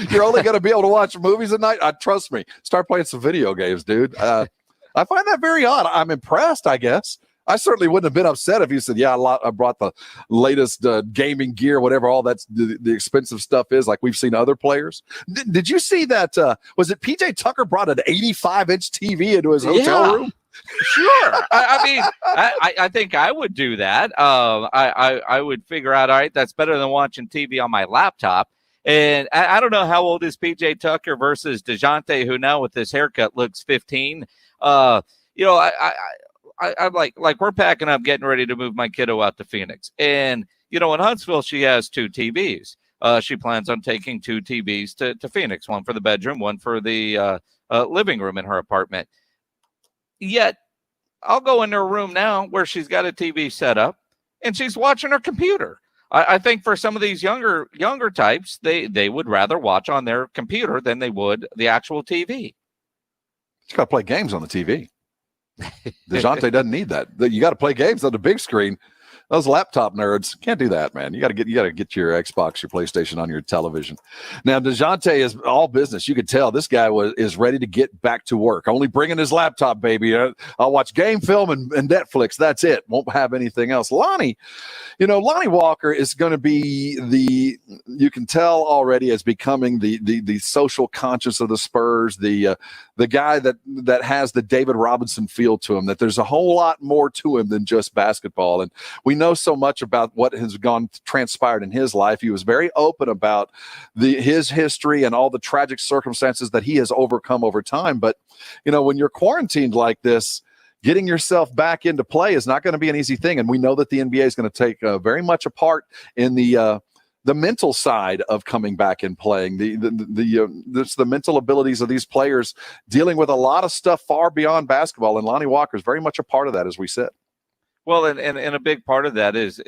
You're only going to be able to watch movies at night? Trust me. Start playing some video games, dude. I find that very odd. I'm impressed, I guess. I certainly wouldn't have been upset if you said, I brought the latest gaming gear, whatever all that's the expensive stuff is, like we've seen other players. Did you see that? Was it PJ Tucker brought an 85-inch TV into his hotel room? Sure. I think I would do that. I would figure out, all right, that's better than watching TV on my laptop. And I don't know how old is PJ Tucker versus Dejounte, who now with this haircut looks 15. I'm like we're packing up, getting ready to move my kiddo out to Phoenix. And, in Huntsville, she has 2 TVs. She plans on taking 2 TVs to Phoenix, one for the bedroom, one for the living room in her apartment. Yet I'll go in her room now where she's got a TV set up and she's watching her computer. I think for some of these younger types, they would rather watch on their computer than they would the actual TV. You got to play games on the TV. DeJounte doesn't need that. You got to play games on the big screen. Those laptop nerds can't do that, man. You got to get your Xbox, your PlayStation on your television. Now, DeJounte is all business. You could tell this guy is ready to get back to work. Only bringing his laptop, baby. I'll watch game film and Netflix. That's it. Won't have anything else. Lonnie Walker is going to be you can tell already as becoming the social conscience of the Spurs, the guy that has the David Robinson feel to him, that there's a whole lot more to him than just basketball. And we know so much about what has transpired in his life. He was very open about his history and all the tragic circumstances that he has overcome over time. But, when you're quarantined like this, getting yourself back into play is not going to be an easy thing. And we know that the NBA is going to take very much a part in the mental side of coming back and playing, the mental abilities of these players dealing with a lot of stuff far beyond basketball. And Lonnie Walker is very much a part of that, as we said. Well, and a big part of that is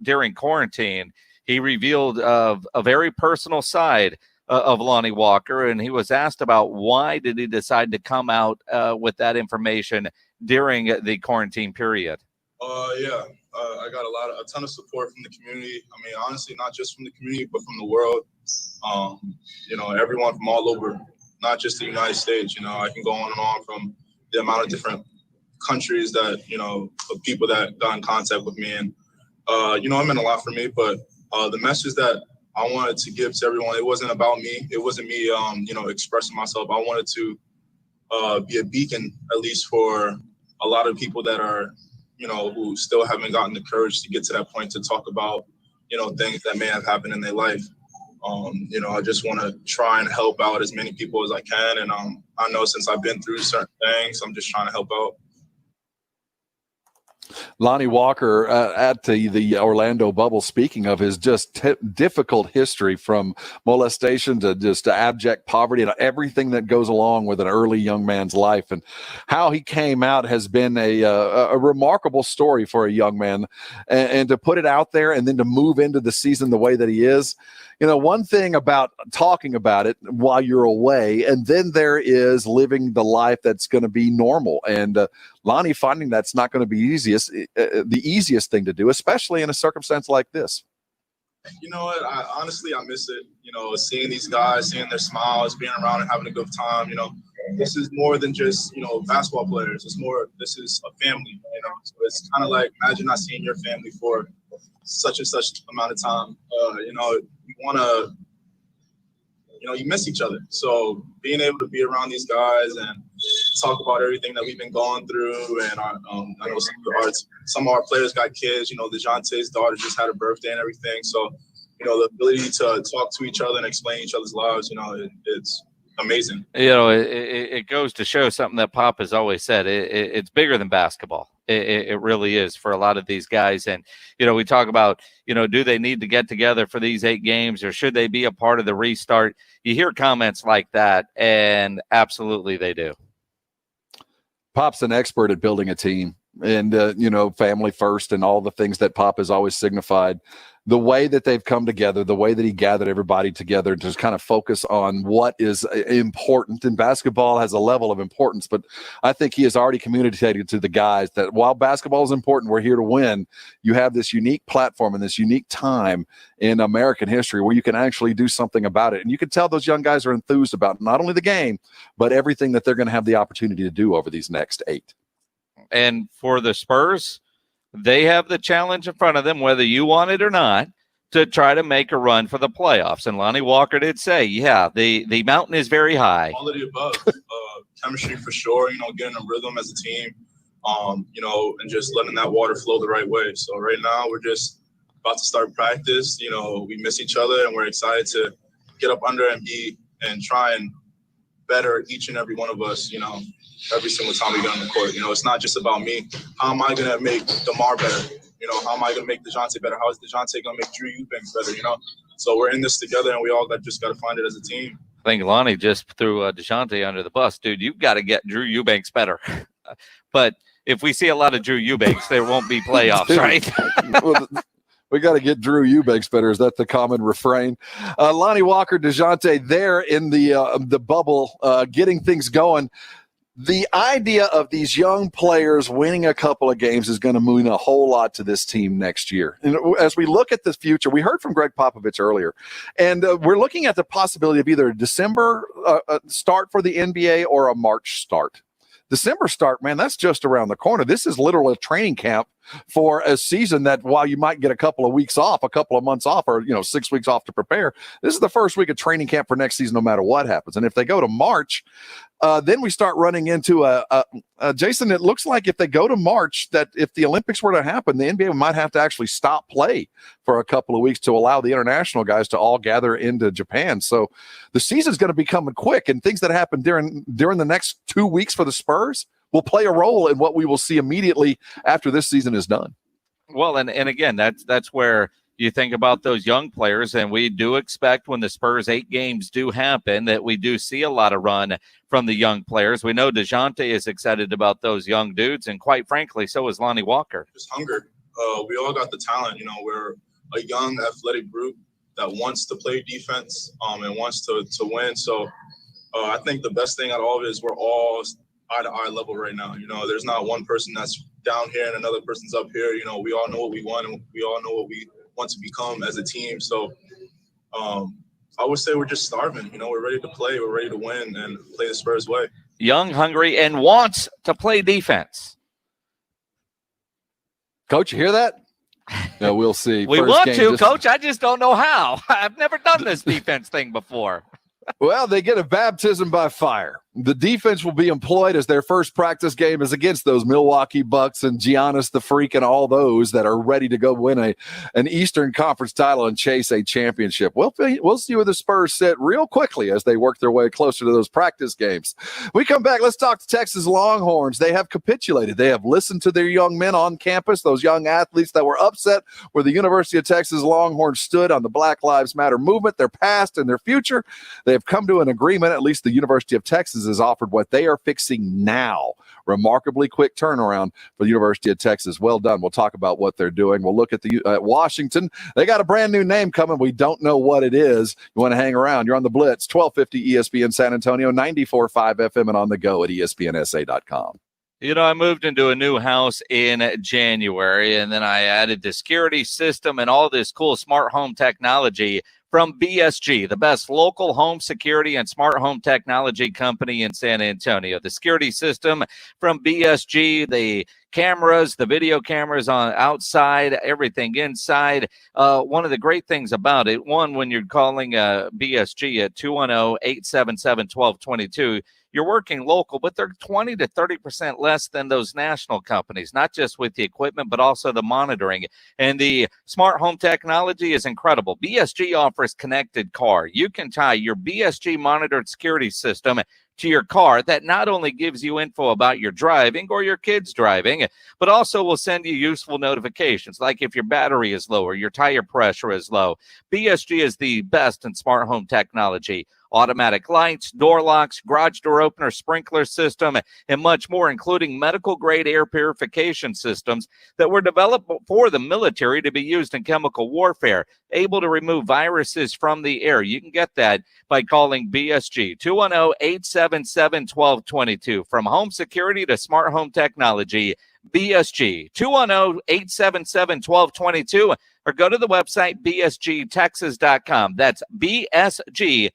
during quarantine, he revealed a very personal side of Lonnie Walker, and he was asked about why did he decide to come out with that information during the quarantine period. I got a ton of support from the community. I mean, honestly, not just from the community, but from the world. Everyone from all over, not just the United States. I can go on and on from the amount of different countries that, of people that got in contact with me. And, it meant a lot for me. But the message that I wanted to give to everyone, it wasn't about me. It wasn't me, expressing myself. I wanted to be a beacon, at least for a lot of people that are, who still haven't gotten the courage to get to that point to talk about, things that may have happened in their life. I just want to try and help out as many people as I can. And I know since I've been through certain things, I'm just trying to help out. Lonnie Walker at the Orlando bubble, speaking of his just difficult history from molestation to just abject poverty and everything that goes along with an early young man's life, and how he came out has been a remarkable story for a young man, and to put it out there and then to move into the season the way that he is. One thing about talking about it while you're away, and then there is living the life that's going to be normal. And Lonnie finding that's not going to be the easiest thing to do, especially in a circumstance like this. You know what? I miss it. Seeing these guys, seeing their smiles, being around and having a good time. This is more than just, basketball players. This is a family, So it's kind of like, imagine not seeing your family for such and such amount of time. You want to, you miss each other. So being able to be around these guys and talk about everything that we've been going through. And I know some of our players got kids, DeJounte's daughter just had a birthday and everything. So, the ability to talk to each other and explain each other's lives, it's amazing. It goes to show something that Pop has always said. It's bigger than basketball. It really is for a lot of these guys. And, we talk about, do they need to get together for these 8 games, or should they be a part of the restart? You hear comments like that, and absolutely they do. Pop's an expert at building a team and, family first and all the things that Pop has always signified. The way that they've come together, the way that he gathered everybody together to kind of focus on what is important. And basketball has a level of importance, but I think he has already communicated to the guys that while basketball is important, we're here to win. You have this unique platform and this unique time in American history where you can actually do something about it. And you can tell those young guys are enthused about not only the game, but everything that they're going to have the opportunity to do over these next 8. And for the Spurs, they have the challenge in front of them, whether you want it or not, to try to make a run for the playoffs. And Lonnie Walker did say, the mountain is very high. All of the above. Chemistry for sure, getting a rhythm as a team, and just letting that water flow the right way. So right now we're just about to start practice. You know, we miss each other, and we're excited to get up under and try and better each and every one of us, you know, every single time we get on the court. You know, it's not just about me. How am I going to make DeMar better? You know, how am I going to make Dejounte better? How is Dejounte going to make Drew Eubanks better, you know? So we're in this together, and we all just got to find it as a team. I think Lonnie just threw Dejounte under the bus. Dude, you've got to get Drew Eubanks better. But if we see a lot of Drew Eubanks, there won't be playoffs, right? Well, we got to get Drew Eubanks better. Is that the common refrain? Lonnie Walker, Dejounte there in the bubble, getting things going. The idea of these young players winning a couple of games is going to mean a whole lot to this team next year. And as we look at the future, we heard from Greg Popovich earlier, and we're looking at the possibility of either a December start for the NBA or a March start. December start, man, that's just around the corner. This is literally a training camp for a season that, while you might get a couple of weeks off, a couple of months off, or 6 weeks off to prepare, this is the first week of training camp for next season, no matter what happens. And if they go to March, then we start running into Jason, it looks like if they go to March, that if the Olympics were to happen, the NBA might have to actually stop play for a couple of weeks to allow the international guys to all gather into Japan. So the season's going to be coming quick, and things that happen during the next 2 weeks for the Spurs will play a role in what we will see immediately after this season is done. Well, and again, that's where you think about those young players, and we do expect when the Spurs 8 games do happen that we do see a lot of run from the young players. We know Dejounte is excited about those young dudes, and quite frankly, so is Lonnie Walker. Just hunger. We all got the talent. You know, we're a young, athletic group that wants to play defense and wants to win. So I think the best thing out of all of it is we're all eye-to-eye level right now. You know, there's not one person that's down here and another person's up here. You know, we all know what we want, and we all know what we want to become as a team. So I would say we're just starving. You know, we're ready to play, we're ready to win and play the Spurs way. Young, hungry, and wants to play defense. Coach, you hear that? No, we'll see. We want to, Coach. I just don't know how. I've never done this defense thing before. Well, they get a baptism by fire. The defense will be employed as their first practice game is against those Milwaukee Bucks and Giannis the Freak and all those that are ready to go win an Eastern Conference title and chase a championship. We'll see where the Spurs sit real quickly as they work their way closer to those practice games. We come back. Let's talk to Texas Longhorns. They have capitulated. They have listened to their young men on campus, those young athletes that were upset where the University of Texas Longhorns stood on the Black Lives Matter movement, their past and their future. They have come to an agreement. At least the University of Texas has offered what they are fixing now. Remarkably quick turnaround for the University of Texas. Well done. We'll talk about what they're doing. We'll look at Washington. They got a brand new name coming. We don't know what it is. You want to hang around. You're on the Blitz, 1250 ESPN San Antonio, 94.5 FM, and on the go at ESPNSA.com. You know, I moved into a new house in January, and then I added the security system and all this cool smart home technology from BSG, the best local home security and smart home technology company in San Antonio. The security system from BSG, the cameras, the video cameras on outside, everything inside. One of the great things about it, one, when you're calling BSG at 210-877-1222, you're working local, but they're 20 to 30% less than those national companies, not just with the equipment, but also the monitoring. And the smart home technology is incredible. BSG offers connected car. You can tie your BSG monitored security system to your car that not only gives you info about your driving or your kids driving, but also will send you useful notifications, like if your battery is low or your tire pressure is low. BSG is the best in smart home technology. Automatic lights, door locks, garage door opener, sprinkler system, and much more, including medical-grade air purification systems that were developed for the military to be used in chemical warfare, able to remove viruses from the air. You can get that by calling BSG, 210-877-1222. From home security to smart home technology, BSG, 210-877-1222, or go to the website bsgtexas.com. That's bsgtexas.com.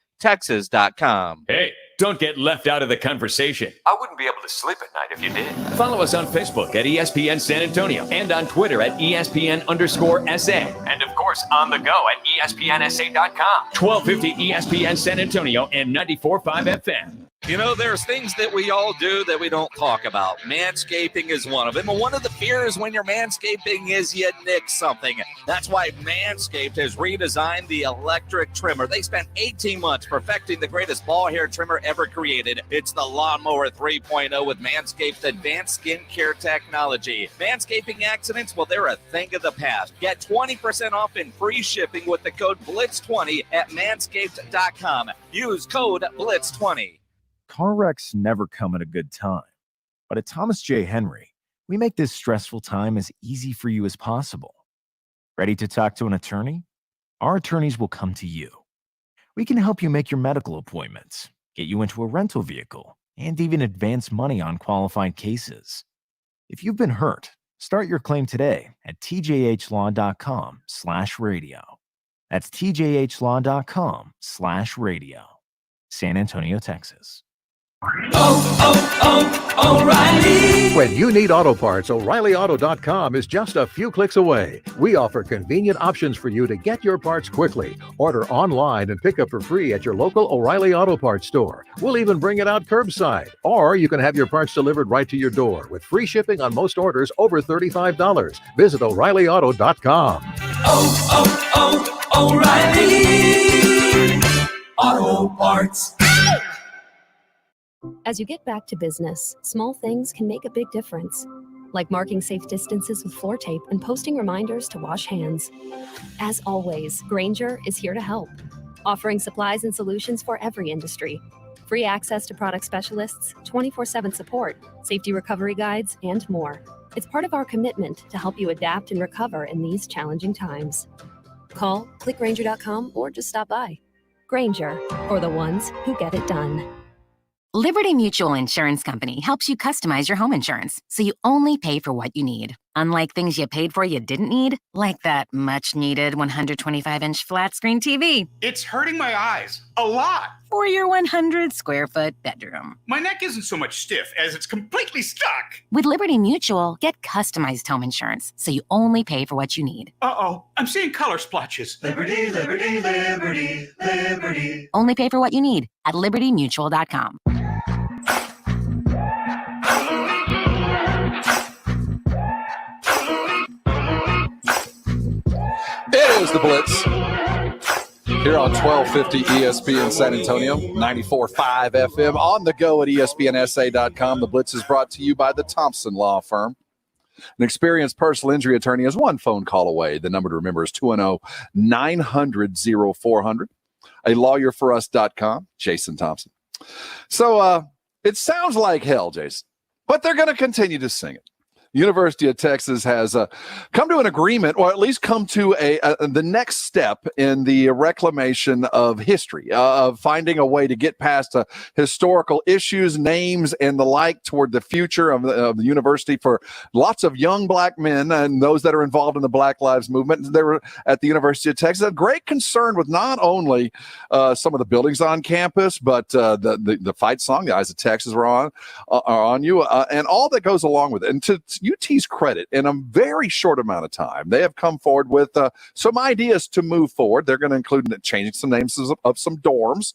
Hey, don't get left out of the conversation. I wouldn't be able to sleep at night if you did. Follow us on Facebook at ESPN San Antonio and on Twitter at ESPN_SA. And of course, on the go at ESPNSA.com. 1250 ESPN San Antonio and 94.5 FM. You know, there's things that we all do that we don't talk about. Manscaping is one of them. And one of the fears when you're manscaping is you nick something. That's why Manscaped has redesigned the electric trimmer. They spent 18 months perfecting the greatest ball hair trimmer ever created. It's the Lawnmower 3.0 with Manscaped's advanced skincare technology. Manscaping accidents, well, they're a thing of the past. Get 20% off and free shipping with the code BLITZ20 at manscaped.com. Use code BLITZ20. Car wrecks never come at a good time. But at Thomas J. Henry, we make this stressful time as easy for you as possible. Ready to talk to an attorney? Our attorneys will come to you. We can help you make your medical appointments, get you into a rental vehicle, and even advance money on qualified cases. If you've been hurt, start your claim today at tjhlaw.com/radio. That's tjhlaw.com/radio. San Antonio, Texas. O'Reilly. When you need auto parts, O'ReillyAuto.com is just a few clicks away. We offer convenient options for you to get your parts quickly. Order online and pick up for free at your local O'Reilly Auto Parts store. We'll even bring it out curbside. Or you can have your parts delivered right to your door with free shipping on most orders over $35. Visit O'ReillyAuto.com. O'Reilly Auto Parts. As you get back to business, small things can make a big difference, like marking safe distances with floor tape and posting reminders to wash hands. As always, Grainger is here to help, offering supplies and solutions for every industry. Free access to product specialists, 24/7 support, safety recovery guides, and more. It's part of our commitment to help you adapt and recover in these challenging times. Call, click Grainger.com, or just stop by. Grainger, for the ones who get it done. Liberty Mutual Insurance Company helps you customize your home insurance so you only pay for what you need. Unlike things you paid for you didn't need, like that much-needed 125-inch flat-screen TV. It's hurting my eyes a lot. For your 100-square-foot bedroom. My neck isn't so much stiff as it's completely stuck. With Liberty Mutual, get customized home insurance so you only pay for what you need. Uh-oh, I'm seeing color splotches. Liberty, liberty, liberty, liberty. Only pay for what you need at libertymutual.com. It is the Blitz here on 1250 ESPN San Antonio, 94.5 FM, on the go at ESPNSA.com. The Blitz is brought to you by the Thompson Law Firm. An experienced personal injury attorney is one phone call away. The number to remember is 210-900-0400. A lawyerforus.com, Jason Thompson. So it sounds like hell, Jason, but they're going to continue to sing it. University of Texas has come to an agreement, or at least come to the next step in the reclamation of history, of finding a way to get past historical issues, names, and the like toward the future of the university for lots of young black men and those that are involved in the Black Lives Movement. They were at the University of Texas, a great concern with not only some of the buildings on campus, but the fight song, The Eyes of Texas, are on you, and all that goes along with it. And to UT's credit, in a very short amount of time, they have come forward with some ideas to move forward. They're going to include changing some names of some dorms,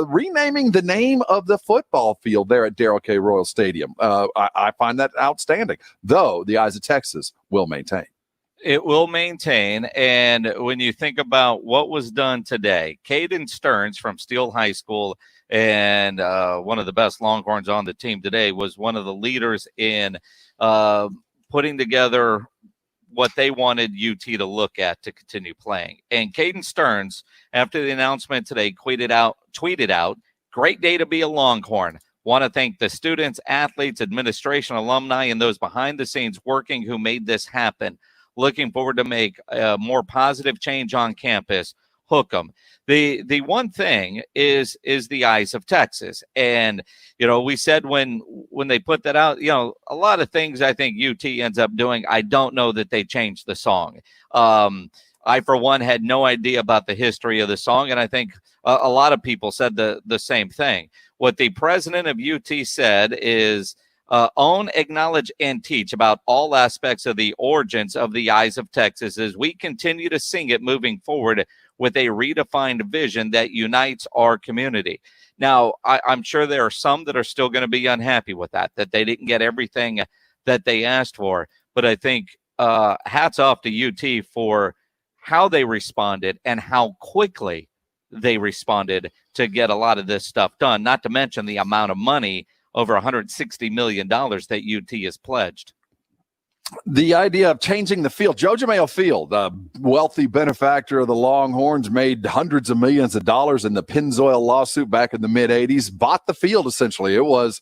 renaming the name of the football field there at Darrell K. Royal Stadium. I find that outstanding, though the Eyes of Texas will maintain. It will maintain. And when you think about what was done today, Caden Stearns from Steele High School and one of the best Longhorns on the team today was one of the leaders in putting together what they wanted UT to look at to continue playing. And Caden Stearns, after the announcement today, tweeted out, "Great day to be a Longhorn. Want to thank the students, athletes, administration, alumni, and those behind the scenes working who made this happen. Looking forward to make a more positive change on campus. Hook 'em." The one thing is the Eyes of Texas. And, you know, we said when they put that out, you know, a lot of things I think UT ends up doing, I don't know that they changed the song. I, for one, had no idea about the history of the song, and I think a lot of people said the same thing. What the president of UT said is, Own, acknowledge, and teach about all aspects of the origins of the Eyes of Texas as we continue to sing it moving forward with a redefined vision that unites our community. Now, I'm sure there are some that are still going to be unhappy with that they didn't get everything that they asked for. But I think hats off to UT for how they responded and how quickly they responded to get a lot of this stuff done, not to mention the amount of money, over $160 million that UT has pledged. The idea of changing the field. Joe Jamail Field, a wealthy benefactor of the Longhorns, made hundreds of millions of dollars in the Pennzoil lawsuit back in the mid-'80s, bought the field essentially. It was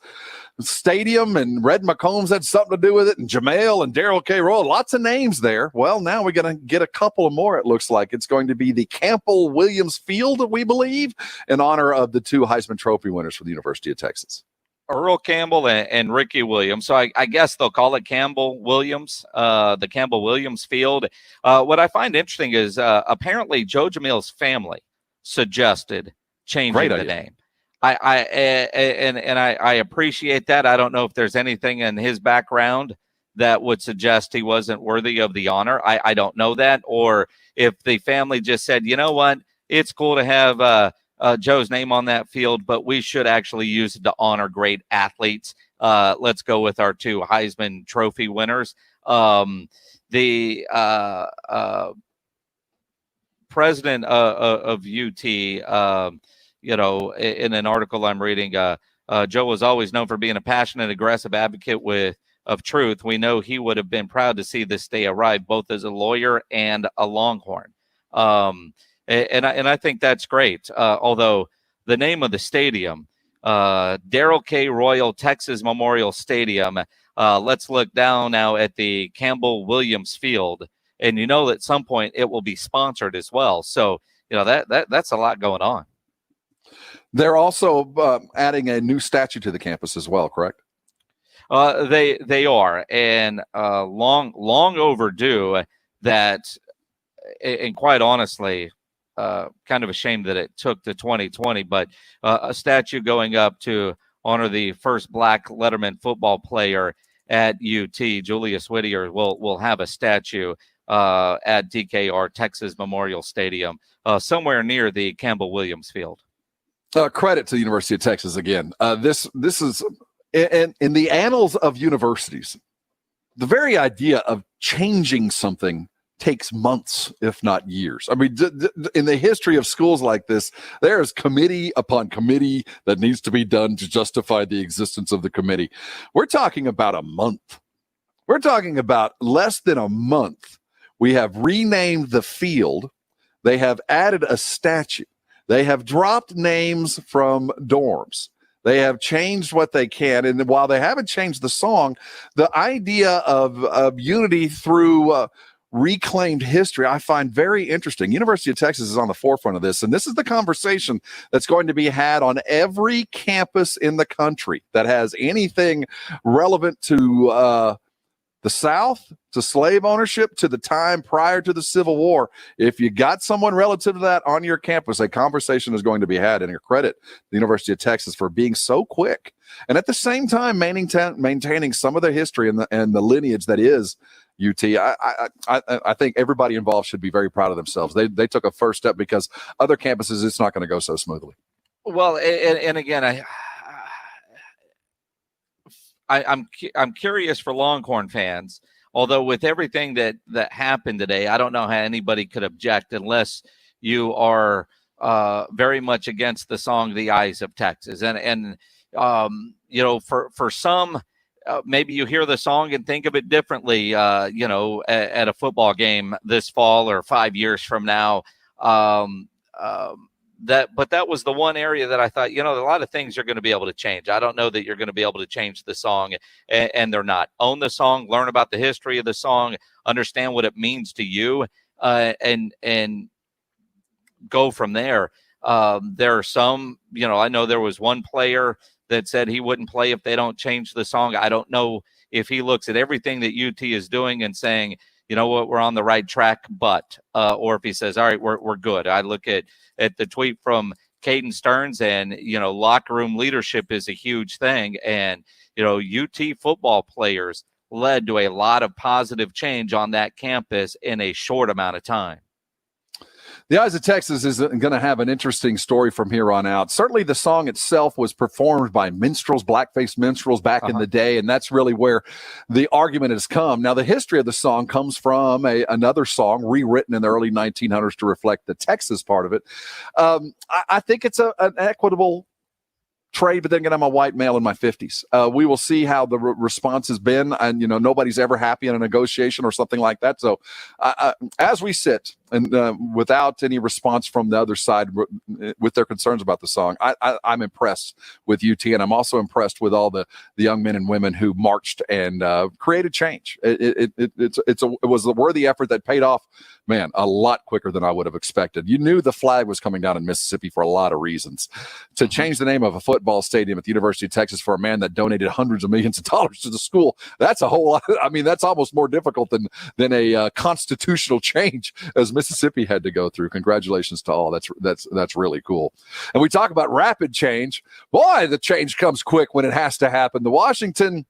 stadium, and Red McCombs had something to do with it, and Jamail and Daryl K. Royal, lots of names there. Well, now we're going to get a couple of more, it looks like. It's going to be the Campbell-Williams Field, we believe, in honor of the 2 Heisman Trophy winners for the University of Texas. Earl Campbell and Ricky Williams. So I guess they'll call it Campbell-Williams, the Campbell-Williams Field. What I find interesting is apparently Joe Jamail's family suggested changing the name. I appreciate that. I don't know if there's anything in his background that would suggest he wasn't worthy of the honor. I don't know that. Or if the family just said, you know what, it's cool to have Joe's name on that field, but we should actually use it to honor great athletes. Let's go with our 2 Heisman Trophy winners. The president of UT, in an article I'm reading, Joe was always known for being a passionate, aggressive advocate of truth. We know he would have been proud to see this day arrive, both as a lawyer and a Longhorn. And I think that's great. Although the name of the stadium, Daryl K. Royal Texas Memorial Stadium, let's look down now at the Campbell-Williams Field, and at some point it will be sponsored as well. So that's a lot going on. They're also adding a new statue to the campus as well, correct? They are, and long overdue. That, and quite honestly, kind of a shame that it took to 2020, but a statue going up to honor the first Black Letterman football player at UT, Julius Whittier, will have a statue at DKR Texas Memorial Stadium, somewhere near the Campbell-Williams Field. Credit to the University of Texas again. This is in the annals of universities. The very idea of changing something takes months, if not years. I mean, in the history of schools like this, there is committee upon committee that needs to be done to justify the existence of the committee. We're talking about a month. We're talking about less than a month. We have renamed the field. They have added a statue. They have dropped names from dorms. They have changed what they can. And while they haven't changed the song, the idea of unity through reclaimed history, I find very interesting. University of Texas is on the forefront of this, and this is the conversation that's going to be had on every campus in the country that has anything relevant to the South, to slave ownership, to the time prior to the Civil War. If you got someone relative to that on your campus, a conversation is going to be had. And your credit the University of Texas for being so quick, and at the same time maintaining some of the history and the lineage that is UT. I think everybody involved should be very proud of themselves. They took a first step, because other campuses, it's not going to go so smoothly. Well, and again, I'm curious for Longhorn fans, although with everything that happened today, I don't know how anybody could object unless you are very much against the song "The Eyes of Texas." And for some, maybe you hear the song and think of it differently, at a football game this fall or 5 years from now. But that was the one area that I thought, a lot of things you're going to be able to change. I don't know that you're going to be able to change the song, and they're not. Own the song, learn about the history of the song, understand what it means to you, and go from there. There are some, I know there was one player that said he wouldn't play if they don't change the song. I don't know if he looks at everything that UT is doing and saying, you know what, we're on the right track, but or if he says, all right, we're good. I look at the tweet from Caden Stearns, and, locker room leadership is a huge thing. And, UT football players led to a lot of positive change on that campus in a short amount of time. The Eyes of Texas is going to have an interesting story from here on out. Certainly the song itself was performed by minstrels, blackface minstrels back in the day, and that's really where the argument has come. Now, the history of the song comes from another song rewritten in the early 1900s to reflect the Texas part of it. I think it's an equitable trade, but then again, I'm a white male in my 50s. We will see how the response has been, and nobody's ever happy in a negotiation or something like that. So as we sit and without any response from the other side with their concerns about the song, I'm impressed with UT, and I'm also impressed with all the young men and women who marched and created change. It was a worthy effort that paid off, man, a lot quicker than I would have expected. You knew the flag was coming down in Mississippi for a lot of reasons. To change the name of a football stadium at the University of Texas for a man that donated hundreds of millions of dollars to the school, that's a whole lot. I mean, that's almost more difficult than a constitutional change as Mississippi had to go through. Congratulations to all. That's really cool. And we talk about rapid change. Boy, the change comes quick when it has to happen. The Washington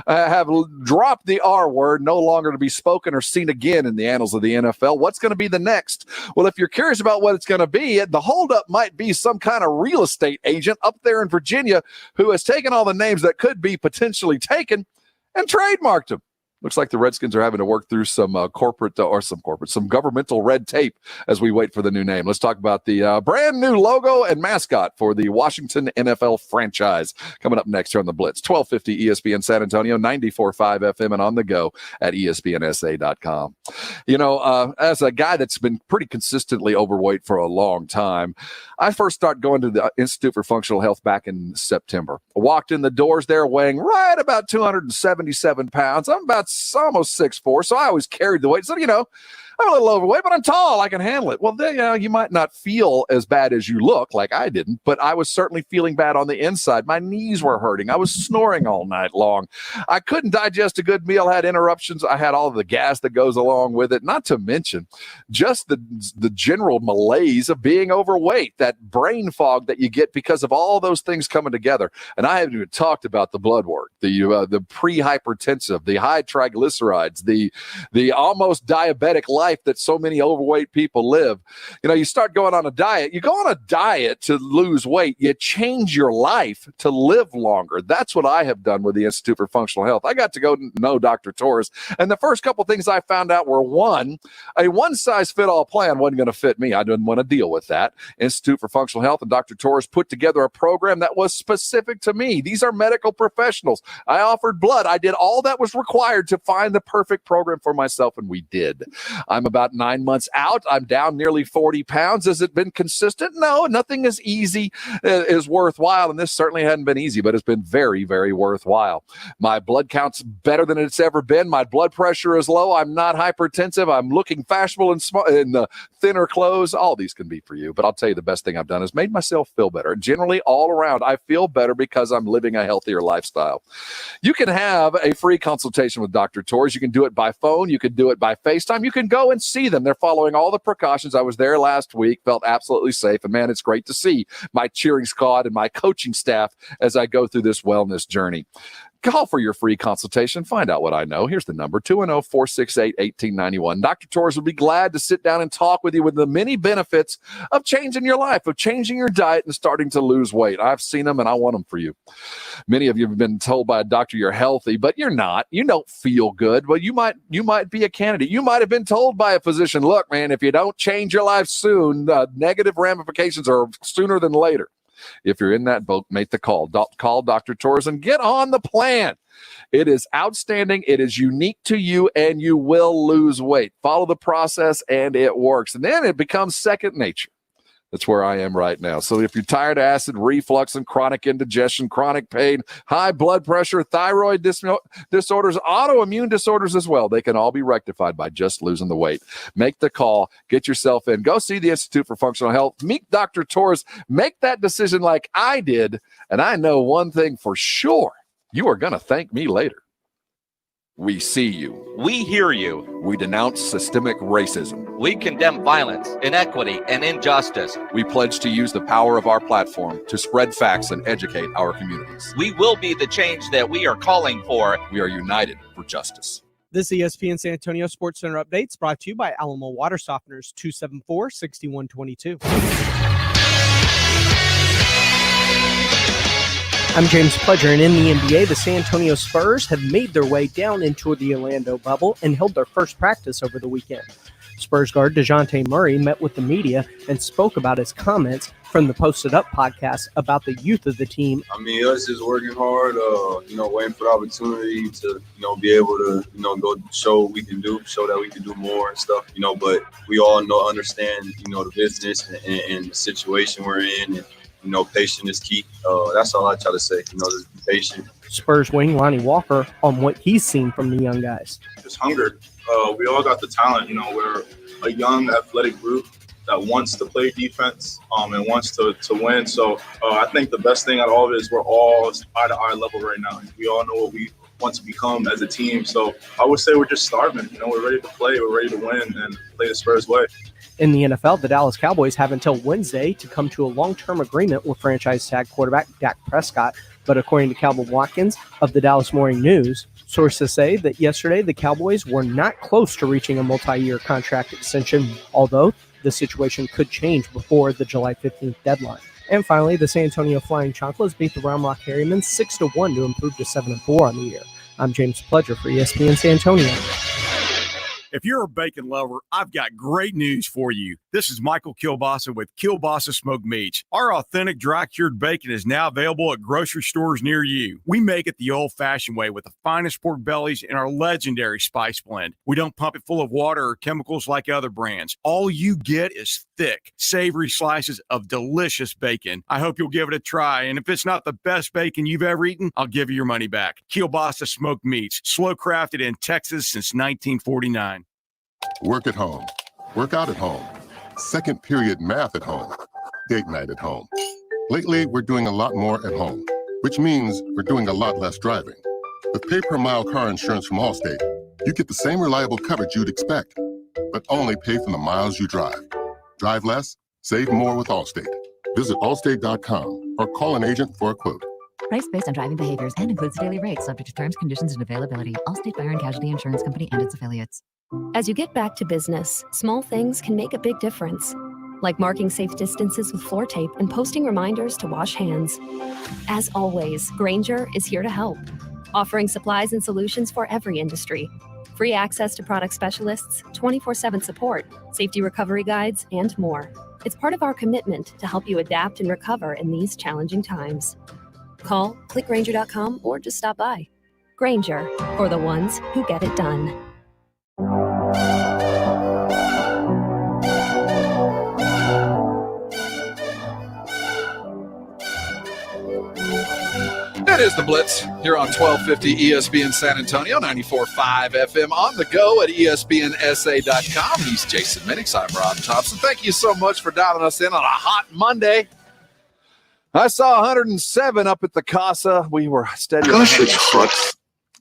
have dropped the R word, no longer to be spoken or seen again in the annals of the NFL. What's going to be the next? Well, if you're curious about what it's going to be, the holdup might be some kind of real estate agent up there in Virginia who has taken all the names that could be potentially taken and trademarked them. Looks like the Redskins are having to work through some some governmental red tape as we wait for the new name. Let's talk about the brand new logo and mascot for the Washington NFL franchise coming up next here on the Blitz. 1250 ESPN San Antonio, 94.5 FM, and on the go at ESPNSA.com. As a guy that's been pretty consistently overweight for a long time, I first started going to the Institute for Functional Health back in September. I walked in the doors there weighing right about 277 pounds. I'm about almost 6'4", so I always carried the weight. So, I'm a little overweight, but I'm tall. I can handle it. Well, then, you might not feel as bad as you look, like I didn't, but I was certainly feeling bad on the inside. My knees were hurting. I was snoring all night long. I couldn't digest a good meal, had interruptions. I had all of the gas that goes along with it, not to mention just the general malaise of being overweight, that brain fog that you get because of all those things coming together. And I haven't even talked about the blood work, the pre-hypertensive, the high triglycerides, the almost diabetic life that so many overweight people live. You start going on a diet. You go on a diet to lose weight. You change your life to live longer. That's what I have done with the Institute for Functional Health. I got to go know Dr. Torres, and the first couple things I found out were, a one-size-fit-all plan wasn't going to fit me. I didn't want to deal with that. Institute for Functional Health and Dr. Torres put together a program that was specific to me. These are medical professionals. I offered blood. I did all that was required to find the perfect program for myself, and we did. I'm about 9 months out. I'm down nearly 40 pounds. Has it been consistent? No, nothing is easy, is worthwhile, and this certainly hadn't been easy, but it's been very, very worthwhile. My blood count's better than it's ever been. My blood pressure is low. I'm not hypertensive. I'm looking fashionable in thinner clothes. All these can be for you, but I'll tell you the best thing I've done is made myself feel better. Generally, all around, I feel better because I'm living a healthier lifestyle. You can have a free consultation with Dr. Torres. You can do it by phone. You can do it by FaceTime. You can go and see them. They're following all the precautions. I was there last week, felt absolutely safe. And man, it's great to see my cheering squad and my coaching staff as I go through this wellness journey. Call for your free consultation. Find out what I know. Here's the number, 210-468-1891. Dr. Torres will be glad to sit down and talk with you with the many benefits of changing your life, of changing your diet and starting to lose weight. I've seen them and I want them for you. Many of you have been told by a doctor you're healthy, but you're not. You don't feel good. Well, you might be a candidate. You might have been told by a physician, look, man, if you don't change your life soon, negative ramifications are sooner than later. If you're in that boat, make the call. Call Dr. Torres and get on the plan. It is outstanding. It is unique to you, and you will lose weight. Follow the process, and it works. And then it becomes second nature. That's where I am right now. So if you're tired of acid reflux and chronic indigestion, chronic pain, high blood pressure, thyroid disorders, autoimmune disorders as well, they can all be rectified by just losing the weight. Make the call. Get yourself in. Go see the Institute for Functional Health. Meet Dr. Torres. Make that decision like I did. And I know one thing for sure. You are going to thank me later. We see you. We hear you. We denounce systemic racism. We condemn violence, inequity, and injustice. We pledge to use the power of our platform to spread facts and educate our communities. We will be the change that we are calling for. We are united for justice. This ESPN San Antonio Sports Center updates brought to you by Alamo Water Softeners, 274-6122. I'm James Pledger, and in the NBA, the San Antonio Spurs have made their way down into the Orlando bubble and held their first practice over the weekend. Spurs guard Dejounte Murray met with the media and spoke about his comments from the Posted Up podcast about the youth of the team. I mean, us just working hard, waiting for the opportunity to, be able to, go show what we can do, show that we can do more and stuff, but we all understand, the business and the situation we're in, and, patience is key. That's all I try to say, just be patient. Spurs wing Lonnie Walker on what he's seen from the young guys. Just hunger. We all got the talent. We're a young, athletic group that wants to play defense and wants to win. So I think the best thing out of all of it is we're all eye-to-eye level right now. We all know what we want to become as a team. So I would say we're just starving. We're ready to play. We're ready to win and play the Spurs way. In the NFL, the Dallas Cowboys have until Wednesday to come to a long-term agreement with franchise tag quarterback Dak Prescott. But according to Calvin Watkins of the Dallas Morning News, sources say that yesterday the Cowboys were not close to reaching a multi-year contract extension, although the situation could change before the July 15th deadline. And finally, the San Antonio Flying Chocolates beat the Round Rock Harriman 6-1 to improve to 7-4 on the year. I'm James Pledger for ESPN San Antonio. If you're a bacon lover, I've got great news for you. This is Michael Kilbasa with Kilbasa Smoked Meats. Our authentic dry-cured bacon is now available at grocery stores near you. We make it the old-fashioned way with the finest pork bellies and our legendary spice blend. We don't pump it full of water or chemicals like other brands. All you get is thick, savory slices of delicious bacon. I hope you'll give it a try, and if it's not the best bacon you've ever eaten, I'll give you your money back. Kilbasa Smoked Meats, slow-crafted in Texas since 1949. Work at home, work out at home, second period math at home, date night at home. Lately, we're doing a lot more at home, which means we're doing a lot less driving. With pay-per-mile car insurance from Allstate, you get the same reliable coverage you'd expect, but only pay for the miles you drive. Drive less, save more with Allstate. Visit allstate.com or call an agent for a quote. Price based on driving behaviors and includes daily rates subject to terms, conditions, and availability. Allstate Fire and Casualty Insurance Company and its affiliates. As you get back to business, small things can make a big difference. Like marking safe distances with floor tape and posting reminders to wash hands. As always, Grainger is here to help, offering supplies and solutions for every industry. Free access to product specialists, 24/7 support, safety recovery guides, and more. It's part of our commitment to help you adapt and recover in these challenging times. Call, click Grainger.com, or just stop by. Grainger, for the ones who get it done. That is the Blitz here on 1250 ESPN San Antonio, 94.5 FM on the go at ESPNSA.com. He's Jason Minix. I'm Rob Thompson. Thank you so much for dialing us in on a hot Monday. I saw 107 up at the Casa. We were steady. Gosh, it's hot.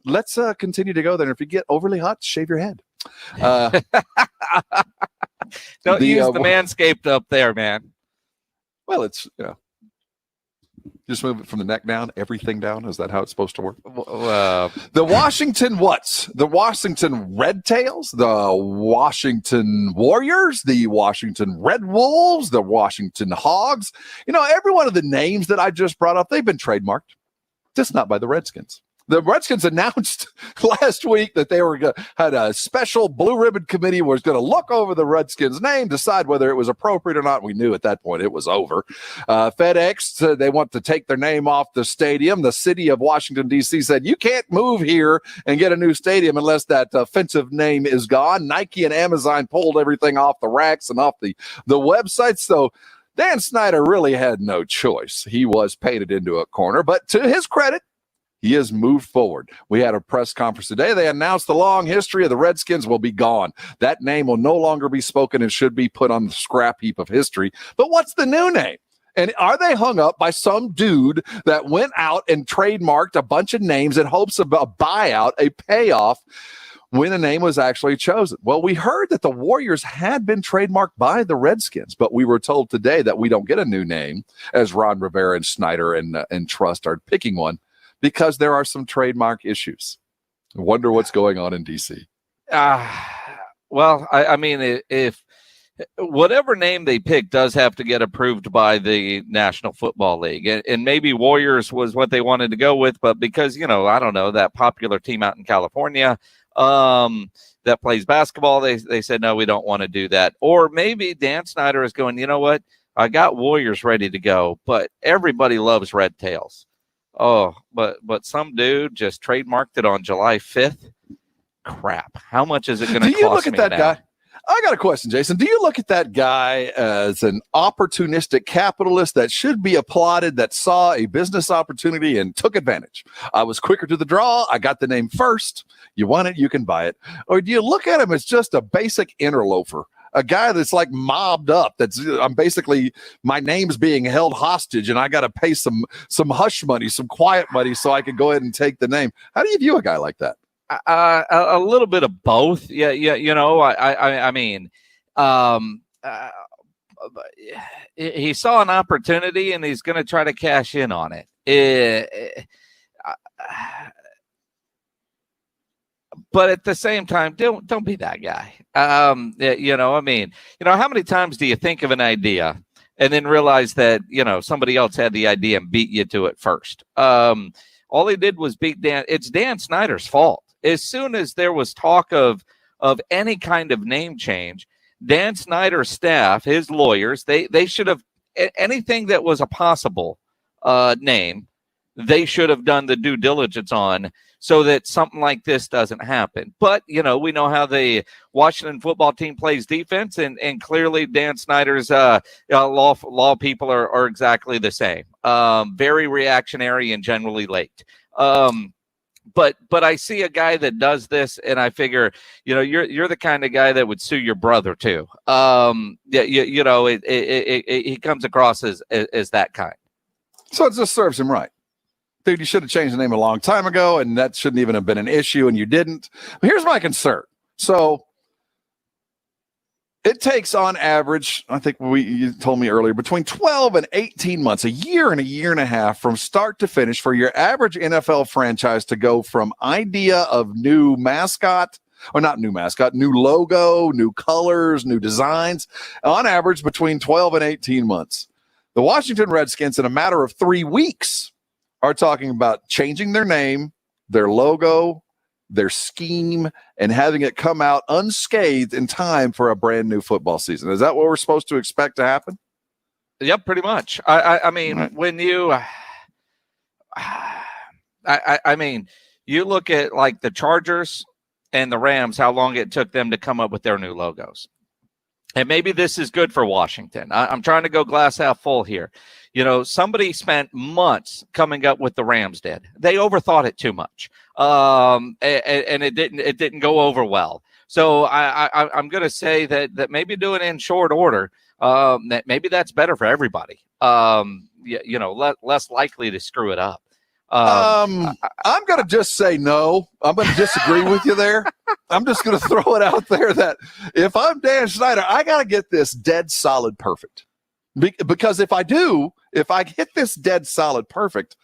Let's continue to go there. If you get overly hot, shave your head. Don't use the Manscaped up there, man. Well, it's, just move it from the neck down, everything down. Is that how it's supposed to work? The Washington The Washington Red Tails, the Washington Warriors, the Washington Red Wolves, the Washington Hogs. Every one of the names that I just brought up, they've been trademarked, just not by the Redskins. The Redskins announced last week that they had a special blue ribbon committee was going to look over the Redskins name, decide whether it was appropriate or not. We knew at that point it was over. FedEx, they want to take their name off the stadium. The city of Washington, D.C. said, you can't move here and get a new stadium unless that offensive name is gone. Nike and Amazon pulled everything off the racks and off the websites. So Dan Snyder really had no choice. He was painted into a corner, but to his credit, he has moved forward. We had a press conference today. They announced the long history of the Redskins will be gone. That name will no longer be spoken and should be put on the scrap heap of history. But what's the new name? And are they hung up by some dude that went out and trademarked a bunch of names in hopes of a buyout, a payoff, when a name was actually chosen? Well, we heard that the Warriors had been trademarked by the Redskins, but we were told today that we don't get a new name as Ron Rivera and Snyder and Trust are picking one because there are some trademark issues. I wonder what's going on in D.C. Well, I mean, if whatever name they pick does have to get approved by the National Football League, and maybe Warriors was what they wanted to go with, but because, I don't know, that popular team out in California that plays basketball, they said, no, we don't want to do that. Or maybe Dan Snyder is going, you know what, I got Warriors ready to go, but everybody loves Red Tails. Oh, but some dude just trademarked it on July 5th. Crap. How much is it going to cost me? Do you look at that now? guy? I got a question, Jason. Do you look at that guy as an opportunistic capitalist that should be applauded, that saw a business opportunity and took advantage? I was quicker to the draw. I got the name first. You want it, you can buy it. Or do you look at him as just a basic interloper, a guy that's like mobbed up? I'm basically, my name's being held hostage and I got to pay some hush money, some quiet money so I can go ahead and take the name. How do you view a guy like that? A little bit of both. Yeah. I mean, he saw an opportunity and he's going to try to cash in on it. But at the same time, don't be that guy. I mean, how many times do you think of an idea and then realize that, somebody else had the idea and beat you to it first? All he did was beat Dan. It's Dan Snyder's fault. As soon as there was talk of any kind of name change, Dan Snyder's staff, his lawyers, they should have, anything that was a possible name, they should have done the due diligence on so that something like this doesn't happen. But, we know how the Washington football team plays defense, and clearly Dan Snyder's law people are exactly the same. Very reactionary and generally late. But I see a guy that does this, and I figure, you're the kind of guy that would sue your brother too. He comes across as that kind. So it just serves him right. Dude, you should have changed the name a long time ago, and that shouldn't even have been an issue, and you didn't. But here's my concern. So it takes on average, I think you told me earlier, between 12 and 18 months, a year and a half from start to finish for your average NFL franchise to go from idea of new mascot, or not new mascot, new logo, new colors, new designs, on average between 12 and 18 months. The Washington Redskins, in a matter of 3 weeks, are talking about changing their name, their logo, their scheme, and having it come out unscathed in time for a brand new football season. Is that what we're supposed to expect to happen? Yep, pretty much. I mean, right. When you, I mean, you look at like the Chargers and the Rams, how long it took them to come up with their new logos. And maybe this is good for Washington. I'm trying to go glass half full here. Somebody spent months coming up with the Rams did. They overthought it too much. And it didn't go over well. So I'm going to say that maybe doing it in short order, that maybe that's better for everybody. Less likely to screw it up. I'm going to just say no. I'm going to disagree with you there. I'm just going to throw it out there that if I'm Dan Snyder, I got to get this dead solid perfect. Because if I hit this dead solid perfect,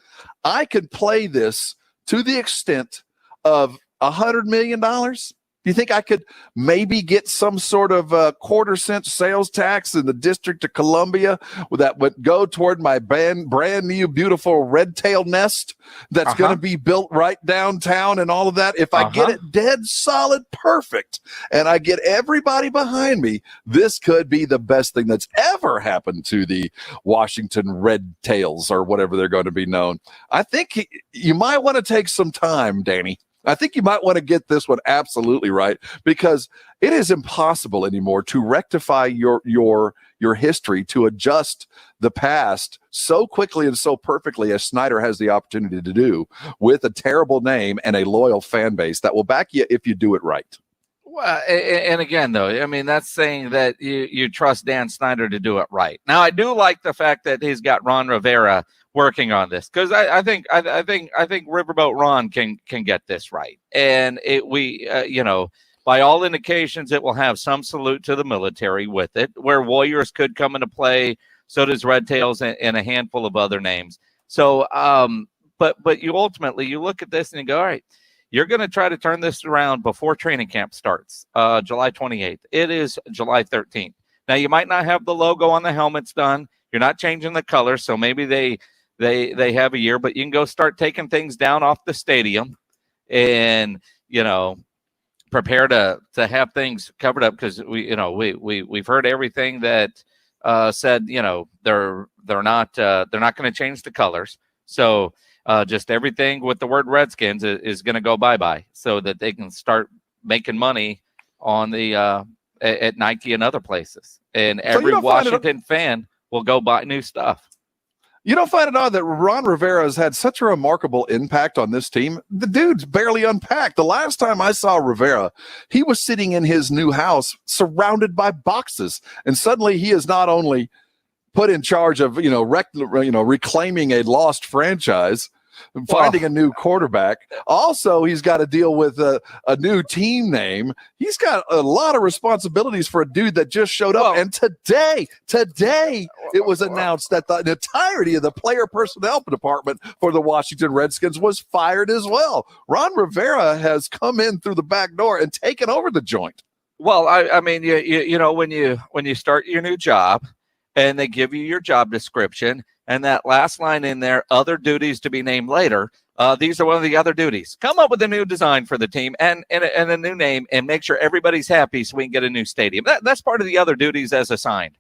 I could play this to the extent of $100 million. Do you think I could maybe get some sort of quarter-cent sales tax in the District of Columbia that would go toward my brand new, beautiful red-tail nest that's going to be built right downtown and all of that? If I get it dead solid perfect and I get everybody behind me, this could be the best thing that's ever happened to the Washington Red Tails, or whatever they're going to be known. I think you might want to take some time, Danny. I think you might want to get this one absolutely right, because it is impossible anymore to rectify your history, to adjust the past so quickly and so perfectly as Snyder has the opportunity to do with a terrible name and a loyal fan base that will back you if you do it right. Well, and again, though, I mean, that's saying that you trust Dan Snyder to do it right. Now, I do like the fact that he's got Ron Rivera working on this, because I think Riverboat Ron can get this right, and by all indications, it will have some salute to the military with it, where Warriors could come into play. So does Red Tails and a handful of other names. So, but you ultimately you look at this and you go, all right, you're going to try to turn this around before training camp starts, July 28th. It is July 13th. Now, you might not have the logo on the helmets done. You're not changing the color, so maybe they have a year, but you can go start taking things down off the stadium and, prepare to have things covered up, because we've heard everything that said they're not going to change the colors. So just everything with the word Redskins is going to go bye-bye, so that they can start making money on the at Nike and other places, and every Washington fan will go buy new stuff. You don't find it odd that Ron Rivera has had such a remarkable impact on this team? The dude's barely unpacked. The last time I saw Rivera, he was sitting in his new house surrounded by boxes. And suddenly he is not only put in charge of, reclaiming a lost franchise, finding a new quarterback. Also, he's got to deal with a new team name. He's got a lot of responsibilities for a dude that just showed up. And today, it was announced that the entirety of the player personnel department for the Washington Redskins was fired as well. Ron Rivera has come in through the back door and taken over the joint. Well, I mean, when you start your new job and they give you your job description, and that last line in there, other duties to be named later, these are one of the other duties. Come up with a new design for the team and a new name, and make sure everybody's happy so we can get a new stadium. That's part of the other duties as assigned.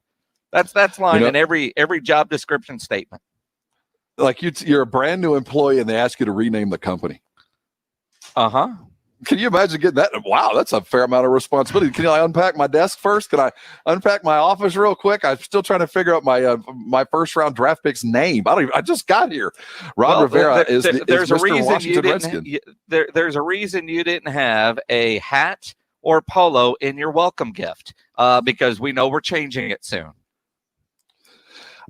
That's line in every job description statement. Like you're a brand new employee and they ask you to rename the company. Uh-huh. Can you imagine getting that? Wow, that's a fair amount of responsibility. Can I unpack my desk first? Can I unpack my office real quick? I'm still trying to figure out my first round draft pick's name. I just got here. Ron Rivera is Mr. Washington Redskin. There's a reason you didn't have a hat or polo in your welcome gift, because we know we're changing it soon.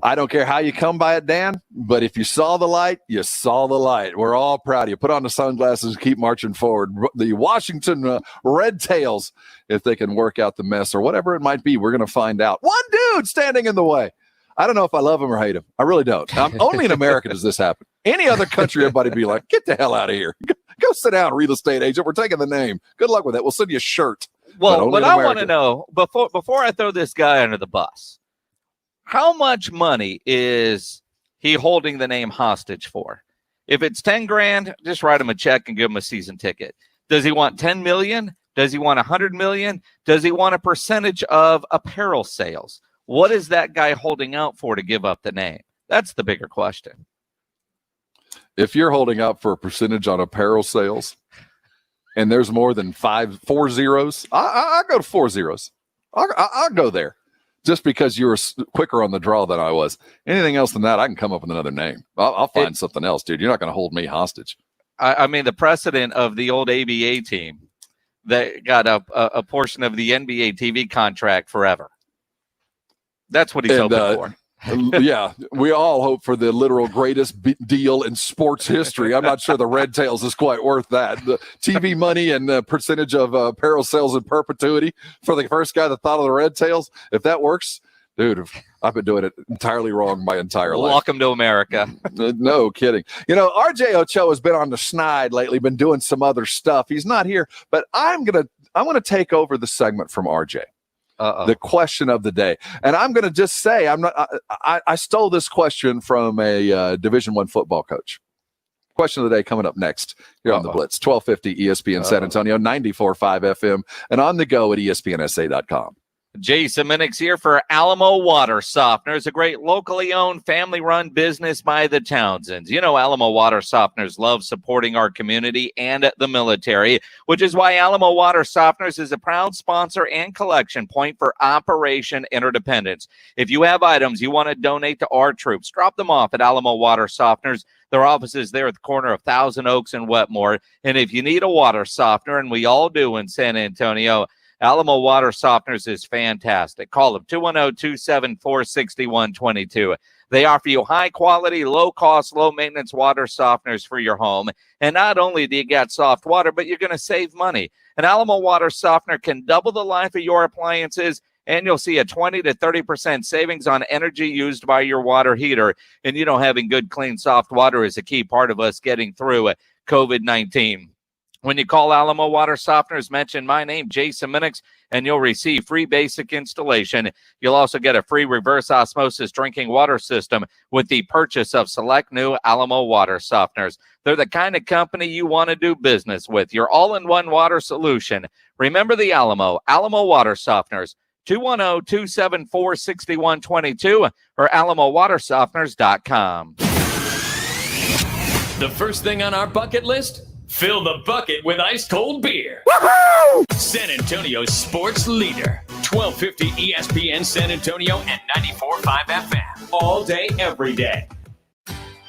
I don't care how you come by it, Dan, but if you saw the light, you saw the light. We're all proud of you. Put on the sunglasses and keep marching forward. The Washington Red Tails, if they can work out the mess or whatever it might be, we're going to find out. One dude standing in the way. I don't know if I love him or him. I really don't. Only in America does this happen. Any other country, everybody would be like, get the hell out of here. Go sit down, real estate agent. We're taking the name. Good luck with that. We'll send you a shirt. Well, what I want to know, before I throw this guy under the bus, how much money is he holding the name hostage for? If it's 10 grand, just write him a check and give him a season ticket. Does he want 10 million? Does he want 100 million? Does he want a percentage of apparel sales? What is that guy holding out for to give up the name? That's the bigger question. If you're holding out for a percentage on apparel sales and there's more than 4 zeros, I go to 4 zeros. I'll go there. Just because you were quicker on the draw than I was. Anything else than that, I can come up with another name. I'll find something else, dude. You're not going to hold me hostage. I mean, the precedent of the old ABA team that got a portion of the NBA TV contract forever. That's what he's hoping for. Yeah, we all hope for the literal greatest deal in sports history. I'm not sure the Red Tails is quite worth that. The TV money and the percentage of apparel sales in perpetuity for the first guy that thought of the Red Tails. If that works, dude, I've been doing it entirely wrong my entire life. Welcome to America. No kidding. RJ Ochoa has been on the schneid lately, been doing some other stuff. He's not here, but I'm gonna take over the segment from RJ. The question of the day. And I'm going to just say, I stole this question from a Division I football coach. Question of the day coming up next here on the Blitz, 1250 ESPN San Antonio, 94.5 FM, and on the go at ESPNSA.com. Jason Minix here for Alamo Water Softeners, a great locally owned, family-run business by the Townsends. You know, Alamo Water Softeners love supporting our community and the military, which is why Alamo Water Softeners is a proud sponsor and collection point for Operation Interdependence. If you have items you want to donate to our troops, drop them off at Alamo Water Softeners. Their office is there at the corner of Thousand Oaks and Wetmore. And if you need a water softener, and we all do in San Antonio, Alamo Water Softeners is fantastic. Call them 210-274-6122. They offer you high-quality, low-cost, low-maintenance water softeners for your home. And not only do you get soft water, but you're going to save money. An Alamo Water Softener can double the life of your appliances, and you'll see a 20 to 30% savings on energy used by your water heater. And, you know, having good, clean, soft water is a key part of us getting through COVID-19. When you call Alamo Water Softeners, mention my name, Jason Minix, and you'll receive free basic installation. You'll also get a free reverse osmosis drinking water system with the purchase of select new Alamo Water Softeners. They're the kind of company you want to do business with. Your all-in-one water solution. Remember the Alamo Water Softeners, 210-274-6122 or alamowatersofteners.com. The first thing on our bucket list? Fill the bucket with ice-cold beer. Woohoo! San Antonio's sports leader. 1250 ESPN San Antonio and 94.5 FM. All day, every day.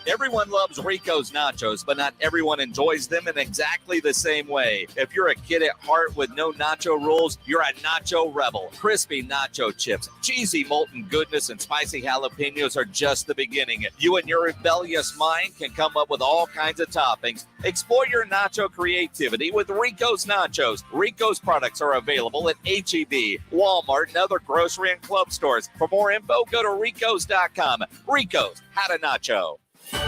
Everyone loves Rico's nachos, but not everyone enjoys them in exactly the same way. If you're a kid at heart with no nacho rules, you're a nacho rebel. Crispy nacho chips, cheesy molten goodness, and spicy jalapenos are just the beginning. You and your rebellious mind can come up with all kinds of toppings. Explore your nacho creativity with Rico's Nachos. Rico's products are available at H-E-B, Walmart, and other grocery and club stores. For more info, go to ricos.com. Rico's, how to nacho.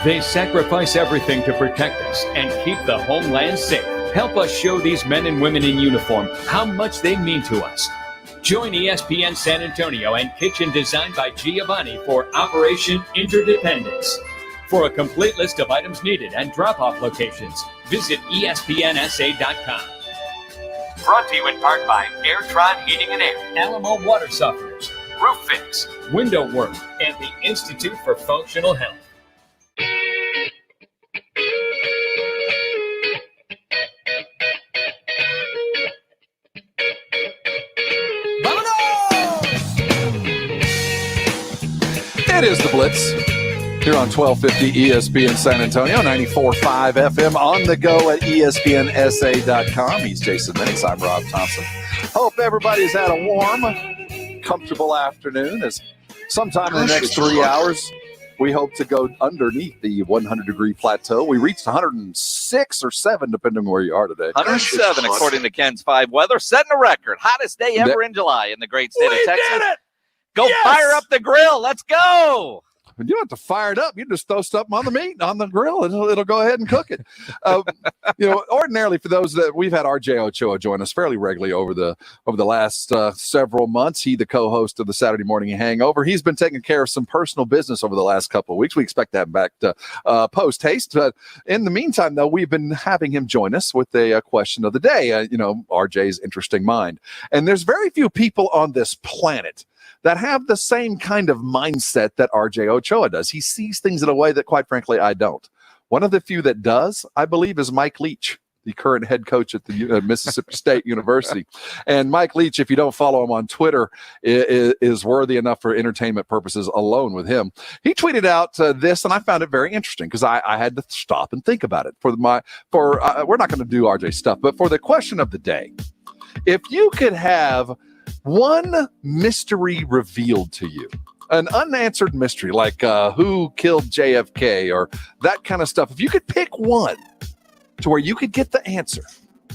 They sacrifice everything to protect us and keep the homeland safe. Help us show these men and women in uniform how much they mean to us. Join ESPN San Antonio and Kitchen Designed by Giovanni for Operation Interdependence. For a complete list of items needed and drop-off locations, visit ESPNSA.com. Brought to you in part by Airtron Heating and Air, Alamo Water Softeners, Roof Fix, Window Work, and the Institute for Functional Health. It is the Blitz here on 1250 ESPN San Antonio, 94.5 FM, on the go at ESPNSA.com. He's Jason Minix. I'm Rob Thompson. Hope everybody's had a warm, comfortable afternoon. As sometime in the next 3 hours, we hope to go underneath the 100-degree plateau. We reached 106 or 7, depending on where you are today. 107, according to Ken's 5 weather, setting a record. Hottest day ever in July in the great state of Texas. We did it! Go fire up the grill. Let's go. You don't have to fire it up. You just throw something on the meat, on the grill, and it'll go ahead and cook it. Ordinarily, for those that we've had RJ Ochoa join us fairly regularly over the last several months. He, the co-host of the Saturday Morning Hangover, he's been taking care of some personal business over the last couple of weeks. We expect to have him back to post haste. But in the meantime, though, we've been having him join us with a question of the day. RJ's interesting mind, and there's very few people on this planet that have the same kind of mindset that RJ Ochoa does. He sees things in a way that, quite frankly, I don't. One of the few that does, I believe, is Mike Leach, the current head coach at the Mississippi State University. And Mike Leach, if you don't follow him on Twitter, is worthy enough for entertainment purposes alone with him. He tweeted out this, and I found it very interesting because I had to stop and think about it. We're not going to do RJ stuff, but for the question of the day, if you could have one mystery revealed to you, an unanswered mystery like who killed JFK or that kind of stuff, if you could pick one to where you could get the answer,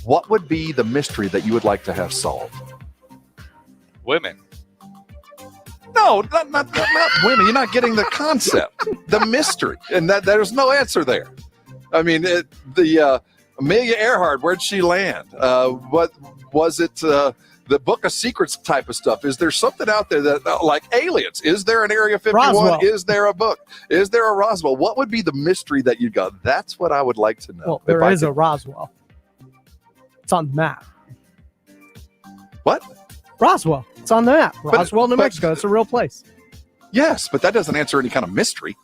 what would be the mystery that you would like to have solved? Women. No, not women. You're not getting the concept, the mystery, and that there's no answer there. I mean, Amelia Earhart, where'd she land? What was it? The Book of Secrets type of stuff. Is there something out there that, like aliens? Is there an Area 51? Roswell. Is there a book? Is there a Roswell? What would be the mystery that you got? That's what I would like to know. Well, there is a Roswell. It's on the map. What? Roswell. It's on the map. Roswell, New Mexico. It's a real place. Yes, but that doesn't answer any kind of mystery.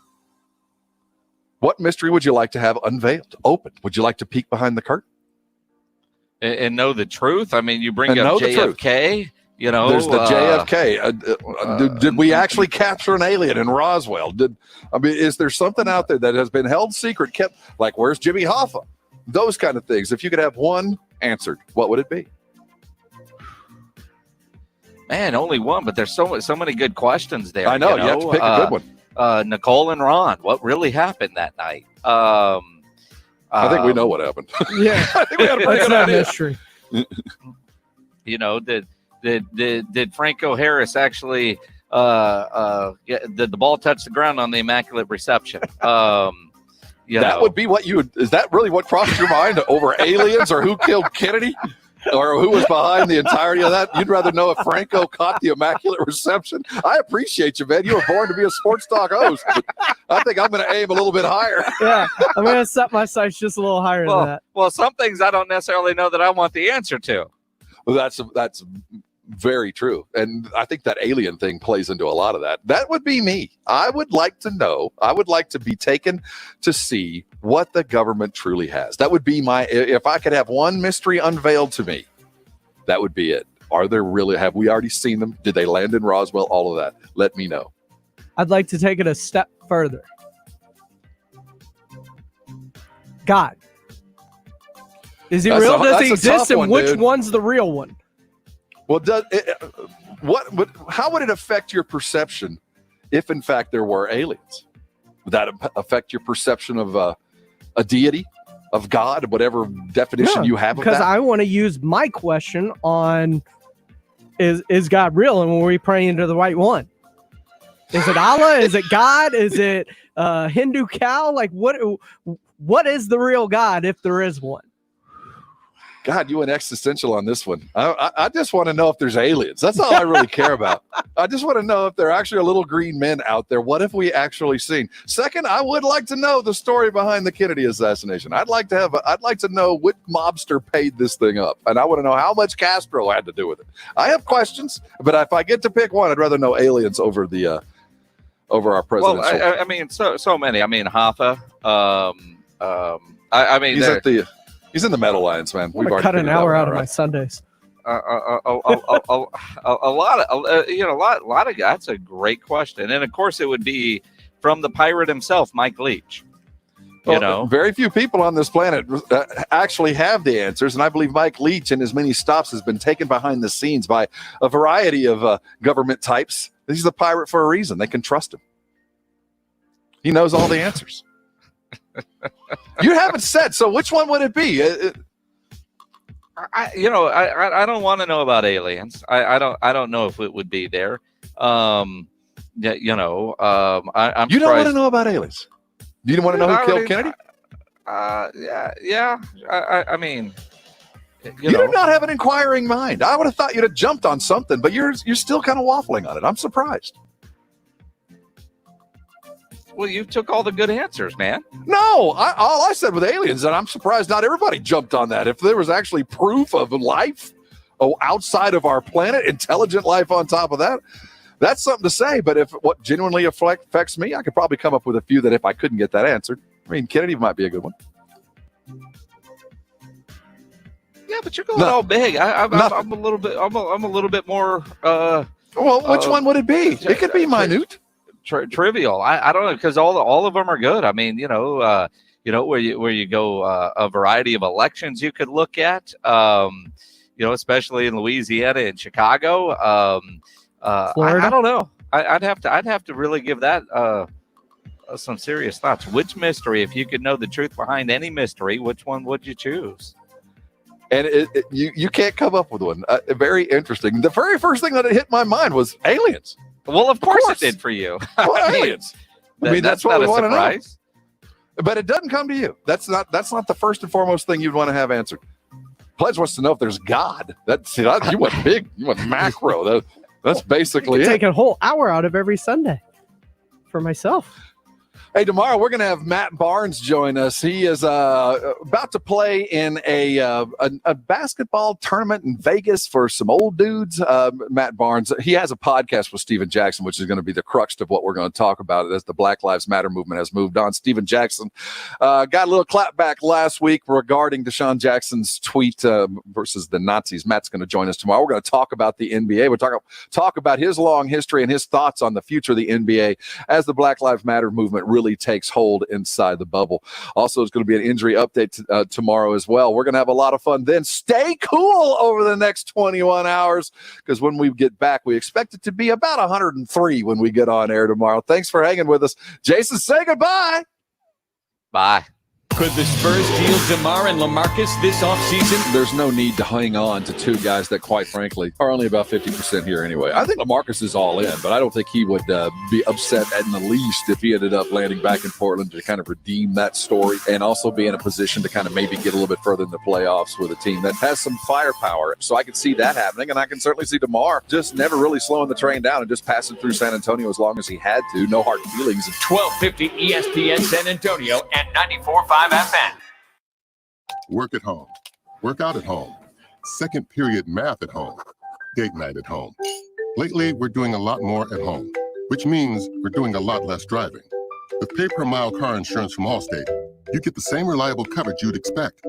What mystery would you like to have unveiled, opened? Would you like to peek behind the curtain? And know the truth? I mean, you bring up JFK, you know. There's the JFK. Did we actually capture an alien in Roswell? Is there something out there that has been held secret, kept, like, where's Jimmy Hoffa? Those kind of things. If you could have one answered, what would it be? Man, only one, but there's so many good questions there. I know, you have to pick a good one. Nicole and Ron, what really happened that night? I think we know what happened. Yeah, I think we had a pretty good idea. Mystery. You know, did Franco Harris actually did the ball touch the ground on the Immaculate Reception? Would be what you would. Is that really what crossed your mind over aliens or who killed Kennedy? Or who was behind the entirety of that? You'd rather know if Franco caught the Immaculate Reception? I appreciate you, man. You were born to be a sports talk host. But I think I'm going to aim a little bit higher. Yeah, I'm going to set my sights just a little higher than that. Well, some things I don't necessarily know that I want the answer to. Well, that's very true. And I think that alien thing plays into a lot of that. That would be me. I would like to know. I would like to be taken to see what the government truly has. That would be if I could have one mystery unveiled to me, that would be it. Are there really, have we already seen them? Did they land in Roswell? All of that. Let me know. I'd like to take it a step further. God. Is he real? Does he exist? And which one's the real one? Well, how would it affect your perception if, in fact, there were aliens? Would that affect your perception of a deity, of God, whatever definition you have of that? Because I want to use my question on, is God real, and were we praying to the right one? Is it Allah? Is it God? Is it Hindu cow? Like, what is the real God if there is one? God, you went existential on this one. I just want to know if there's aliens. That's all I really care about. I just want to know if there are actually little green men out there. What have we actually seen? Second, I would like to know the story behind the Kennedy assassination. I'd like to know what mobster paid this thing up, and I want to know how much Castro had to do with it. I have questions, but if I get to pick one, I'd rather know aliens over our president. Well, I mean, so many. I mean, Hoffa. I mean, he's in the Metal Lines, man. We've cut an hour out of my Sundays. A lot of guys. That's a great question, and of course, it would be from the pirate himself, Mike Leach. Very few people on this planet actually have the answers, and I believe Mike Leach, in his many stops, has been taken behind the scenes by a variety of government types. He's a pirate for a reason. They can trust him. He knows all the answers. You haven't said, so which one would it be? I don't want to know about aliens. I don't know if it would be there. I'm you don't want to know about aliens. You don't want to know who killed Kennedy? Yeah. I mean, you do not have an inquiring mind. I would have thought you'd have jumped on something, but you're still kind of waffling on it. I'm surprised. Well, you took all the good answers, man. No, all I said with aliens, and I'm surprised not everybody jumped on that. If there was actually proof of life outside of our planet, intelligent life on top of that, that's something to say. But if what genuinely affects me, I could probably come up with a few that if I couldn't get that answered. I mean, Kennedy might be a good one. Yeah, but you're going all big. I'm a little bit more. Well, which one would it be? It could be minute. Trivial. I don't know, because all of them are good. I mean, where you go a variety of elections you could look at. Especially in Louisiana and Chicago. Florida? I don't know. I'd have to really give that some serious thoughts. Which mystery, if you could know the truth behind any mystery, which one would you choose? And you can't come up with one. Very interesting. The very first thing that hit my mind was aliens. Well, of course it did for you. Well, aliens. That's what we want to know. But it doesn't come to you. That's not the first and foremost thing you'd want to have answered. Pledge wants to know if there's God. You went big. You went macro. That's basically it. Take a whole hour out of every Sunday for myself. Hey, tomorrow we're going to have Matt Barnes join us. He is about to play in a basketball tournament in Vegas for some old dudes. Matt Barnes, he has a podcast with Steven Jackson, which is going to be the crux of what we're going to talk about as the Black Lives Matter movement has moved on. Steven Jackson got a little clapback last week regarding Deshaun Jackson's tweet versus the Nazis. Matt's going to join us tomorrow. We're going to talk about the NBA. We'll talk about his long history and his thoughts on the future of the NBA as the Black Lives Matter movement really takes hold inside the bubble. Also, it's going to be an injury update tomorrow as well. We're going to have a lot of fun then. Stay cool over the next 21 hours because when we get back, we expect it to be about 103 when we get on air tomorrow. Thanks for hanging with us. Jason, say goodbye. Bye. Could the Spurs deal DeMar and LaMarcus this offseason? There's no need to hang on to two guys that, quite frankly, are only about 50% here anyway. I think LaMarcus is all in, but I don't think he would be upset in the least if he ended up landing back in Portland to kind of redeem that story and also be in a position to kind of maybe get a little bit further in the playoffs with a team that has some firepower. So I can see that happening, and I can certainly see DeMar just never really slowing the train down and just passing through San Antonio as long as he had to. No hard feelings. 1250 ESPN San Antonio and 94.5 FM. Work at home. Work out at home. Second period math at home. Date night at home. Lately, we're doing a lot more at home, which means we're doing a lot less driving. With pay-per-mile car insurance from Allstate, you get the same reliable coverage you'd expect.